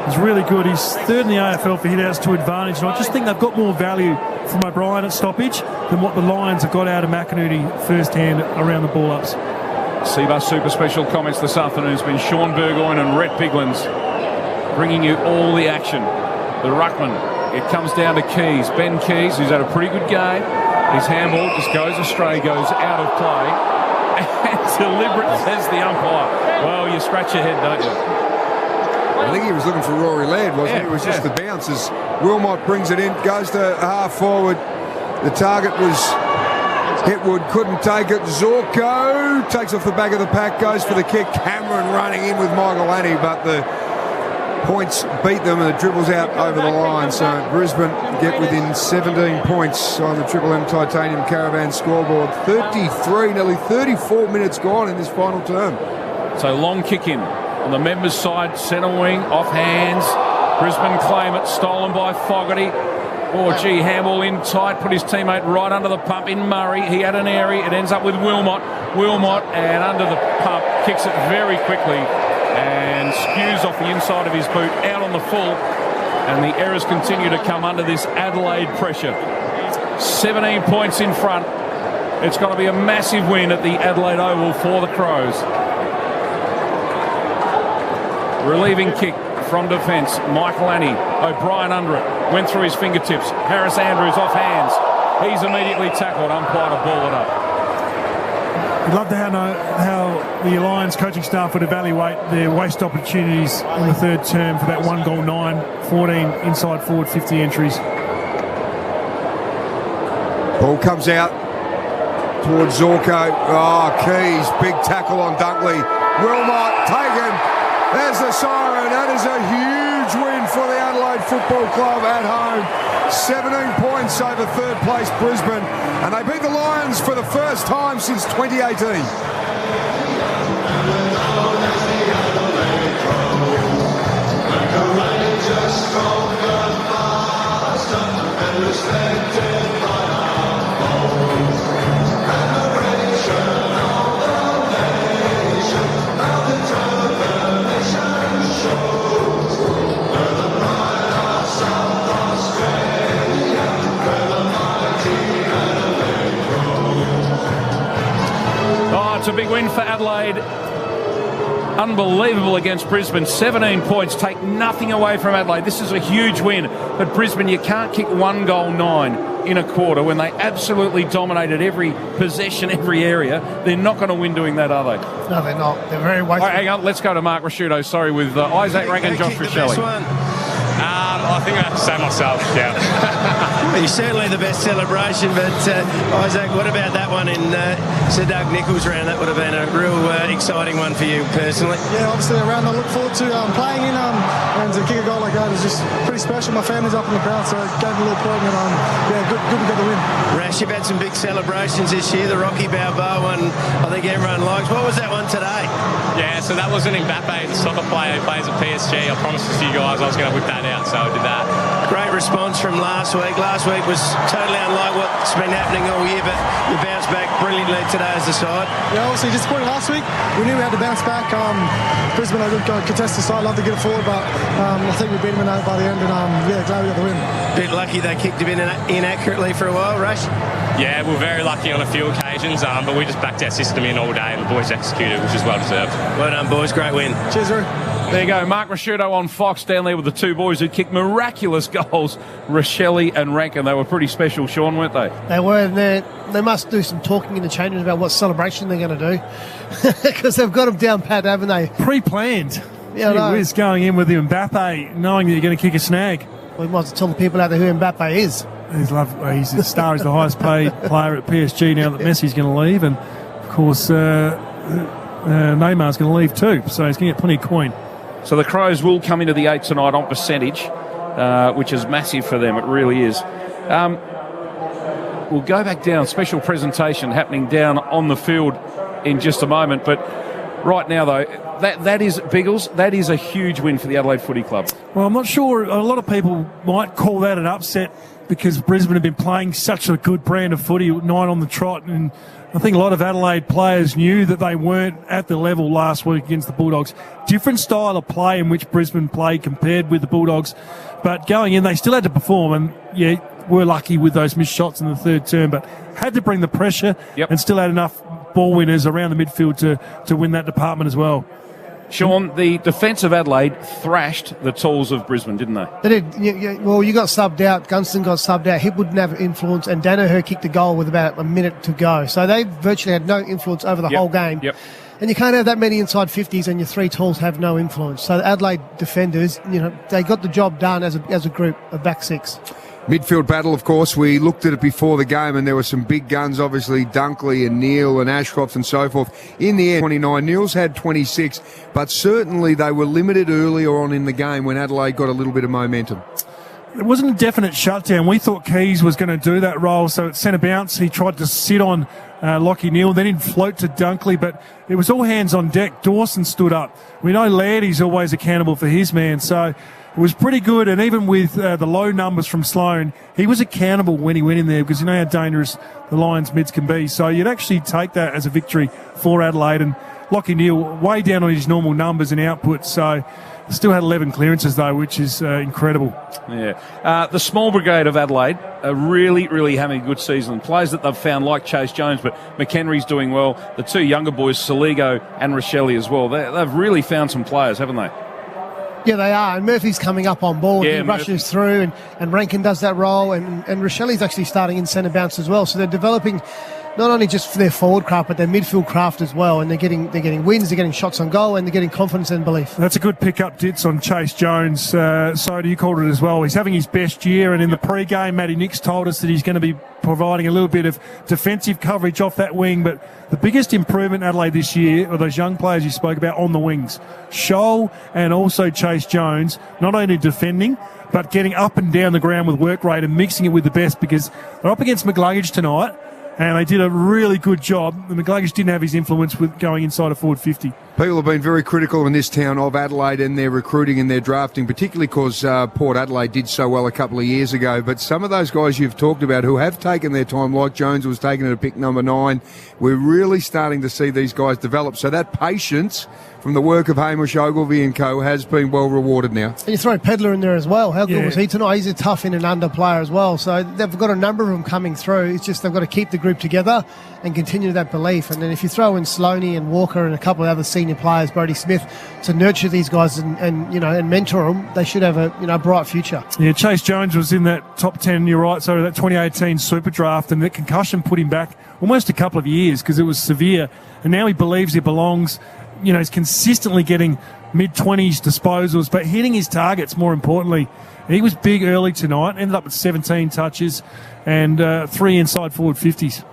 He's really good. He's 3rd in the AFL for hit-outs to advantage. And I just think they've got more value from O'Brien at stoppage than what the Lions have got out of McInerney first-hand around the ball-ups. Seabus Super Special comments this afternoon has been Sean Burgoyne and Rhett Biglands bringing you all the action. The ruckman, it comes down to Keys. Ben Keys, who's had a pretty good game. His handball just goes astray, goes out of play. And deliberate, says the umpire. Well, you scratch your head, don't you? I think he was looking for Rory Laird, wasn't he? It was just the bounce as Wilmot brings it in, goes to half forward. The target was Hetwood, couldn't take it. Zorko takes off the back of the pack, goes for the kick. Cameron running in with Michael Annie, but the points beat them and it dribbles out over the line. So Brisbane get within 17 points on the Triple M Titanium Caravan scoreboard. 33, nearly 34 minutes gone in this final term. So long kick in on the members' side, centre wing, off hands. Brisbane claim it, stolen by Fogarty. Oh, gee, handball in tight, put his teammate right under the pump in Murray. He had an airy, it ends up with Wilmot. Wilmot, and under the pump, kicks it very quickly and skews off the inside of his boot, out on the full. And the errors continue to come under this Adelaide pressure. 17 points in front. It's going to be a massive win at the Adelaide Oval for the Crows. Relieving kick from defence. Michael Annie. O'Brien under it. Went through his fingertips. Harris Andrews off hands. He's immediately tackled. Umpire to ball it up. I'd love to know how the Lions coaching staff would evaluate their waste opportunities in the third term for that 1 goal 9, 14 inside forward, 50 entries. Ball comes out towards Zorko. Oh, Keys, big tackle on Dunkley. Wilmot taken. There's the siren. That is a huge win for the Adelaide Football Club at home. 17 points over third place Brisbane. And they beat the Lions for the first time since 2018. It's a big win for Adelaide. Unbelievable against Brisbane. 17 points. Take nothing away from Adelaide. This is a huge win. But Brisbane, you can't kick 1 goal 9 in a quarter when they absolutely dominated every possession, every area. They're not going to win doing that, are they? No, they're not. They're very wasteful. All right, hang on. Let's go to Mark Rasciuto. Sorry, with Isaac Rankin, Josh Richelli. I think I have to say myself, yeah. Well, certainly the best celebration, but Isaac, what about that one in Sir Doug Nichols' round? That would have been a real exciting one for you personally. Yeah, obviously a round I look forward to playing in, and to kick a goal like that is just pretty special. My family's up in the crowd, so it gave me a little point, and yeah, good to get the win. Rash, you've had some big celebrations this year. The Rocky Balboa one, I think everyone likes. What was that one today? Yeah, so that wasn't Mbappe, the soccer player who plays at PSG. I promised you guys I was going to whip that out, so I did that. Great response from last week. Last week was totally unlike what's been happening all year, but you bounced back brilliantly today as a side. Yeah, obviously disappointed last week. We knew we had to bounce back. Brisbane are a good contested side, love to get it forward, but I think we beat them by the end, and yeah, glad we got the win. Bit lucky they kicked him in inaccurately for a while, Rash. Yeah, we were very lucky on a few occasions, but we just backed our system in all day, and the boys executed, which is well deserved. Well done, boys. Great win. Cheers, Drew. There you go, Mark Rasciuto on Fox down there with the two boys who kicked miraculous goals, Richelli and Rankin. They were pretty special, Sean, weren't they? They were, and they must do some talking in the change room about what celebration they're going to do, because they've got them down pat, haven't they? Pre-planned. Yeah, no. He's going in with Mbappe, knowing that you're going to kick a snag. We might as well tell the people out there who Mbappe is. He's a star. He's the highest paid player at PSG now that Messi's going to leave, and of course Neymar's going to leave too, so he's going to get plenty of coin. So the Crows will come into the 8 tonight on percentage, which is massive for them. It really is. We'll go back down. Special presentation happening down on the field in just a moment. But right now, though, that is, Biggles, that is a huge win for the Adelaide Footy Club. Well, I'm not sure. A lot of people might call that an upset because Brisbane have been playing such a good brand of footy, 9 on the trot, and I think a lot of Adelaide players knew that they weren't at the level last week against the Bulldogs. Different style of play in which Brisbane played compared with the Bulldogs. But going in, they still had to perform, and yeah, were lucky with those missed shots in the third term, but had to bring the pressure and still had enough ball winners around the midfield to win that department as well. Sean, the defence of Adelaide thrashed the Tools of Brisbane, didn't they? They did. Well, you got subbed out. Gunston got subbed out. Hip wouldn't have influence, and Danaher kicked a goal with about a minute to go. So they virtually had no influence over the whole game. Yep. And you can't have that many inside 50s and your 3 Tools have no influence. So the Adelaide defenders, they got the job done as a group, a back 6. Midfield battle, of course, we looked at it before the game and there were some big guns, obviously, Dunkley and Neil and Ashcroft and so forth. In the end, 29. Neil's had 26, but certainly they were limited earlier on in the game when Adelaide got a little bit of momentum. It wasn't a definite shutdown. We thought Keys was going to do that role, so at centre bounce he tried to sit on Lockie Neal, then he'd float to Dunkley, but it was all hands on deck. Dawson stood up. We know Lairdy's always accountable for his man, so it was pretty good, and even with the low numbers from Sloane, he was accountable when he went in there because you know how dangerous the Lions mids can be. So you'd actually take that as a victory for Adelaide, and Lockie Neal way down on his normal numbers and output, so still had 11 clearances though, which is incredible. Yeah. The small brigade of Adelaide are really, really having a good season. Players that they've found like Chase Jones, but McHenry's doing well. The 2 younger boys, Saligo and Rochelle as well. They've really found some players, haven't they? Yeah, they are. And Murphy's coming up on board. Yeah, he rushes through, and Rankin does that role, and Rochelle's actually starting in centre bounce as well. So they're developing not only just for their forward craft, but their midfield craft as well. And they're getting wins, they're getting shots on goal, and they're getting confidence and belief. That's a good pick-up, Dits, on Chase Jones. So you called it as well. He's having his best year, and in the pre-game, Matty Nix told us that he's going to be providing a little bit of defensive coverage off that wing. But the biggest improvement in Adelaide this year are those young players you spoke about on the wings. Scholl and also Chase Jones, not only defending, but getting up and down the ground with work rate and mixing it with the best, because they're up against McLuggage tonight, and they did a really good job. The McLuggage didn't have his influence with going inside a forward 50. People have been very critical in this town of Adelaide and their recruiting and their drafting, particularly because Port Adelaide did so well a couple of years ago. But some of those guys you've talked about who have taken their time, like Jones was taken at pick number 9, we're really starting to see these guys develop. So that patience from the work of Hamish Ogilvie and co has been well rewarded now. And you throw Pedler in there as well. How good was he tonight? He's a tough in and under player as well. So they've got a number of them coming through. It's just they've got to keep the group together and continue that belief. And then if you throw in Sloaney and Walker and a couple of other senior players, Brodie Smith, to nurture these guys and mentor them, they should have a bright future. Yeah, Chase Jones was in that top 10, you're right, so that 2018 Super Draft, and that concussion put him back almost a couple of years because it was severe. And now he believes he belongs. He's consistently getting mid-20s disposals, but hitting his targets more importantly. He was big early tonight, ended up with 17 touches and 3 inside forward 50s.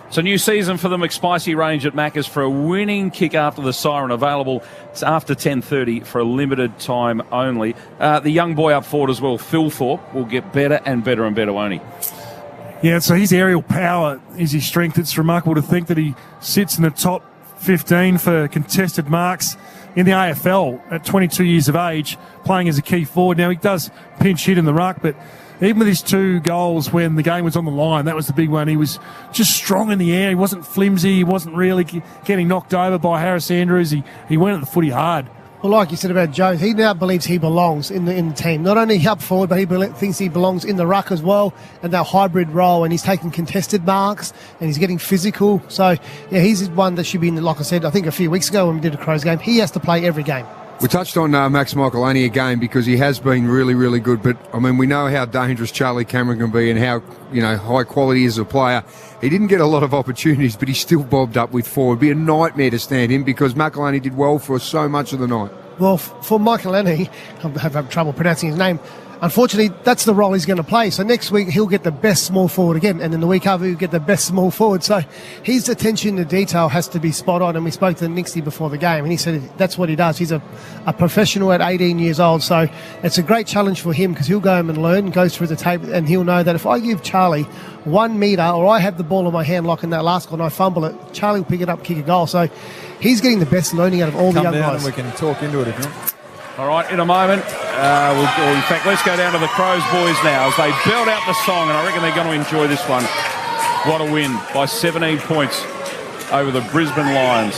So new season for the McSpicy range at Macca's for a winning kick after the siren available. It's after 10:30 for a limited time only. The young boy up forward as well, Phil Thorpe, will get better and better and better, won't he? Yeah, so his aerial power is his strength. It's remarkable to think that he sits in the top 15 for contested marks in the AFL at 22 years of age, playing as a key forward. Now, he does pinch hit in the ruck, but even with his 2 goals when the game was on the line, that was the big one. He was just strong in the air. He wasn't flimsy. He wasn't really getting knocked over by Harris Andrews. He went at the footy hard. Well, like you said about Jones, he now believes he belongs in the team. Not only up forward, but he thinks he belongs in the ruck as well, and that hybrid role. And he's taking contested marks, and he's getting physical. So, yeah, he's one that should be in, like I said, I think a few weeks ago when we did a Crows game, he has to play every game. We touched on Max Michaeloni again because he has been really, really good. But, I mean, we know how dangerous Charlie Cameron can be and how, high quality he is as a player. He didn't get a lot of opportunities, but he still bobbed up with 4. It'd be a nightmare to stand him because Michaeloni did well for so much of the night. Well, for Michaeloni, I have trouble pronouncing his name. Unfortunately, that's the role he's going to play. So next week, he'll get the best small forward again. And then the week after, he'll get the best small forward. So his attention to detail has to be spot on. And we spoke to Nixie before the game, and he said that's what he does. He's a professional at 18 years old. So it's a great challenge for him because he'll go home and learn, go through the tape, and he'll know that if I give Charlie 1 metre or I have the ball in my hand like in that last goal and I fumble it, Charlie will pick it up, kick a goal. So he's getting the best learning out of all the young guys. And we can talk into it if you want. All right, in a moment, in fact, let's go down to the Crows boys now as they belt out the song, and I reckon they're going to enjoy this one. What a win by 17 points over the Brisbane Lions.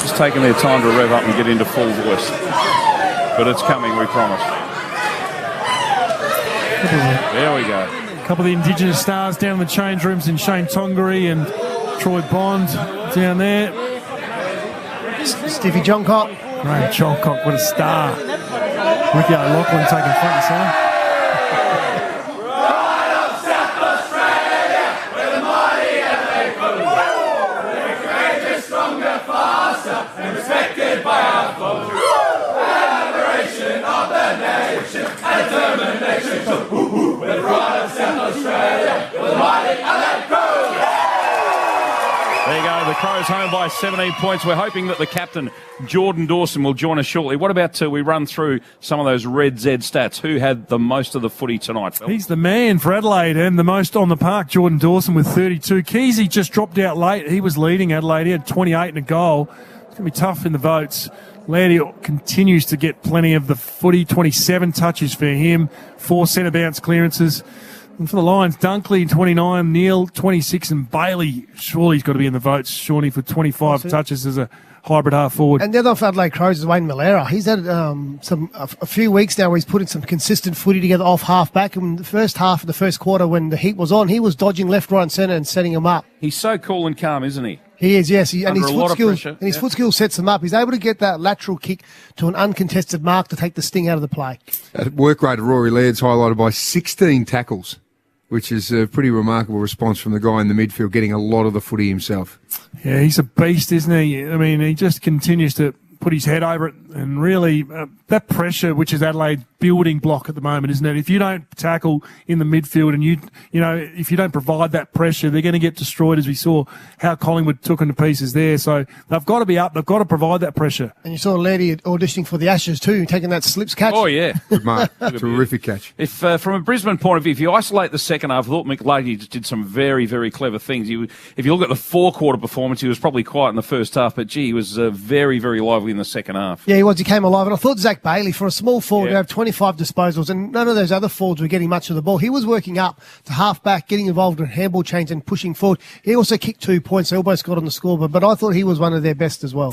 Just taking their time to rev up and get into full voice. But it's coming, we promise. There we go. A couple of the Indigenous stars down in the change rooms in Shane Tongaree and Troy Bond. down there. Stiffy Johncock. Graham Johncock, what a star. Ricky O'Loughlin taking front and centre. There you go, the Crows home by 17 points. We're hoping that the captain, Jordan Dawson, will join us shortly. What about we run through some of those Red Z stats? Who had the most of the footy tonight, Phil? He's the man for Adelaide and the most on the park, Jordan Dawson with 32. Keezy just dropped out late. He was leading Adelaide. He had 28 and a goal. It's going to be tough in the votes. Laddie continues to get plenty of the footy, 27 touches for him, 4 centre bounce clearances. And for the Lions, Dunkley, 29, Neil, 26, and Bailey, surely he's got to be in the votes, Shawnee, for 25 touches as a hybrid half forward. And the other for Adelaide Crows is Wayne Malera. He's had a few weeks now where he's putting some consistent footy together off half-back. And the first half of the first quarter, when the heat was on, he was dodging left, right and centre and setting them up. He's so cool and calm, isn't he? He is, yes. And his foot skill sets him up. He's able to get that lateral kick to an uncontested mark to take the sting out of the play. Work rate of Rory Laird's highlighted by 16 tackles, which is a pretty remarkable response from the guy in the midfield, getting a lot of the footy himself. Yeah, he's a beast, isn't he? I mean, he just continues to put his head over it, and really that pressure, which is Adelaide's building block at the moment, isn't it? If you don't tackle in the midfield and you know, if you don't provide that pressure, they're going to get destroyed, as we saw how Collingwood took them to pieces there. So they've got to be up. They've got to provide that pressure. And you saw Laddie auditioning for the Ashes too, taking that slips catch. Oh, yeah. Good mark. Terrific catch. If from a Brisbane point of view, if you isolate the second half, I thought McLady just did some very, very clever things. If you look at the four-quarter performance, he was probably quiet in the first half, but, gee, he was very, very lively in the second half. Yeah, he was. He came alive. And I thought Zach Bailey, for a small forward, to have 25 disposals, and none of those other forwards were getting much of the ball. He was working up to half-back, getting involved in handball change and pushing forward. He also kicked 2 points. They almost got on the scoreboard, but I thought he was one of their best as well.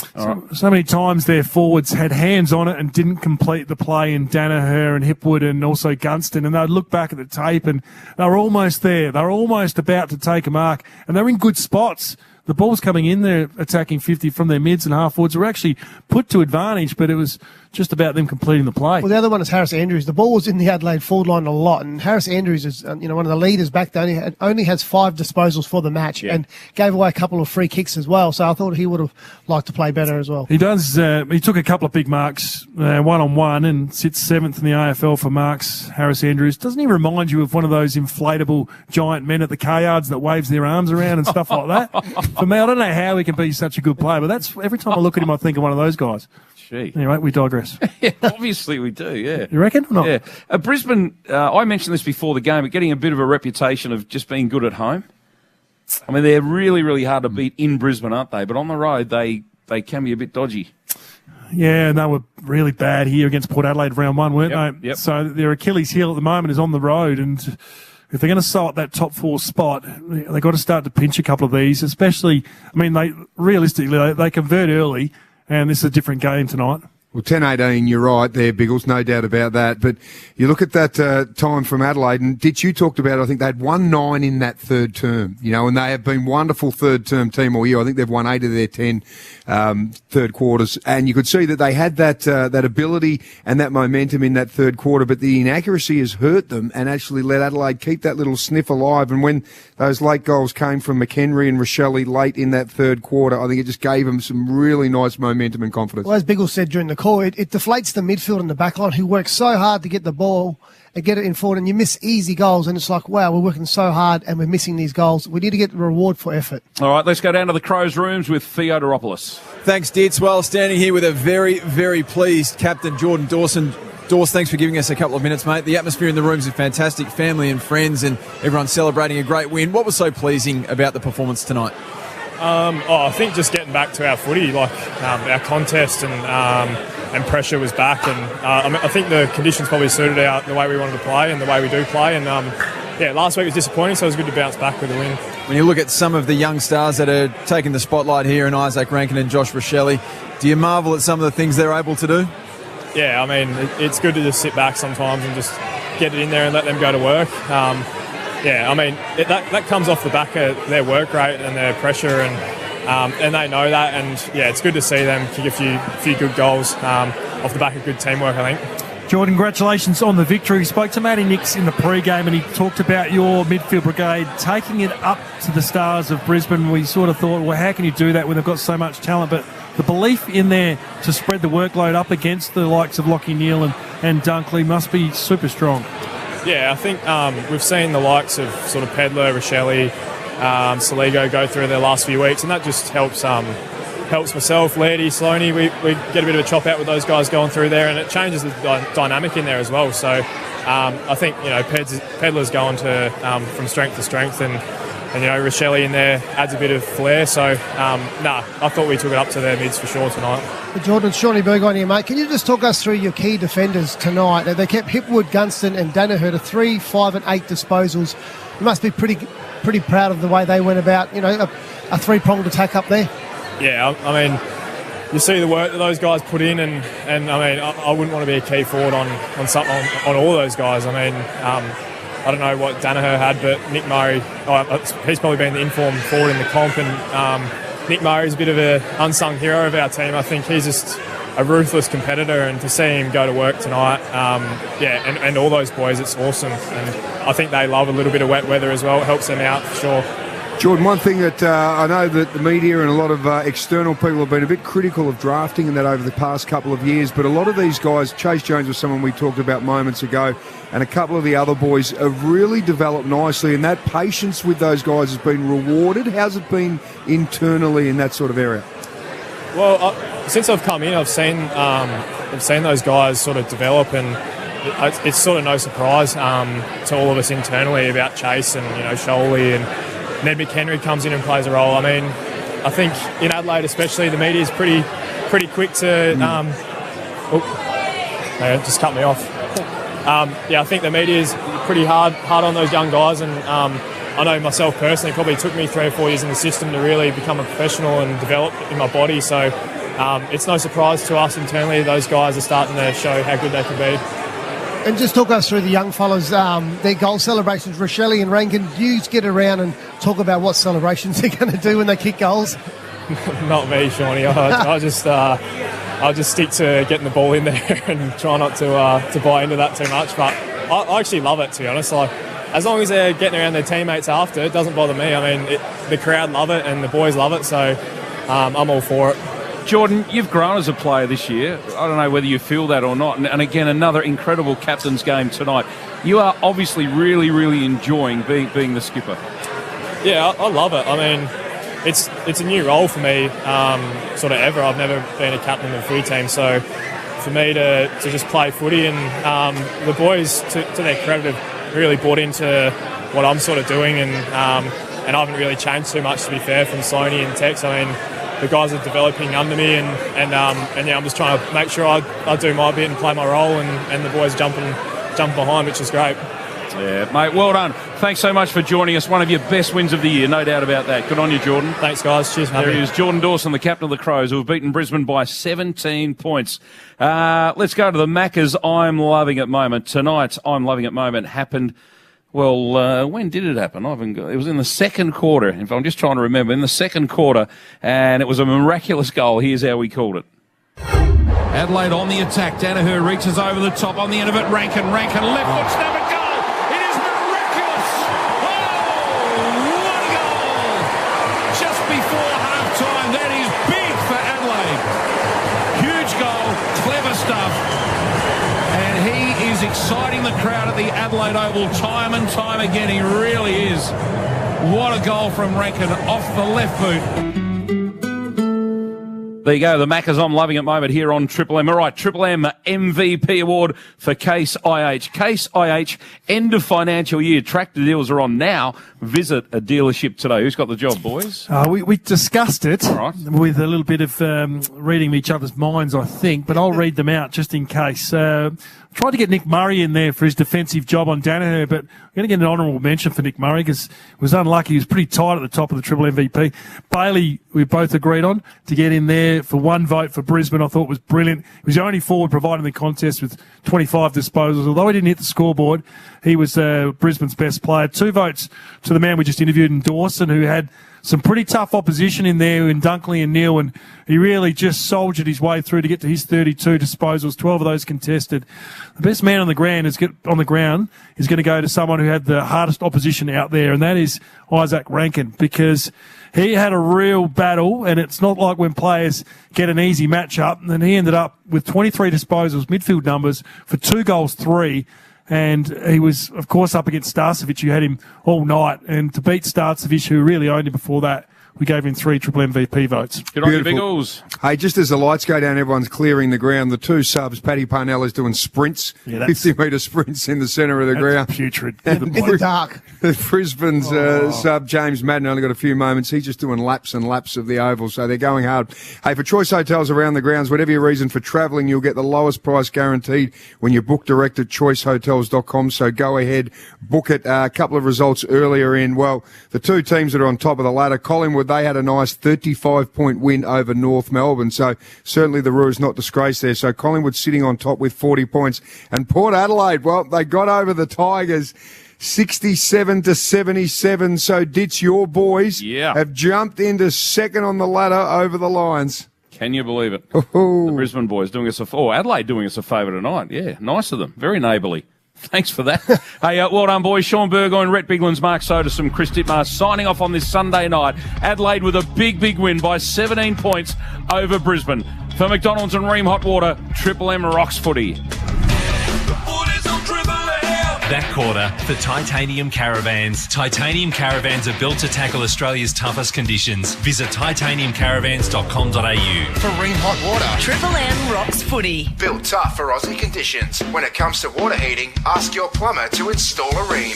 So many times their forwards had hands on it and didn't complete the play in Danaher and Hipwood and also Gunston, and they'd look back at the tape and they were almost there. They were almost about to take a mark, and they were in good spots. The ball's coming in there, attacking 50 from their mids and half forwards. Were actually put to advantage, but it was just about them completing the play. Well, the other one is Harris Andrews. The ball was in the Adelaide forward line a lot, and Harris Andrews is one of the leaders back there. Only has 5 disposals for the match and gave away a couple of free kicks as well. So I thought he would have liked to play better as well. He does. He took a couple of big marks, one-on-one, and sits 7th in the AFL for marks. Harris Andrews. Doesn't he remind you of one of those inflatable giant men at the car yards that waves their arms around and stuff like that? For me, I don't know how he can be such a good player, but that's every time I look at him, I think of one of those guys. Gee. Anyway, we digress. Yeah, obviously we do, yeah. You reckon or not? Yeah. Brisbane, I mentioned this before the game, but getting a bit of a reputation of just being good at home. I mean, they're really, really hard to beat in Brisbane, aren't they? But on the road, they can be a bit dodgy. Yeah, and they were really bad here against Port Adelaide round 1, weren't they? Yep. So their Achilles heel at the moment is on the road, and if they're going to sell at that top 4 spot, they've got to start to pinch a couple of these, especially, I mean, they convert early, and this is a different game tonight. Well, 10-18, you're right there, Biggles, no doubt about that. But you look at that time from Adelaide, and Ditch, you talked about, I think they had won 9 in that third term, and they have been wonderful third-term team all year. I think they've won 8 of their 10 third quarters. And you could see that they had that ability and that momentum in that third quarter, but the inaccuracy has hurt them and actually let Adelaide keep that little sniff alive. And when those late goals came from McHenry and Rochelle late in that third quarter, I think it just gave them some really nice momentum and confidence. Well, as Biggles said during the call, it deflates the midfield and the backline who work so hard to get the ball and get it in forward, and you miss easy goals, and it's like, wow, we're working so hard and we're missing these goals. We need to get the reward for effort. All right, let's go down to the Crows' rooms with Theodoropoulos. Thanks, Ditz. Well, standing here with a very, very pleased captain, Jordan Dawson. Dawes, thanks for giving us a couple of minutes, mate. The atmosphere in the rooms is fantastic, family and friends, and everyone celebrating a great win. What was so pleasing about the performance tonight? I think just getting back to our footy, our contest and pressure was back, and I think the conditions probably suited out the way we wanted to play and the way we do play. And last week was disappointing, so it was good to bounce back with a win. When you look at some of the young stars that are taking the spotlight here, and Isaac Rankin and Josh Rochelle, do you marvel at some of the things they're able to do? Yeah, I mean, it's good to just sit back sometimes and just get it in there and let them go to work. That comes off the back of their work rate and their pressure, and and they know that. And yeah, it's good to see them kick a few good goals off the back of good teamwork, I think. Jordan, congratulations on the victory. We spoke to Matty Nix in the pre-game and he talked about your midfield brigade taking it up to the Stars of Brisbane. We sort of thought, well, how can you do that when they've got so much talent? But the belief in there to spread the workload up against the likes of Lachie Neale and Dunkley must be super strong. Yeah, I think we've seen the likes of sort of Pedler, Rochelle, Saligo go through their last few weeks, and that just helps myself, Lairdy, Sloaney. We get a bit of a chop out with those guys going through there, and it changes the dynamic in there as well. So I think, Pedler's going to from strength to strength, and Rochelle in there adds a bit of flair. So I thought we took it up to their mids for sure tonight. Jordan, Shawnee Berg on here, mate. Can you just talk us through your key defenders tonight? They kept Hipwood, Gunston and Danaher to 3, 5 and 8 disposals. You must be pretty proud of the way they went about, a three-pronged attack up there. Yeah, I mean, you see the work that those guys put in, and I mean, I wouldn't want to be a key forward on all those guys. I mean, I don't know what Danaher had, but Nick Murray, he's probably been the informed forward in the comp, and Nick Murray's a bit of an unsung hero of our team. I think he's just a ruthless competitor, and to see him go to work tonight, and all those boys, it's awesome. And I think they love a little bit of wet weather as well. It helps them out for sure. Jordan, one thing that I know that the media and a lot of external people have been a bit critical of drafting and that over the past couple of years, but a lot of these guys, Chase Jones was someone we talked about moments ago, and a couple of the other boys have really developed nicely, and that patience with those guys has been rewarded. How's it been internally in that sort of area? Well, since I've come in, I've seen those guys sort of develop, and it's sort of no surprise to all of us internally about Chase and Sholey, and Ned McHenry comes in and plays a role. I mean, I think in Adelaide especially, the media is pretty quick to... just cut me off. I think the media is pretty hard on those young guys, and I know myself personally, it probably took me 3 or 4 years in the system to really become a professional and develop in my body. So it's no surprise to us internally, those guys are starting to show how good they can be. And just talk us through the young fellas, their goal celebrations. Rochelle and Rankin, do you get around and talk about what celebrations they're going to do when they kick goals? Not me, Shawnee. I just stick to getting the ball in there and try not to buy into that too much. But I actually love it, to be honest. Like, as long as they're getting around their teammates after, it doesn't bother me. I mean, the crowd love it and the boys love it, so I'm all for it. Jordan, you've grown as a player this year. I don't know whether you feel that or not. And again, another incredible captain's game tonight. You are obviously really, really enjoying being the skipper. Yeah, I love it. I mean, it's a new role for me, sort of ever. I've never been a captain of a footy team, so for me to just play footy, and the boys, to their credit, have really bought into what I'm sort of doing, and I haven't really changed too much, to be fair, from Sloaney and Tex. I mean, the guys are developing under me, and I'm just trying to make sure I do my bit and play my role, and the boys jumping behind, which is great. Yeah, mate, well done. Thanks so much for joining us. One of your best wins of the year, no doubt about that. Good on you, Jordan. Thanks, guys. Cheers. There he is, Jordan Dawson, the captain of the Crows, who have beaten Brisbane by 17 points. Let's go to the Maccas I'm Loving It moment. Tonight's I'm Loving It moment happened... Well, when did it happen? It was in the second quarter. In fact, I'm just trying to remember. In the second quarter, and it was a miraculous goal. Here's how we called it. Adelaide on the attack. Danaher reaches over the top on the end of it. Rankin, left foot snap and goal. It is miraculous. Oh, what a goal! Just before half-time. That is big for Adelaide. Huge goal, clever stuff. And he is exciting the crowd at the Adelaide Oval time and time again. He really is. What a goal from Rankin off the left boot. There you go, the Maccas I'm Loving It moment here on Triple M. All right, Triple M MVP award for Case IH. Case IH, end of financial year. Tractor deals are on now. Visit a dealership today. Who's got the job, boys? We discussed it with a little bit of reading each other's minds, I think, but I'll read them out just in case. Tried to get Nick Murray in there for his defensive job on Danaher, but I'm going to get an honourable mention for Nick Murray because he was unlucky. He was pretty tight at the top of the Triple MVP. Bailey, we both agreed on to get in there for one vote for Brisbane. I thought was brilliant. He was the only forward providing the contest with 25 disposals. Although he didn't hit the scoreboard, he was Brisbane's best player. 2 votes to the man we just interviewed in Dawson, who had some pretty tough opposition in there in Dunkley and Neil, and he really just soldiered his way through to get to his 32 disposals, 12 of those contested. The best man on the ground is going to go to someone who had the hardest opposition out there, and that is Isaac Rankin, because he had a real battle, and it's not like when players get an easy matchup. And he ended up with 23 disposals, midfield numbers, for 2 goals, 3. And he was, of course, up against Starcevic, who had him all night. And to beat Starcevic, who really owned him before that, we gave him 3 Triple MVP votes. Good on you, Biggles. Hey, just as the lights go down, everyone's clearing the ground. The 2 subs, Paddy Parnell is doing sprints, 50-metre sprints in the centre of the ground. Putrid. In the dark. Brisbane's sub, James Madden, only got a few moments. He's just doing laps and laps of the oval, so they're going hard. Hey, for Choice Hotels around the grounds, whatever your reason for travelling, you'll get the lowest price guaranteed when you book direct at choicehotels.com, so go ahead, book it. A couple of results earlier in, well, the 2 teams that are on top of the ladder, Collingwood, they had a nice 35-point win over North Melbourne, so certainly the Roos not disgraced there. So Collingwood sitting on top with 40 points. And Port Adelaide, well, they got over the Tigers 67-77. So Ditch, your boys have jumped into second on the ladder over the Lions. Can you believe it? The Brisbane boys doing us Adelaide doing us a favour tonight. Yeah, nice of them. Very neighbourly. Thanks for that. Hey, well done, boys. Sean Burgoyne, Rhett Biglands, Mark Soderson, Chris Dittmar signing off on this Sunday night. Adelaide with a big, big win by 17 points over Brisbane. For McDonald's and Ream Hot Water, Triple M rocks footy. That quarter, the Titanium Caravans. Titanium Caravans are built to tackle Australia's toughest conditions. Visit titaniumcaravans.com.au. For Ream Hot Water, Triple M rocks footy. built tough for Aussie conditions. When it comes to water heating, ask your plumber to install a Ream.